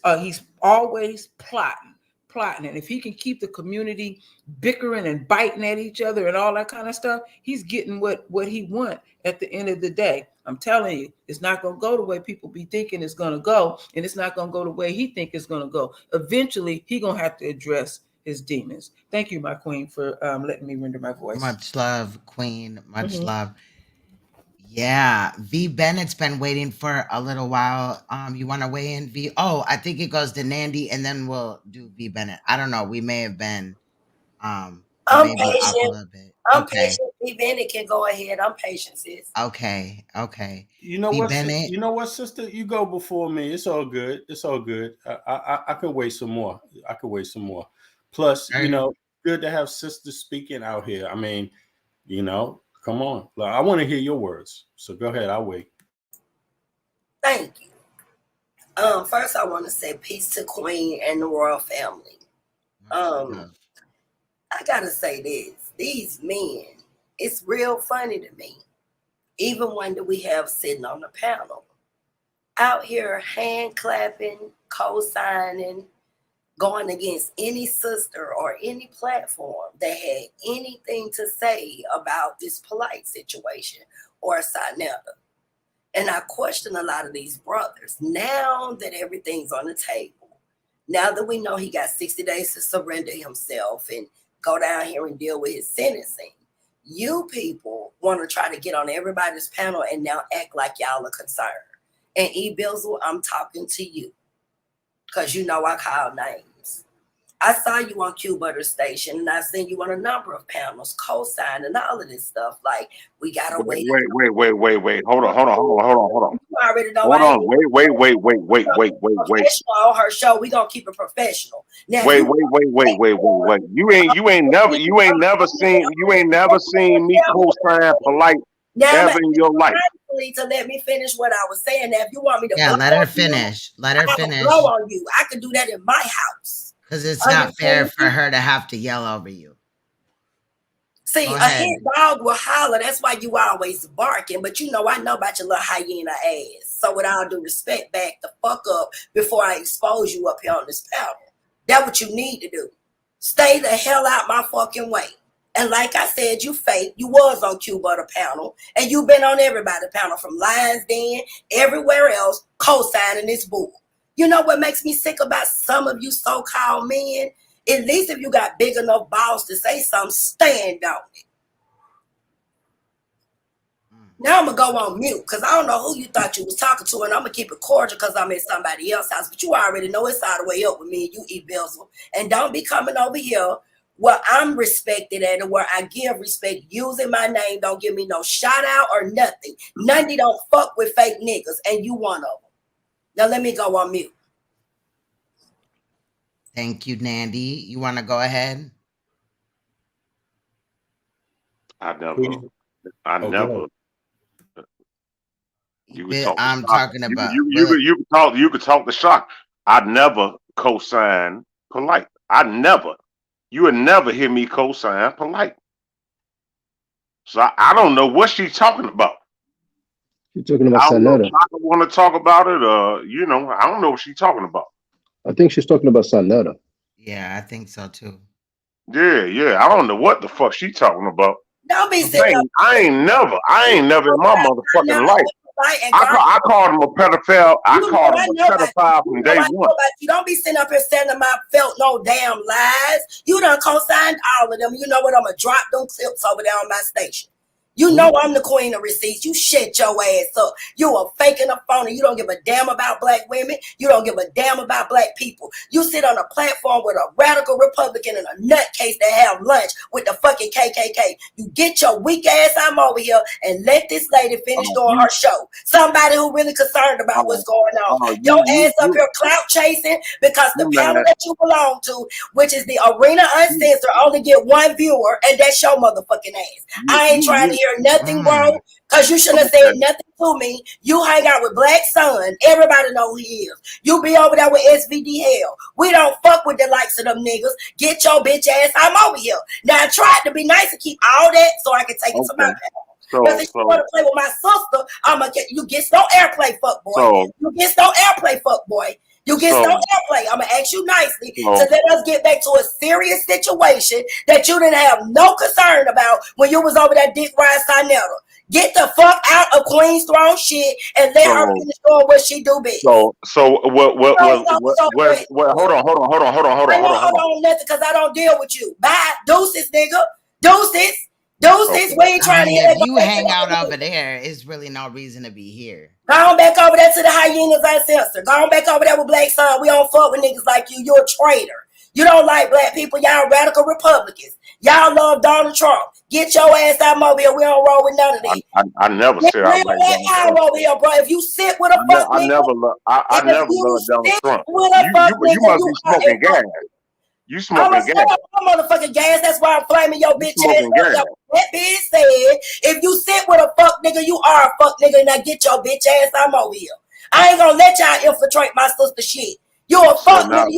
always plotting. And if he can keep the community bickering and biting at each other and all that kind of stuff, he's getting what he wants at the end of the day. I'm telling you, it's not going to go the way people be thinking it's going to go, and it's not going to go the way he think it's going to go. Eventually, he going to have to address his demons. Thank you, my queen, for letting me render my voice. Much love, queen. Much love. Yeah, V Bennett's been waiting for a little while. You want to weigh in, V? Oh, I think it goes to Nandy, and then we'll do V Bennett. I don't know. We may have been I'm maybe up a patient. little bit. I'm Okay. patient. V Bennett can go ahead. I'm patient, sis. Okay. You know V what? Bennett. You know what, sister? You go before me. It's all good. It's all good. I can wait some more. Plus, you know, good to have sisters speaking out here. I mean, you know, come on. I want to hear your words. So go ahead. I'll wait. Thank you. First, I want to say peace to Queen and the royal family. I gotta say this: these men, it's real funny to me. Even one that we have sitting on the panel, out here hand clapping, co-signing, going against any sister or any platform that had anything to say about this Polite situation or Sinetta. And I question a lot of these brothers. Now that everything's on the table, now that we know he got 60 days to surrender himself and go down here and deal with his sentencing, you people want to try to get on everybody's panel and now act like y'all are concerned. And E. Bizzle, I'm talking to you, because you know I call names. I saw you on Q Butter Station, and I've seen you on a number of panels, co-sign and all of this stuff. Like, we gotta wait. Wait. Hold on. You already know. Hold on. Wait. Professional on her show. We gonna keep it professional. Now, Wait. You ain't never seen me co-sign Polite ever in your life. To let me finish what I was saying. Now, if you want me to, let her finish. Let her finish. Blow on you. I can do that in my house. Because it's not fair for her to have to yell over you. See, a hit dog will holler. That's why you always barking. But you know, I know about your little hyena ass. So with all due respect, back the fuck up before I expose you up here on this panel. That's what you need to do. Stay the hell out my fucking way. And like I said, you fake. You was on Q Butter panel. And you've been on everybody panel from Lions Den, everywhere else, co-signing this bull. You know what makes me sick about some of you so-called men? At least if you got big enough balls to say something, stand on it. Now I'm going to go on mute, because I don't know who you thought you was talking to, and I'm going to keep it cordial because I'm at somebody else's house. But you already know it's all the way up with me and you, E. Bizzle. And don't be coming over here where I'm respected at and where I give respect using my name. Don't give me no shout out or nothing. None of you don't fuck with fake niggas, and you one of them. Now let me go on mute. Thank you, Nandy. You want to go ahead? I never. You could talk. I'm talking about. You could talk the shock. I'd never co-sign polite. You would never hear me co-sign polite. So I don't know what she's talking about. She's talking about I don't know if Sanada. I want to talk about it. I don't know what she's talking about. I think she's talking about Sanada. Yeah, I think so too. Yeah. I don't know what the fuck she talking about. Don't be I ain't never in my motherfucking life. I called him a pedophile. I called him a pedophile from day one. You don't be sitting up here saying my felt no damn lies. You done co-signed all of them. You know what? I'm going to drop them clips over there on my station. You know I'm the queen of receipts. You shut your ass up. You are faking a phony. You don't give a damn about black women. You don't give a damn about black people. You sit on a platform with a radical Republican and a nutcase that have lunch with the fucking KKK. You get your weak ass I'm over here and let this lady finish doing her show. Somebody who really concerned about what's going on. Your ass up here clout chasing because the panel that you belong to, which is the Arena Uncensored, only get one viewer, and that's your motherfucking ass. I ain't trying to hear nothing, bro, because you shouldn't have said nothing to me. You hang out with Black Sun. Everybody know who he is. You be over there with SVD Hell. We don't fuck with the likes of them niggas. Get your bitch ass. I'm over here. Now, I tried to be nice and keep all that so I can take it to my panel. But if you want to play with my sister, you get no airplay, fuck boy. You get no airplay, fuck boy. You get no airplay. I'm going to ask you nicely to let us get back to a serious situation that you didn't have no concern about when you was over that Dick Ryan Sinetta. Get the fuck out of Queen's Throne shit and let her finish doing what she do best. Hold on. Nothing because I don't deal with you. Bye. Deuces, nigga. Deuces. We ain't trying to hear if you hang out over there, it's really no reason to be here. Go on back over there to the Hyenas Uncensored. Go on back over there with Black Sun. We don't fuck with niggas like you. You're a traitor. You don't like black people. Y'all radical Republicans. Y'all love Donald Trump. Get your ass out over here. We don't roll with none of these. I never said I like Donald Trump. Over here, bro. If you sit with a fuck I never loved Donald Trump. You must be smoking gas. You smoking gas. I'm motherfucking gas. That's why I'm flaming your bitch ass. That being said, if you sit with a fuck nigga, you are a fuck nigga. Now get your bitch ass I'm over here. I ain't gonna let y'all infiltrate my sister shit. You a fuck nigga.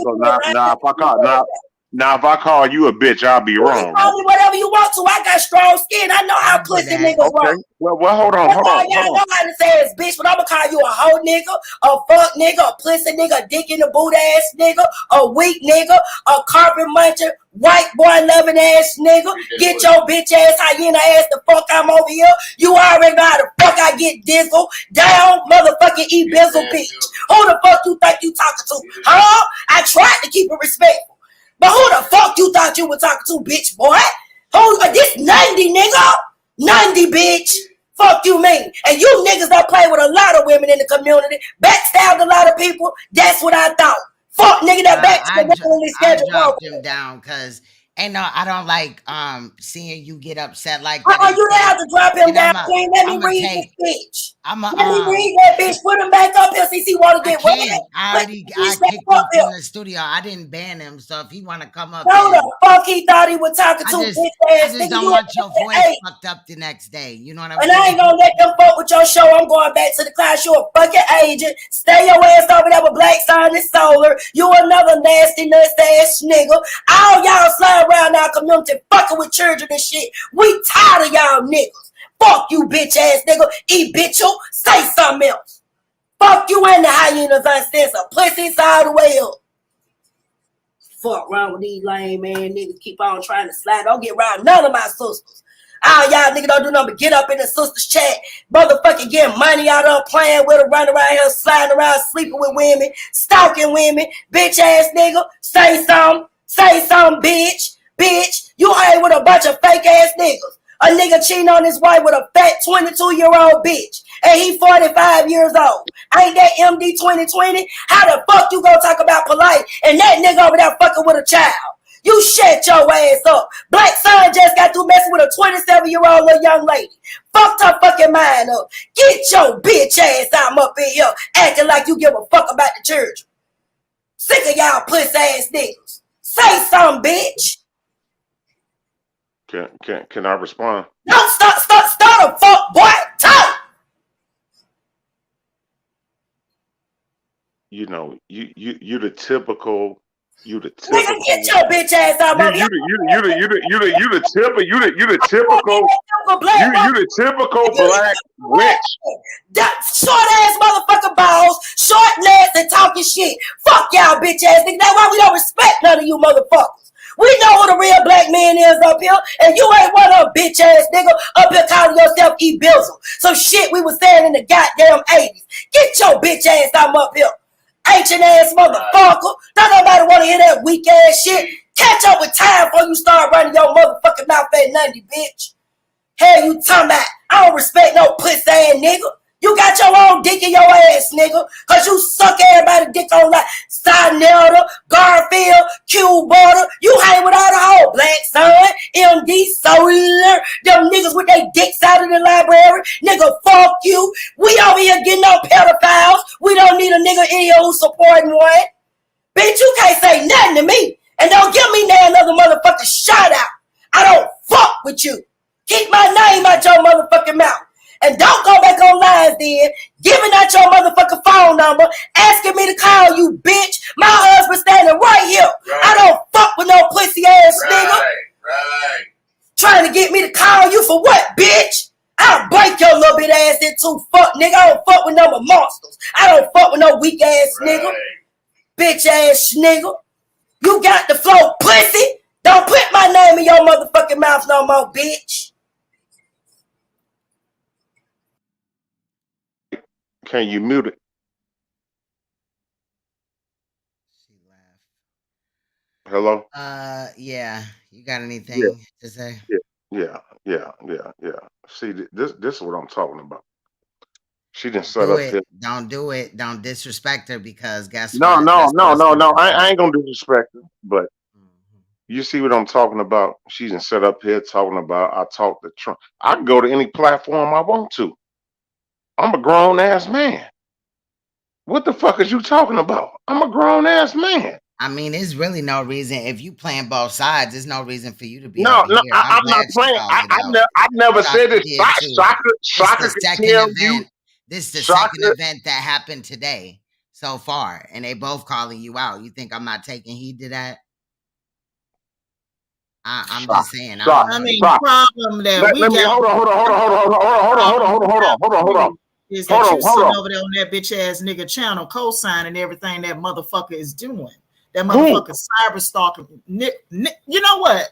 Now, if I call you a bitch, I'll be wrong. Call me whatever you want to. I got strong skin. I know how pussy niggas work. Well, hold on. Y'all know how to say it's bitch, but I'm gonna call you a hoe nigga, a fuck nigga, a pussy nigga, a dick in the boot ass nigga, a weak nigga, a carpet muncher, white boy loving ass nigga. Get your bitch ass hyena ass the fuck I'm over here. You already know how the fuck I get dizzle down, motherfucking bizzle bitch. Who the fuck you think you talking to? Huh? I tried to keep it respectful. But who the fuck you thought you were talking to, bitch, boy? Who this 90 nigga? 90 bitch. Fuck you mean? And you niggas don't play with a lot of women in the community. Backstabbed a lot of people. That's what I thought. Fuck nigga that I dropped him down because I don't like seeing you get upset like that. You have to drop him down, Queen. Let me read this bitch. Let me read that bitch. Put him back up here. See, he want to get red. I kicked him from the studio. I didn't ban him, so if he want to come up, no, the fuck he thought he was talking to. I just don't want your voice fucked up the next day. You know what I'm saying? And I ain't gonna let them fuck with your show. I'm going back to the class. You a fucking agent. Stay your ass over there with Black Sun and Solar. You another nasty, ass nigga. All y'all slide around our community fucking with children and shit. We tired of y'all niggas. Fuck you, bitch ass nigga. Bitch, you say something else. Fuck you and the Hyenas Uncensored. Pussies all the way up. Fuck wrong with these lame man niggas. Keep on trying to slide. Don't get around none of my sisters. All y'all niggas don't do nothing but get up in the sisters chat. Motherfucking getting money out of playing with her, running around here, sliding around, sleeping with women, stalking women. Bitch ass nigga. Say something. Say something, bitch. Bitch. You hang with a bunch of fake ass niggas. A nigga cheating on his wife with a fat 22-year-old bitch. And he 45 years old. Ain't that MD 2020? How the fuck you gonna talk about polite and that nigga over there fucking with a child? You shut your ass up. Black Sun just got through messing with a 27-year-old little young lady. Fucked her fucking mind up. Get your bitch ass out up in here acting like you give a fuck about the children. Sick of y'all pussy ass niggas. Say something, bitch. Can I respond? Don't start a fuck, boy. Talk. You know, you the typical. You the typical. Nigga, get your bitch ass out of here. You the typical black witch. That short ass motherfucking balls, short legs and talking shit. Fuck y'all bitch ass nigga. That's why we don't respect none of you motherfuckers. We know who the real black man is up here, and you ain't one of them bitch ass nigga up here calling yourself E. Bizzle. Some shit we was saying in the goddamn 80s. Get your bitch ass out up here. Ancient ass motherfucker. Don't nobody want to hear that weak ass shit. Catch up with time before you start running your motherfucking mouth at 90, bitch. Hell you talking about? I don't respect no pussy ass nigga. You got your own dick in your ass, nigga. Cause you suck everybody dick on like Sinetta, Garfield, Q Border. You hang with all the whole Black Sun, MD, Solar, them niggas with their dicks out in the library. Nigga, fuck you. We over here getting on pedophiles. We don't need a nigga in here who's supporting one. Bitch, you can't say nothing to me. And don't give me now another motherfucking shout out. I don't fuck with you. Keep my name out your motherfucking mouth. And don't go back on lines then, giving out your motherfucking phone number, asking me to call you, bitch. My husband standing right here. Right. I don't fuck with no pussy ass nigga. Right. Trying to get me to call you for what, bitch? I'll break your little bit ass in two, fuck nigga. I don't fuck with no monsters. I don't fuck with no weak ass nigga. Bitch ass nigga. You got the flow, pussy. Don't put my name in your motherfucking mouth no more, bitch. Can you mute it? Hello? Yeah. You got anything to say? Yeah. See, this is what I'm talking about. She didn't set up here. Don't do it. Don't disrespect her because guess No. what? I ain't gonna disrespect her, but you see what I'm talking about? She didn't set up here talking about I talk to Trump. I can go to any platform I want to. I'm a grown ass man. What the fuck is you talking about? I'm a grown ass man. I mean, there's really no reason if you playing both sides. There's no reason for you to be. No, I'm not playing. I never said it. Soccer can tell you. This is the second event that happened today so far, and they both calling you out. You think I'm not taking heed to that? I'm just saying. I mean, the problem that we got. Hold on. Is that you sitting over there on that bitch ass nigga channel co-signing everything that motherfucker is doing. That motherfucker cyber stalking. You know what?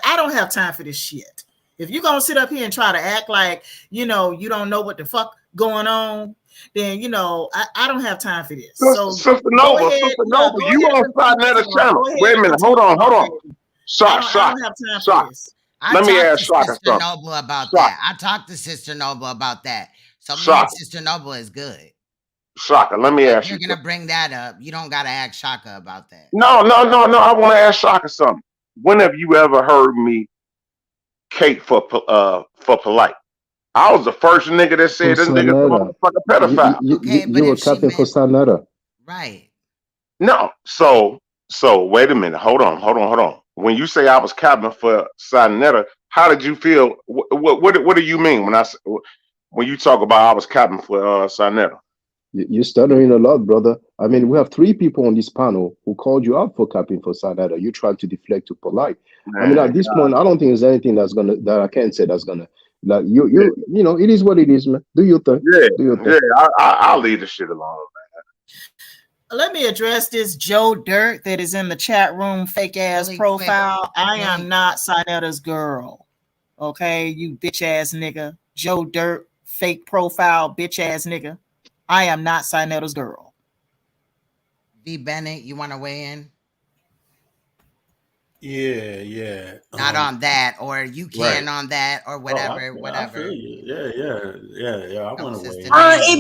I don't have time for this shit. If you're gonna sit up here and try to act like you don't know what the fuck going on, then I don't have time for this. Sister Nova, you on Sinetta channel. Wait a minute, hold on. I don't have time for this. Let me ask Sister Noble about that. I talked to Sister Noble about that. So Sister Noble is good. Shaka, let me ask you. You're gonna bring that up. You don't gotta ask Shaka about that. No. I want to ask Shaka something. When have you ever heard me cape for polite? I was the first nigga that said this nigga's a motherfucking pedophile. You were capping for Sinetta. Right. No. So wait a minute. Hold on. When you say I was capping for Sinetta, how did you feel? What do you mean when you talk about I was capping for Sinetta? You're stuttering a lot, brother. I mean, we have 3 people on this panel who called you out for capping for Sinetta. You tried to deflect to polite. I mean, at this point, I don't think there's anything that I can't say that's gonna like it is what it is, man. Do your thing. I'll leave the shit alone, man. Let me address this Joe Dirt that is in the chat room, fake ass profile. I am not Sinetta's girl. Okay, you bitch ass nigga. Joe Dirt, fake profile, bitch ass nigga. I am not Sinetta's girl. V. Bennett, you want to weigh in? Yeah. Not on that, or you can on that, or whatever, I feel you. Yeah. I want to weigh in.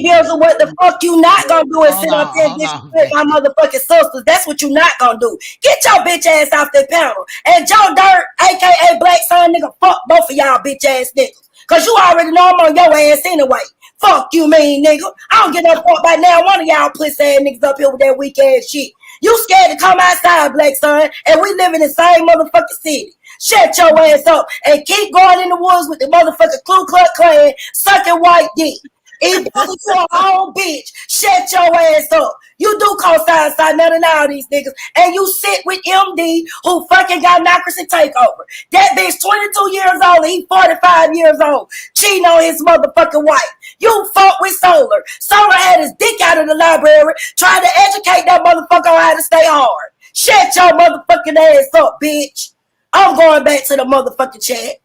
Bizzle, what the fuck you not gonna do is sit up there and disrespect my motherfucking sisters. That's what you not gonna do. Get your bitch ass off that panel. And Joe Dirt, aka Black Sun nigga, fuck both of y'all bitch ass niggas. Cause you already know I'm on your ass anyway. Fuck you mean, nigga. I don't get no fuck by now. One of y'all pussy ass niggas up here with that weak ass shit. You scared to come outside, black son, and we live in the same motherfucking city. Shut your ass up and keep going in the woods with the motherfucking Ku Klux Klan sucking white dick. Even if you're a whole bitch, shut your ass up. You do co-sign none of all these niggas, and you sit with MD who fucking got democracy takeover. That bitch 22 years old, he 45 years old, cheating on his motherfucking wife. You fuck with Solar. Solar had his dick out of the library trying to educate that motherfucker on how to stay hard. Shut your motherfucking ass up, bitch. I'm going back to the motherfucking chat.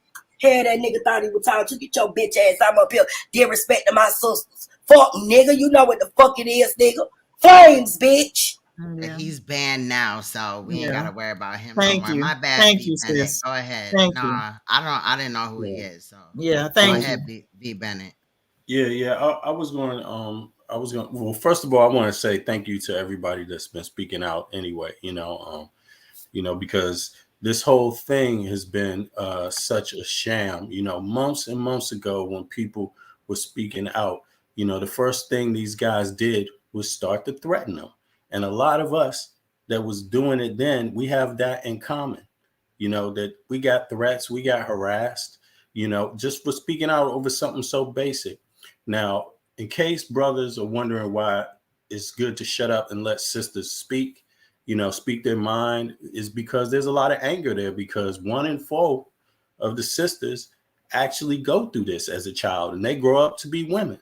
Had that nigga thought he was talking to. Get your bitch ass. I'm up here. Give respect to my sisters. Fuck nigga. You know what the fuck it is, nigga. Flames, bitch. Yeah. He's banned now, so we ain't gotta worry about him. Thank you. My bad. Thank you, sis. Go ahead. Thank you. I didn't know who he is. So yeah, thank go you. ahead, B Bennett. Yeah. I was going. Well, first of all, I want to say thank you to everybody that's been speaking out. Anyway, because this whole thing has been such a sham. Months and months ago, when people were speaking out, the first thing these guys did was start to threaten them. And a lot of us that was doing it then, we have that in common, that we got threats, we got harassed, just for speaking out over something so basic. Now, in case brothers are wondering why it's good to shut up and let sisters speak, speak their mind, is because there's a lot of anger there, because 1 in 4 of the sisters actually go through this as a child, and they grow up to be women.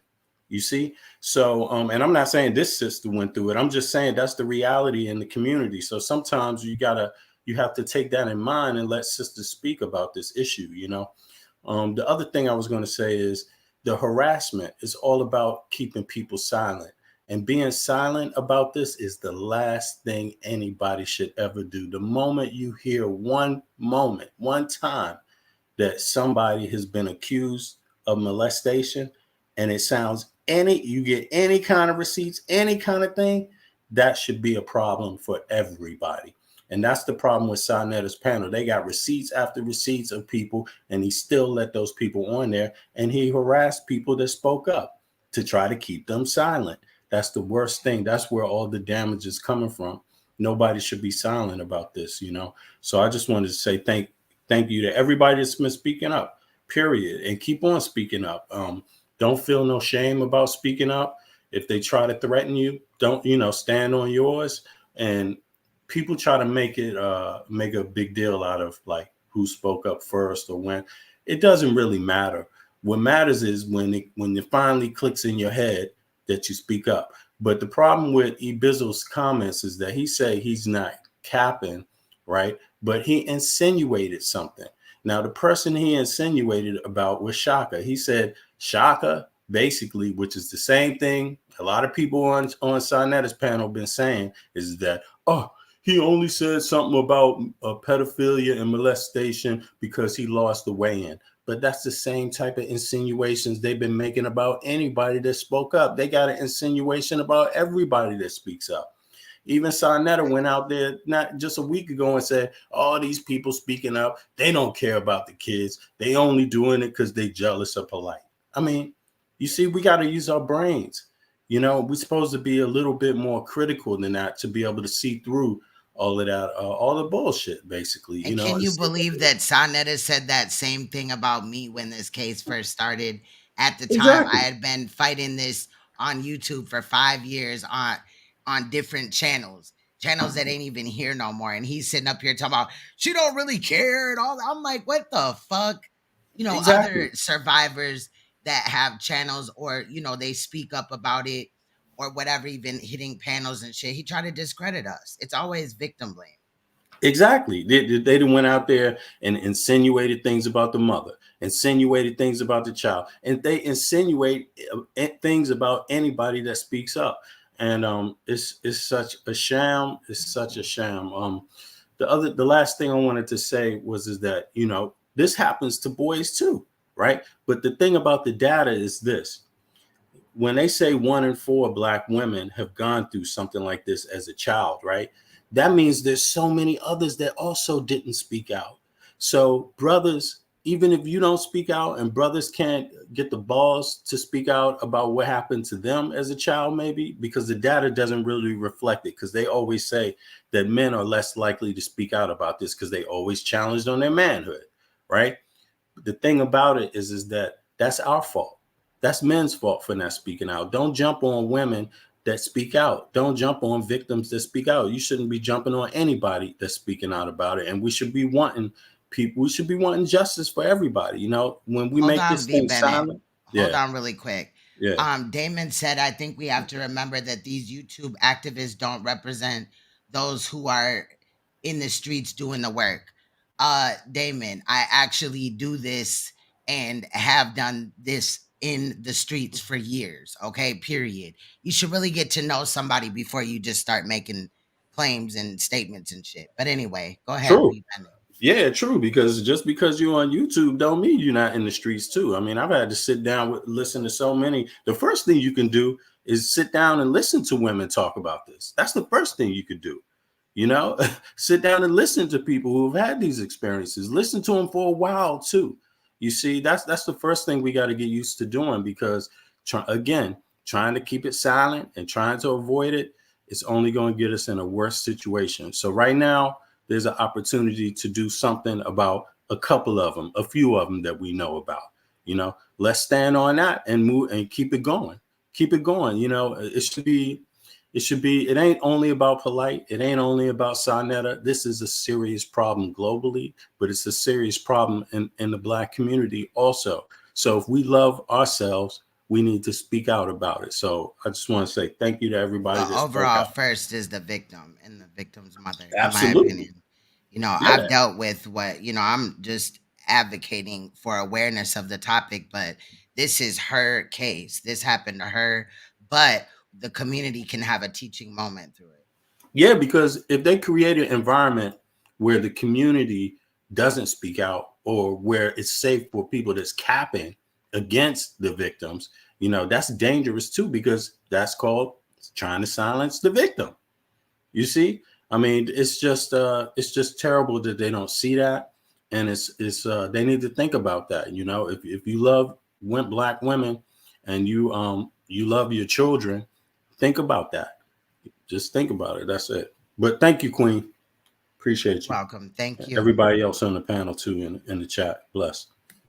You see? So, and I'm not saying this sister went through it. I'm just saying that's the reality in the community. So sometimes you have to take that in mind and let sisters speak about this issue, The other thing I was going to say is the harassment is all about keeping people silent. And being silent about this is the last thing anybody should ever do. The moment you hear one time that somebody has been accused of molestation, and it sounds you get any kind of receipts, any kind of thing, that should be a problem for everybody. And that's the problem with Sarnetta's panel. They got receipts after receipts of people, and he still let those people on there, and he harassed people that spoke up to try to keep them silent. That's the worst thing. That's where all the damage is coming from. Nobody should be silent about this, So I just wanted to say thank you to everybody that's been speaking up, period, and keep on speaking up. Don't feel no shame about speaking up. If they try to threaten you, don't, stand on yours. And people try to make a big deal out of like who spoke up first or when. It doesn't really matter. What matters is when it finally clicks in your head that you speak up. But the problem with Ibizzle's comments is that he said he's not capping, right? But he insinuated something. Now, the person he insinuated about was Shaka. He said Shaka, basically, which is the same thing a lot of people on Sarnetta's panel been saying, is that, he only said something about pedophilia and molestation because he lost the weigh-in. But that's the same type of insinuations they've been making about anybody that spoke up. They got an insinuation about everybody that speaks up. Even Sarnetta went out there not just a week ago and said, all these people speaking up, they don't care about the kids. They only doing it because they jealous of Polite. I mean, you see, we got to use our brains. We're supposed to be a little bit more critical than that to be able to see through all of that, all the bullshit, basically. And can you believe that Sarnetta said that same thing about me when this case first started? At the time, exactly. I had been fighting this on YouTube for 5 years on different channels that ain't even here no more. And he's sitting up here talking about, she don't really care and all that. I'm like, what the fuck? Exactly. Other survivors that have channels or, they speak up about it or whatever, even hitting panels and shit. He tried to discredit us. It's always victim blame. Exactly. They went out there and insinuated things about the mother, insinuated things about the child, and they insinuate things about anybody that speaks up. And it's such a sham. It's such a sham. The last thing I wanted to say is that, this happens to boys too, right? But the thing about the data is this. When they say 1 in 4 Black women have gone through something like this as a child, right? That means there's so many others that also didn't speak out. So brothers, even if you don't speak out and brothers can't get the balls to speak out about what happened to them as a child, maybe because the data doesn't really reflect it, because they always say that men are less likely to speak out about this because they always challenged on their manhood, right? But the thing about it is that that's our fault. That's men's fault for not speaking out. Don't jump on women that speak out. Don't jump on victims that speak out. You shouldn't be jumping on anybody that's speaking out about it. And we should be wanting people, we should be wanting justice for everybody. You know, when we make this thing silent. Hold on really quick. Yeah. Damon said, I think we have to remember that these YouTube activists don't represent those who are in the streets doing the work. Damon, I actually do this and have done this in the streets for years. Okay, period. You should really get to know somebody before you just start making claims and statements and shit. But anyway, go ahead. True. Yeah, true. Because just because you're on YouTube don't mean you're not in the streets too. I mean, I've had to sit down with, listen to so many. The first thing you can do is sit down and listen to women talk about this. That's the first thing you could do. You know, sit down and listen to people who have had these experiences. Listen to them for a while too. You see, that's the first thing we got to get used to doing, because trying to keep it silent and trying to avoid it, it's only going to get us in a worse situation. So right now, there's an opportunity to do something about a couple of them, a few of them that we know about. You know, let's stand on that and move and keep it going. Keep it going. You know, it ain't only about Polite. It ain't only about Sarnetta. This is a serious problem globally, but it's a serious problem in the Black community also. So if we love ourselves, we need to speak out about it. So I just want to say thank you to everybody. Overall, first is the victim and the victim's mother. Absolutely. In my opinion. You know, Yeah. I've dealt with I'm just advocating for awareness of the topic, but this is her case. This happened to her, but the community can have a teaching moment through it. Yeah, because if they create an environment where the community doesn't speak out, or where it's safe for people that's capping against the victims, you know, that's dangerous too, because that's called trying to silence the victim. You see, I mean, it's just terrible that they don't see that, and it's they need to think about that. You know, if you love Black women and you love your children, think about that. Just think about it. That's it. But thank you, Queen. Appreciate you. Welcome. Thank you. Everybody else on the panel too, in the chat. Bless.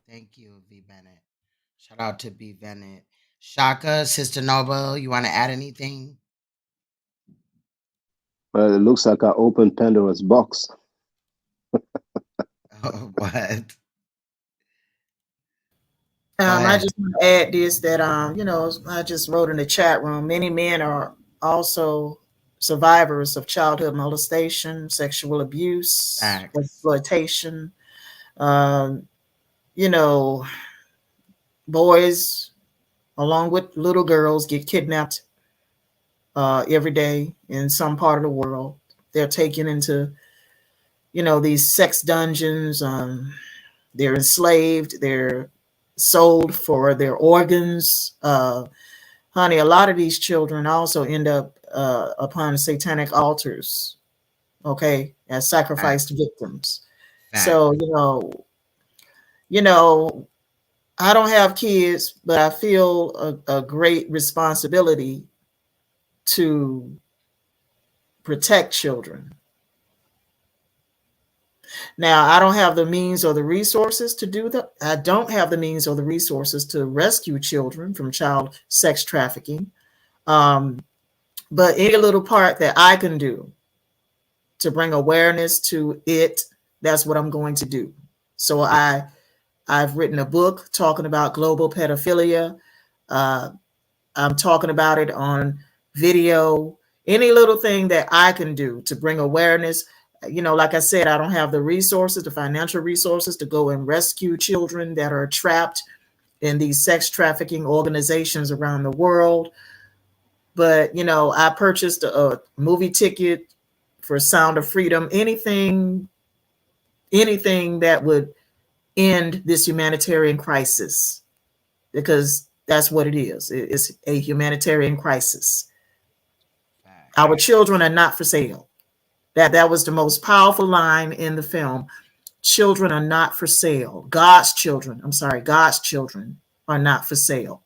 Thank you, V. Bennett. Shout out to B. Bennett. Shaka, Sister Noble, you want to add anything? Well, it looks like I opened Pandora's box. Oh, what? I just want to add this, that you know, I just wrote in the chat room, many men are also survivors of childhood molestation, sexual abuse, exploitation. You know, boys along with little girls get kidnapped every day in some part of the world. They're taken into, you know, these sex dungeons. They're enslaved. They're sold for their organs. Honey, a lot of these children also end up upon satanic altars, okay, as sacrificed victims. So, you know, I don't have kids, but I feel a great responsibility to protect children. Now, I don't have the means or the resources to do that. I don't have the means or the resources to rescue children from child sex trafficking. But any little part that I can do to bring awareness to it, that's what I'm going to do. So I've written a book talking about global pedophilia. I'm talking about it on video. Any little thing that I can do to bring awareness. You know, like I said, I don't have the resources, the financial resources to go and rescue children that are trapped in these sex trafficking organizations around the world. But, you know, I purchased a movie ticket for Sound of Freedom, anything that would end this humanitarian crisis, because that's what it is. It's a humanitarian crisis. Our children are not for sale. That was the most powerful line in the film. children are not for sale. God's children, I'm sorry, God's children are not for sale.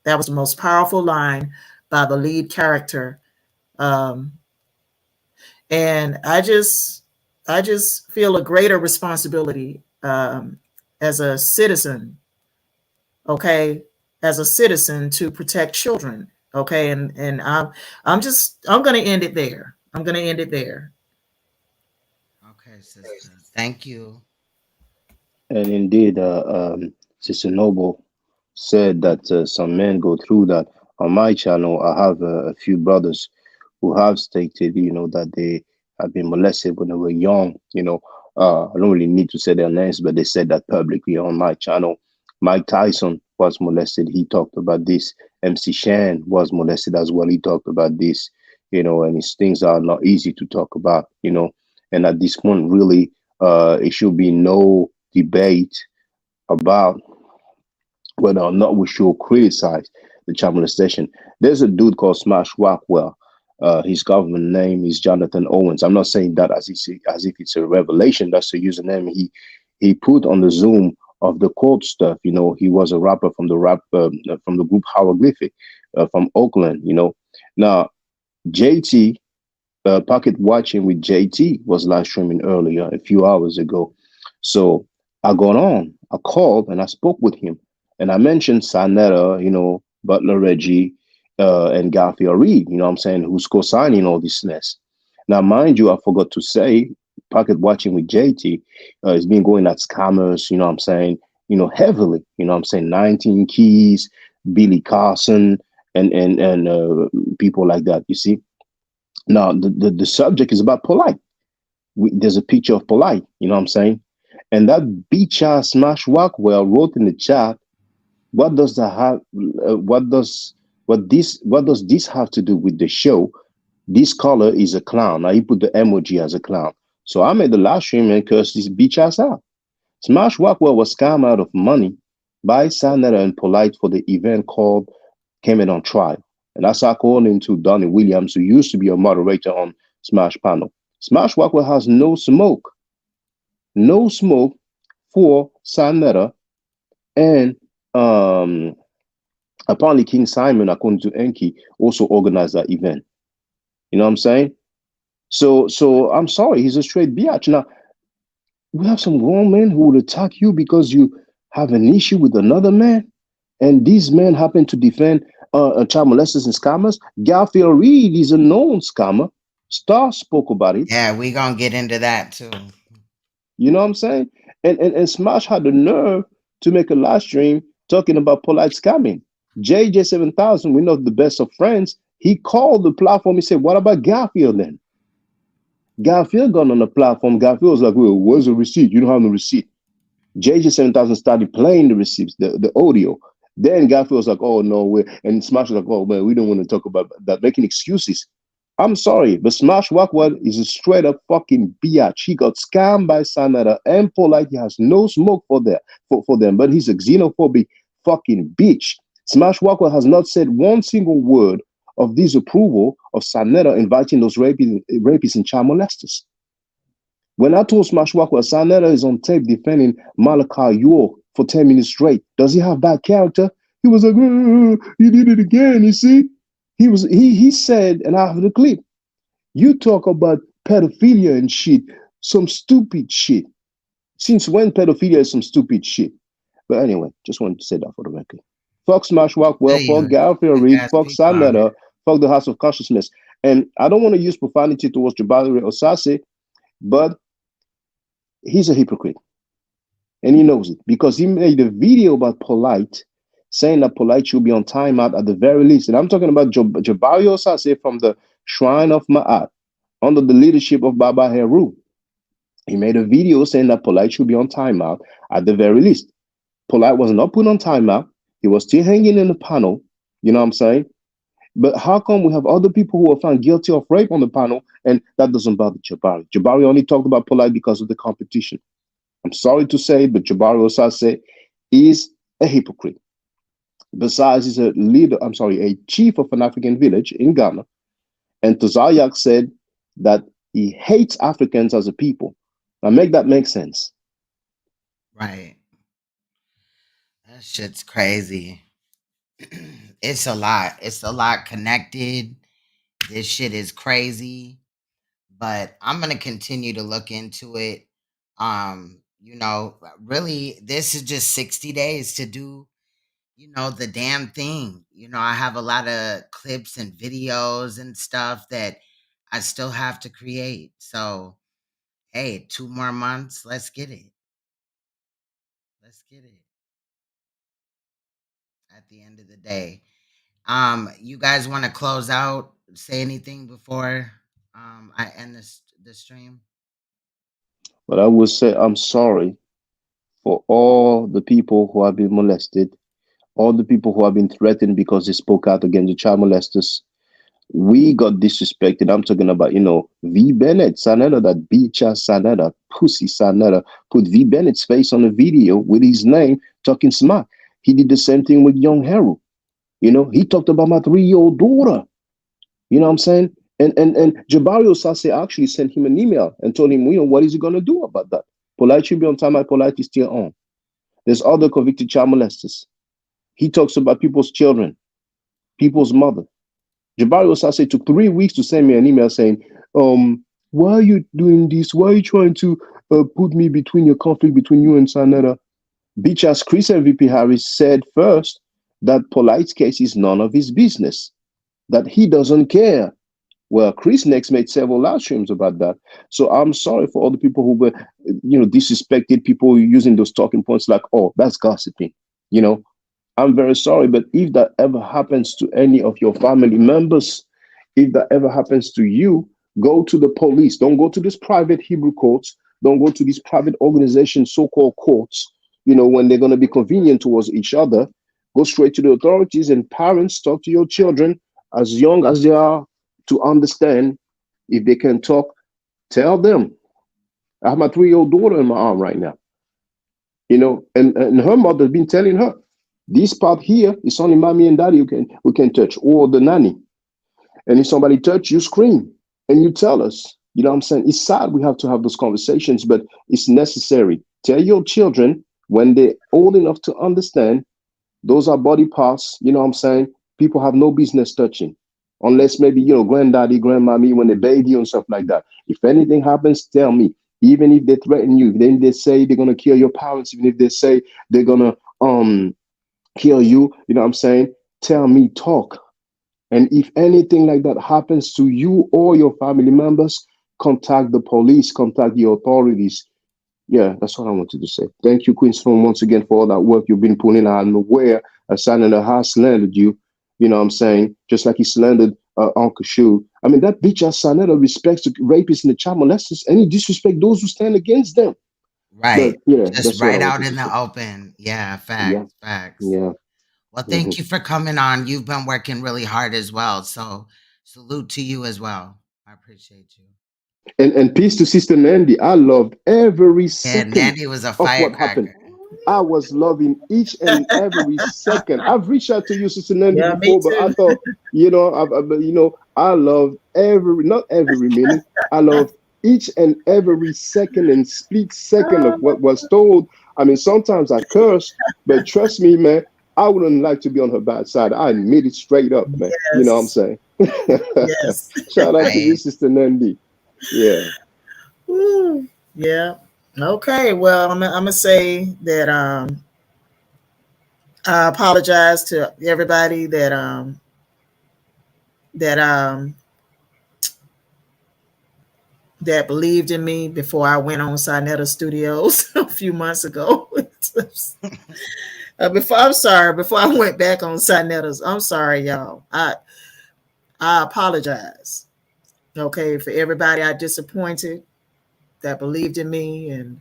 That was the most powerful line by the lead character. And I just feel a greater responsibility as a citizen, okay, as a citizen to protect children, okay, and I'm going to end it there. I'm going to end it there. Okay, sister. Thank you. And indeed, Sister Noble said that some men go through that. On my channel, I have a few brothers who have stated, that they have been molested when they were young. I don't really need to say their names, but they said that publicly on my channel. Mike Tyson was molested. He talked about this. MC Shan was molested as well. He talked about this, and these things are not easy to talk about, and at this point, really, it should be no debate about whether or not we should criticize the child molestation. There's a dude called Smash Rockwell. His government name is Jonathan Owens. I'm not saying that as if it's a revelation. That's the username he put on the Zoom of the court stuff. He was a rapper from the group Hieroglyphic from Oakland. Now JT Pocket Watching with JT was live streaming earlier a few hours ago. So I got on, I called and I spoke with him. And I mentioned Sanetta, Butler Reggie, and Garfield Reed, what I'm saying, who's co-signing all this mess. Now, mind you, I forgot to say, Pocket Watching with JT has been going at scammers, what I'm saying, heavily, what I'm saying, 19 Keys, Billy Carson, and people like that, you see. Now, the subject is about Polite. There's a picture of Polite, what I'm saying? And that bitch-ass Smash Rockwell wrote in the chat, what does that have? What does this have to do with the show? This color is a clown. Now he put the emoji as a clown. So I made the live stream and cursed this bitch ass out. Smash Rockwell was scammed out of money by Sanetta and Polite for the event called Came It on Trial. And that's according to Donnie Williams, who used to be a moderator on Smash Panel. Smash Rockwell has no smoke for Sanetta, and apparently King Simon, according to Enki, also organized that event. You know what I'm saying? So I'm sorry, he's a straight biatch. Now, we have some grown men who will attack you because you have an issue with another man, and these men happen to defend child molesters and scammers. Garfield Reed is a known scammer. Star spoke about it. Yeah, we're gonna get into that too. You know what I'm saying? And Smash had the nerve to make a live stream talking about Polite scamming. JJ7000, we know the best of friends. He called the platform. He said, what about Garfield then? Garfield got on the platform. Garfield was like, well, where's the receipt? You don't have the receipt. JJ7000 started playing the receipts, the audio. Then Garfield was like, oh, no, and Smash was like, oh, man, we don't want to talk about that, making excuses. I'm sorry, but Smash Rockwell is a straight up fucking biatch. He got scammed by Sanetta and Polite. He has no smoke for them, but he's a xenophobic fucking bitch. Smash Rockwell has not said one single word of disapproval of Sanetta inviting those rapists and child molesters. When I told Smash Rockwell Sanetta is on tape defending Malachi York for 10 minutes straight, does he have bad character? He was like, you did it again, you see? He said, and I have the clip, you talk about pedophilia and shit, some stupid shit. Since when pedophilia is some stupid shit? But anyway, just wanted to say that for the record. Fuck Smash Rockwell, fuck Garfield Reed, fuck Sanetta, fuck the House of Consciousness. And I don't want to use profanity towards Jabari Osase, but he's a hypocrite. And he knows it because he made a video about Polite, saying that Polite should be on timeout at the very least. And I'm talking about Jabari Osase from the Shrine of Ma'at, under the leadership of Baba Heru. He made a video saying that Polite should be on timeout at the very least. Polite was not put on timeout. He was still hanging in the panel. You know what I'm saying? But how come we have other people who are found guilty of rape on the panel and that doesn't bother Jabari? Jabari only talked about Polite because of the competition. I'm sorry to say, but Jabari Osase is a hypocrite. Besides, he's a chief of an African village in Ghana. And Tozayak said that he hates Africans as a people. Now make that make sense. Right. That shit's crazy. It's a lot. It's a lot connected. This shit is crazy. But I'm gonna continue to look into it. Really, this is just 60 days to do, the damn thing. I have a lot of clips and videos and stuff that I still have to create. So, hey, 2 more months, let's get it. Let's get it. At the end of the day. You guys want to close out, say anything before I end the stream? But I would say I'm sorry for all the people who have been molested, all the people who have been threatened because they spoke out against the child molesters. We got disrespected. I'm talking about, V. Bennett, Sanetta, that bitch ass Sanetta, pussy Sanetta, put V. Bennett's face on a video with his name talking smart. He did the same thing with Young Haru. He talked about my 3-year-old daughter. You know what I'm saying? And Jabari Osase actually sent him an email and told him, what is he going to do about that? Polite should be on time. Polite is still on. There's other convicted child molesters. He talks about people's children, people's mother. Jabari Osase took 3 weeks to send me an email saying, why are you doing this? Why are you trying to put me between your conflict between you and Sanetta? Bitch ass Chris MVP Harris said first that Polite's case is none of his business, that he doesn't care. Well, Chris next made several live streams about that. So I'm sorry for all the people who were, disrespected, people using those talking points like, oh, that's gossiping. I'm very sorry, but if that ever happens to any of your family members, if that ever happens to you, go to the police. Don't go to these private Hebrew courts. Don't go to these private organizations, so-called courts, when they're going to be convenient towards each other. Go straight to the authorities, and parents, talk to your children as young as they are to understand. If they can talk, tell them. I have my 3-year-old daughter in my arm right now, and her mother's been telling her, this part here is only mommy and daddy who can touch, or the nanny. And if somebody touch, you scream and you tell us. You know what I'm saying? It's sad we have to have those conversations, but it's necessary. Tell your children when they're old enough to understand, those are body parts, you know what I'm saying? People have no business touching. Unless maybe, granddaddy, grandmommy, when they bathe you and stuff like that. If anything happens, tell me. Even if they threaten you, then they say they're going to kill your parents, even if they say they're going to kill you, you know what I'm saying? Tell me, talk. And if anything like that happens to you or your family members, contact the police, contact the authorities. Yeah, that's what I wanted to say. Thank you, Queen Storm, once again for all that work you've been putting in. I'm aware Sanetta has slandered you, you know what I'm saying? Just like he slandered Uncle Shu. I mean, that bitch ass Sanetta respects the rapists and the child molesters, and he disrespects those who stand against them. Right. But, yeah, just right out in the open. Yeah, facts. Yeah. Well, thank you for coming on. You've been working really hard as well. So salute to you as well. I appreciate you. And peace to Sister Nandy. I loved every second Nandy was a of what firecracker. happened. I was loving each and every second. I've reached out to you, Sister Nandy, before, but I thought, I loved not every minute. I loved each and every second and split second of what was told. I mean, sometimes I cursed, but trust me, man, I wouldn't like to be on her bad side. I admit it straight up, man. Yes. You know what I'm saying? Yes. Shout out to you, Sister Nandy. Yeah. Ooh, yeah. Okay. Well, I'm gonna say that I apologize to everybody that believed in me before I went on Sinetta Studios a few months ago. Before I went back on Sinetta's, I'm sorry, y'all. I apologize. Okay, for everybody I disappointed that believed in me and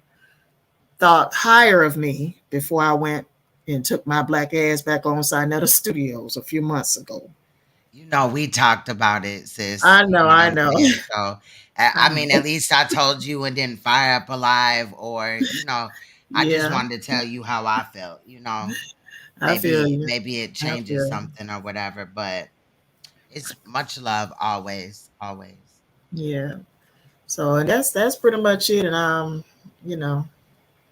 thought higher of me before I went and took my black ass back on Sinetta Studios a few months ago. We talked about it, sis. I know. So, I mean, at least I told you and didn't fire up alive, or I just wanted to tell you how I felt. I feel you. Maybe it changes something or whatever, but it's much love always. Yeah. So, and that's pretty much it. And you know,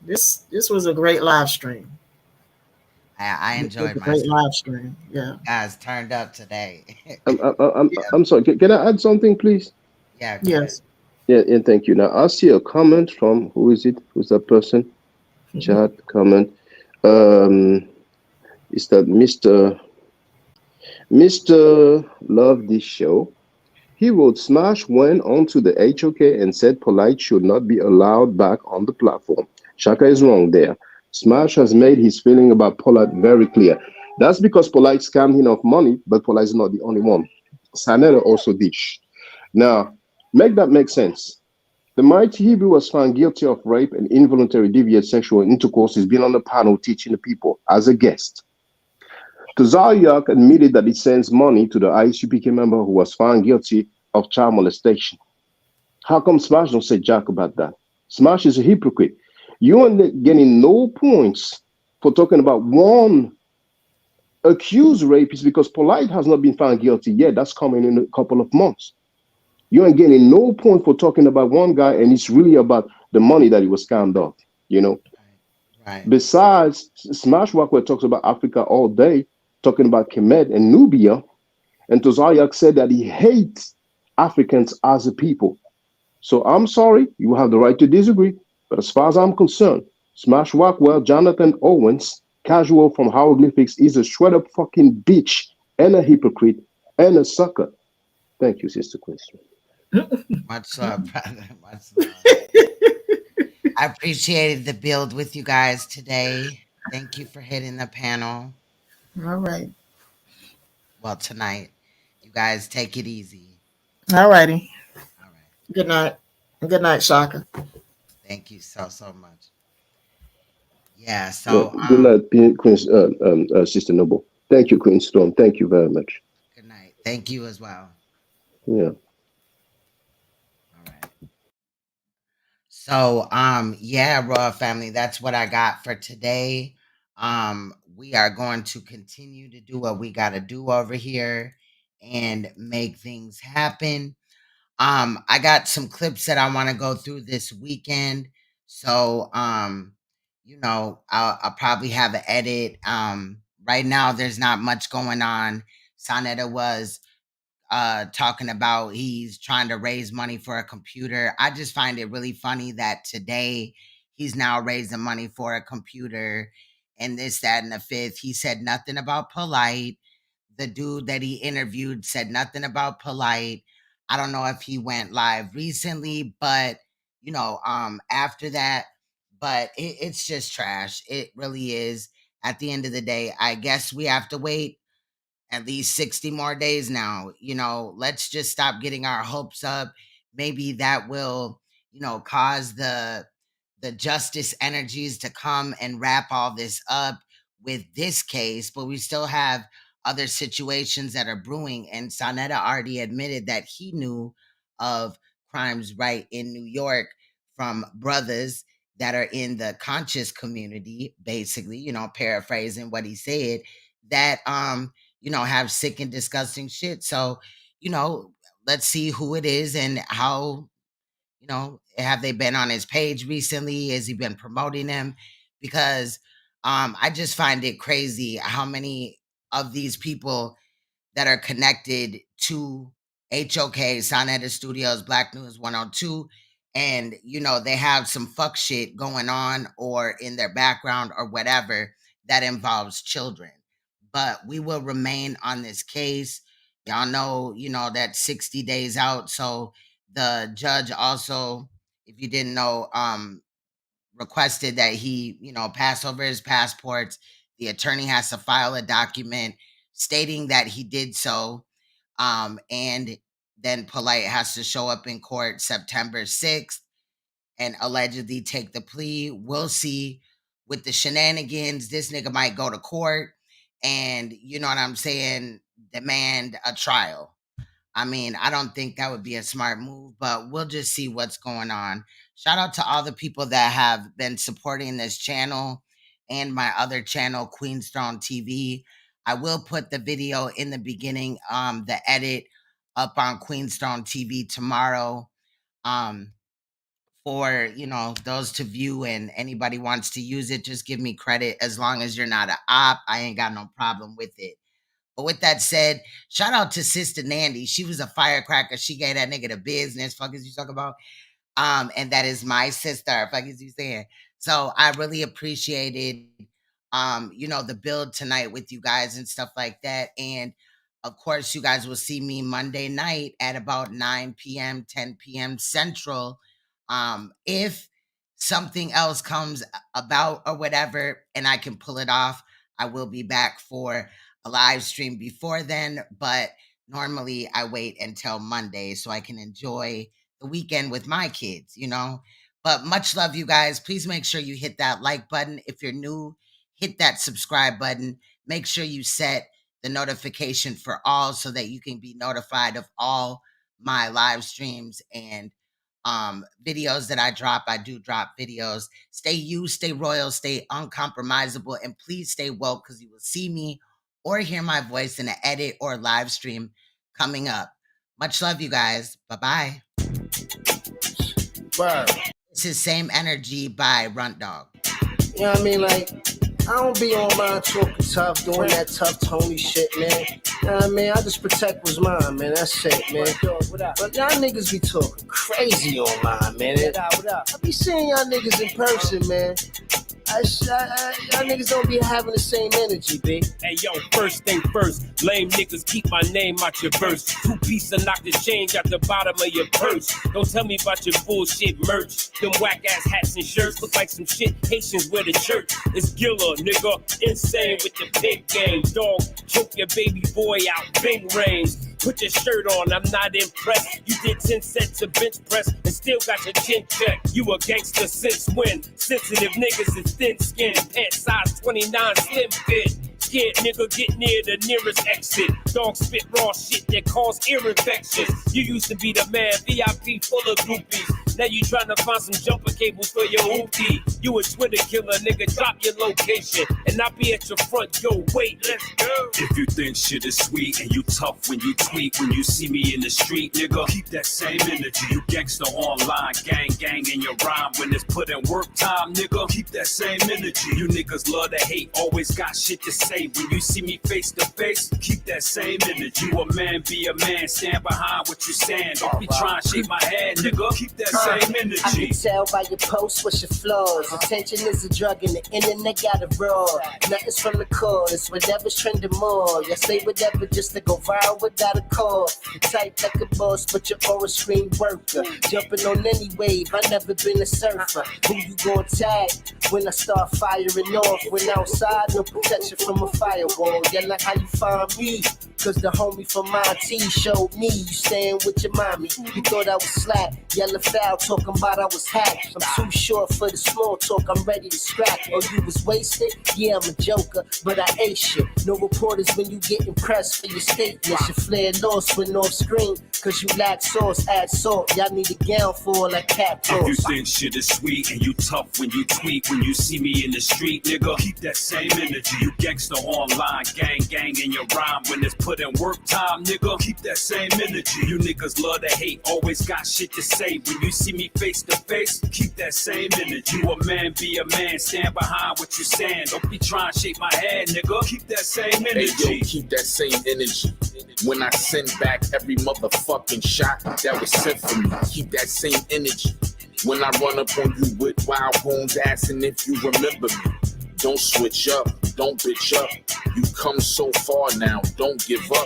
this was a great live stream. I enjoyed a great myself. live stream. Yeah. Guys turned up today. I'm sorry. Can I add something, please? Yeah, go ahead. Yes. Yeah, and thank you. Now I see a comment from who is it? Who's that person? Chat comment. Is that Mr. Love This Show? He wrote, Smash went onto the HOK and said Polite should not be allowed back on the platform. Shaka is wrong there. Smash has made his feeling about Polite very clear. That's because Polite scammed him of money, but Polite is not the only one. Sanetta also did. Now, make that make sense. The mighty Hebrew was found guilty of rape and involuntary deviant sexual intercourse. He's been on the panel teaching the people as a guest. Tazaryak admitted that he sends money to the ISUPK member who was found guilty of child molestation. How come Smash don't say jack about that? Smash is a hypocrite. You aren't getting no points for talking about one accused rapist because Polite has not been found guilty yet. That's coming in a couple of months. You ain't getting no point for talking about one guy, and it's really about the money that he was scammed off, you know? Right. Besides, Smash Walkway talks about Africa all day, talking about Kemet and Nubia, and Tazaryak said that he hates Africans as a people. So I'm sorry, you have the right to disagree, but as far as I'm concerned, Smash Walkwell, Jonathan Owens, casual from Hieroglyphics, is a shred up fucking bitch and a hypocrite and a sucker. Thank you, Sister Quincy. Much love, brother. Much love. I appreciated the build with you guys today. Thank you for hitting the panel. All right. Well, tonight. You guys take it easy. All righty. All right. Good night. Good night, Shaka. Thank you so much. Yeah, so good night, Queen, Sister Noble. Thank you, Queen Storm. Thank you very much. Good night. Thank you as well. Yeah. So, yeah, Royal Family, that's what I got for today. We are going to continue to do what we got to do over here and make things happen. I got some clips that I want to go through this weekend. So, you know, I'll probably have an edit. Right now, there's not much going on. Sonetta was talking about he's trying to raise money for a computer. I just find it really funny that today he's now raising money for a computer and this, that, and the fifth. He said nothing about Polite. The dude that he interviewed said nothing about Polite. I don't know if he went live recently, but you know, after that, but it's just trash. It really is. At the end of the day, I guess we have to wait at least 60 more days now. You know, let's just stop getting our hopes up. Maybe that will, you know, cause the justice energies to come and wrap all this up with this case, but we still have other situations that are brewing. And Sonetta already admitted that he knew of crimes right in New York from brothers that are in the conscious community, basically, you know, paraphrasing what he said, that you know, have sick and disgusting shit. So, you know, let's see who it is and how, you know, have they been on his page recently? Has he been promoting them? Because I just find it crazy how many of these people that are connected to HOK, Sonetta Studios, Black News 102, and you know, they have some fuck shit going on or in their background or whatever that involves children. But we will remain on this case. Y'all know, you know, that 60 days out. So the judge also, if you didn't know, requested that he, you know, pass over his passports. The attorney has to file a document stating that he did so. And then Polite has to show up in court September 6th and allegedly take the plea. We'll see. With the shenanigans, this nigga might go to court and, you know what I'm saying, demand a trial. I mean, I don't think that would be a smart move, but we'll just see what's going on. Shout out to all the people that have been supporting this channel and my other channel, Queenstone TV. I will put the video in the beginning, the edit up on Queenstone TV tomorrow. for, you know, those to view, and anybody wants to use it, just give me credit. As long as you're not an op, I ain't got no problem with it. But with that said, shout out to Sister Nandy. She was a firecracker. She gave that nigga the business. Fuck is you talking about? And that is my sister. Fuck is you saying? So I really appreciated, you know, the build tonight with you guys and stuff like that. And of course, you guys will see me Monday night at about 9 p.m., 10 p.m. Central. If something else comes about or whatever, and I can pull it off, I will be back for a live stream before then. But normally I wait until Monday so I can enjoy the weekend with my kids, you know. But much love, you guys. Please make sure you hit that like button. If you're new, hit that subscribe button. Make sure you set the notification for all so that you can be notified of all my live streams and videos that I drop. I do drop videos. Stay you, stay royal, stay uncompromisable, and please stay woke, because you will see me or hear my voice in an edit or live stream coming up. Much love, you guys. Bye-bye. Wow. This is Same Energy by Runt Dog. You know what I mean? Like, I don't be online talking tough, doing that tough Tony shit, man. You know what I mean? I just protect what's mine, man. That's it, man. But y'all niggas be talking crazy online, man. I be seeing y'all niggas in person, man. Y'all niggas don't be having the same energy, B. Hey, yo, first thing first, lame niggas keep my name out your verse. 2 pieces of knock the change out the bottom of your purse. Don't tell me about your bullshit merch. Them whack-ass hats and shirts look like some shit Haitians wear to church. It's Gilla, nigga, insane with the big game. Dog, choke your baby boy out, bing rings. Put your shirt on, I'm not impressed. You did 10 sets of bench press and still got your chin checked. You a gangster since when? Sensitive niggas is thin skin, pant size 29 slim fit. Scared nigga get near the nearest exit. Dog spit raw shit that cause ear infections. You used to be the man, VIP full of groupies. Now you trying to find some jumper cables for your hoopty. You a Twitter killer, nigga, drop your location and I'll be at your front, yo, wait, let's go. If you think shit is sweet and you tough when you tweet, when you see me in the street, nigga, keep that same energy. You gangster online, gang in your rhyme. When it's put in work time, nigga, keep that same energy. You niggas love to hate, always got shit to say. When you see me face to face, keep that same energy. You a man, be a man, stand behind what you stand. Don't be trying to shake my hand, nigga, keep that same energy. I can tell by your posts what's your flaws. Attention is a drug and the internet got it raw. Nothing's from the core, it's whatever's trending more. You say whatever just to go viral without a call. You type like a boss, but you're all a screen worker. Jumping on any wave, I never been a surfer. Who you gon' tag when I start firing off? When outside, no protection from a firewall. Yeah, like how you find me? Cause the homie from my team showed me you staying with your mommy. You thought I was slack, yellow foul, talking about I was hacked. I'm too short for the small talk, I'm ready to scrap. Oh, you was wasted? Yeah, I'm a joker, but I ate shit. No reporters when you get impressed for your statements. Your flare lost went off screen, cause you lack sauce, add salt. Y'all need a gown for all that cap If you think shit is sweet and you tough when you tweet, when you see me in the street, nigga, keep that same energy. You gangster online, gang in your rhyme. When it's put in work time, nigga, keep that same energy. You niggas love to hate, always got shit to say. When you see me face to face, keep that same energy. You a man, be a man, stand behind what you stand. Don't be trying to shake my hand, nigga, keep that same energy. Hey, yo, keep that same energy. When I send back every motherfucking shot that was sent for me, keep that same energy. When I run up on you with wild bones, asking if you remember me. Don't switch up, don't bitch up. You come so far now, don't give up.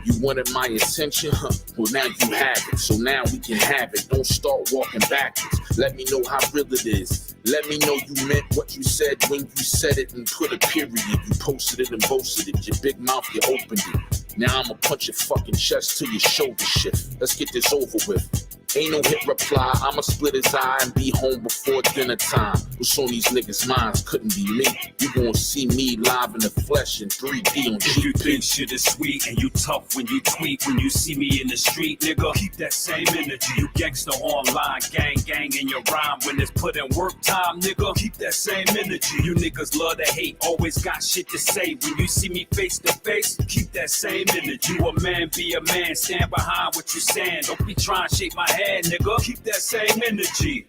You wanted my attention? Well, now you have it, so now we can have it. Don't start walking backwards. Let me know how real it is. Let me know you meant what you said when you said it and put a period. You posted it and boasted it. Your big mouth, you opened it. Now I'ma punch your fucking chest till your shoulder shift. Let's get this over with. Ain't no hit reply, I'ma split his eye and be home before dinner time. What's on these niggas' minds couldn't be me. You gon' see me live in the flesh in 3D on GP. If you think shit is sweet and you tough when you tweet, when you see me in the street, nigga, keep that same energy. You gangster online, gang in your rhyme. When it's put in work time, nigga, keep that same energy. You niggas love to hate, always got shit to say. When you see me face to face, keep that same energy. You a man, be a man, stand behind what you saying. Don't be trying to shake my hand, nigga, keep that same energy.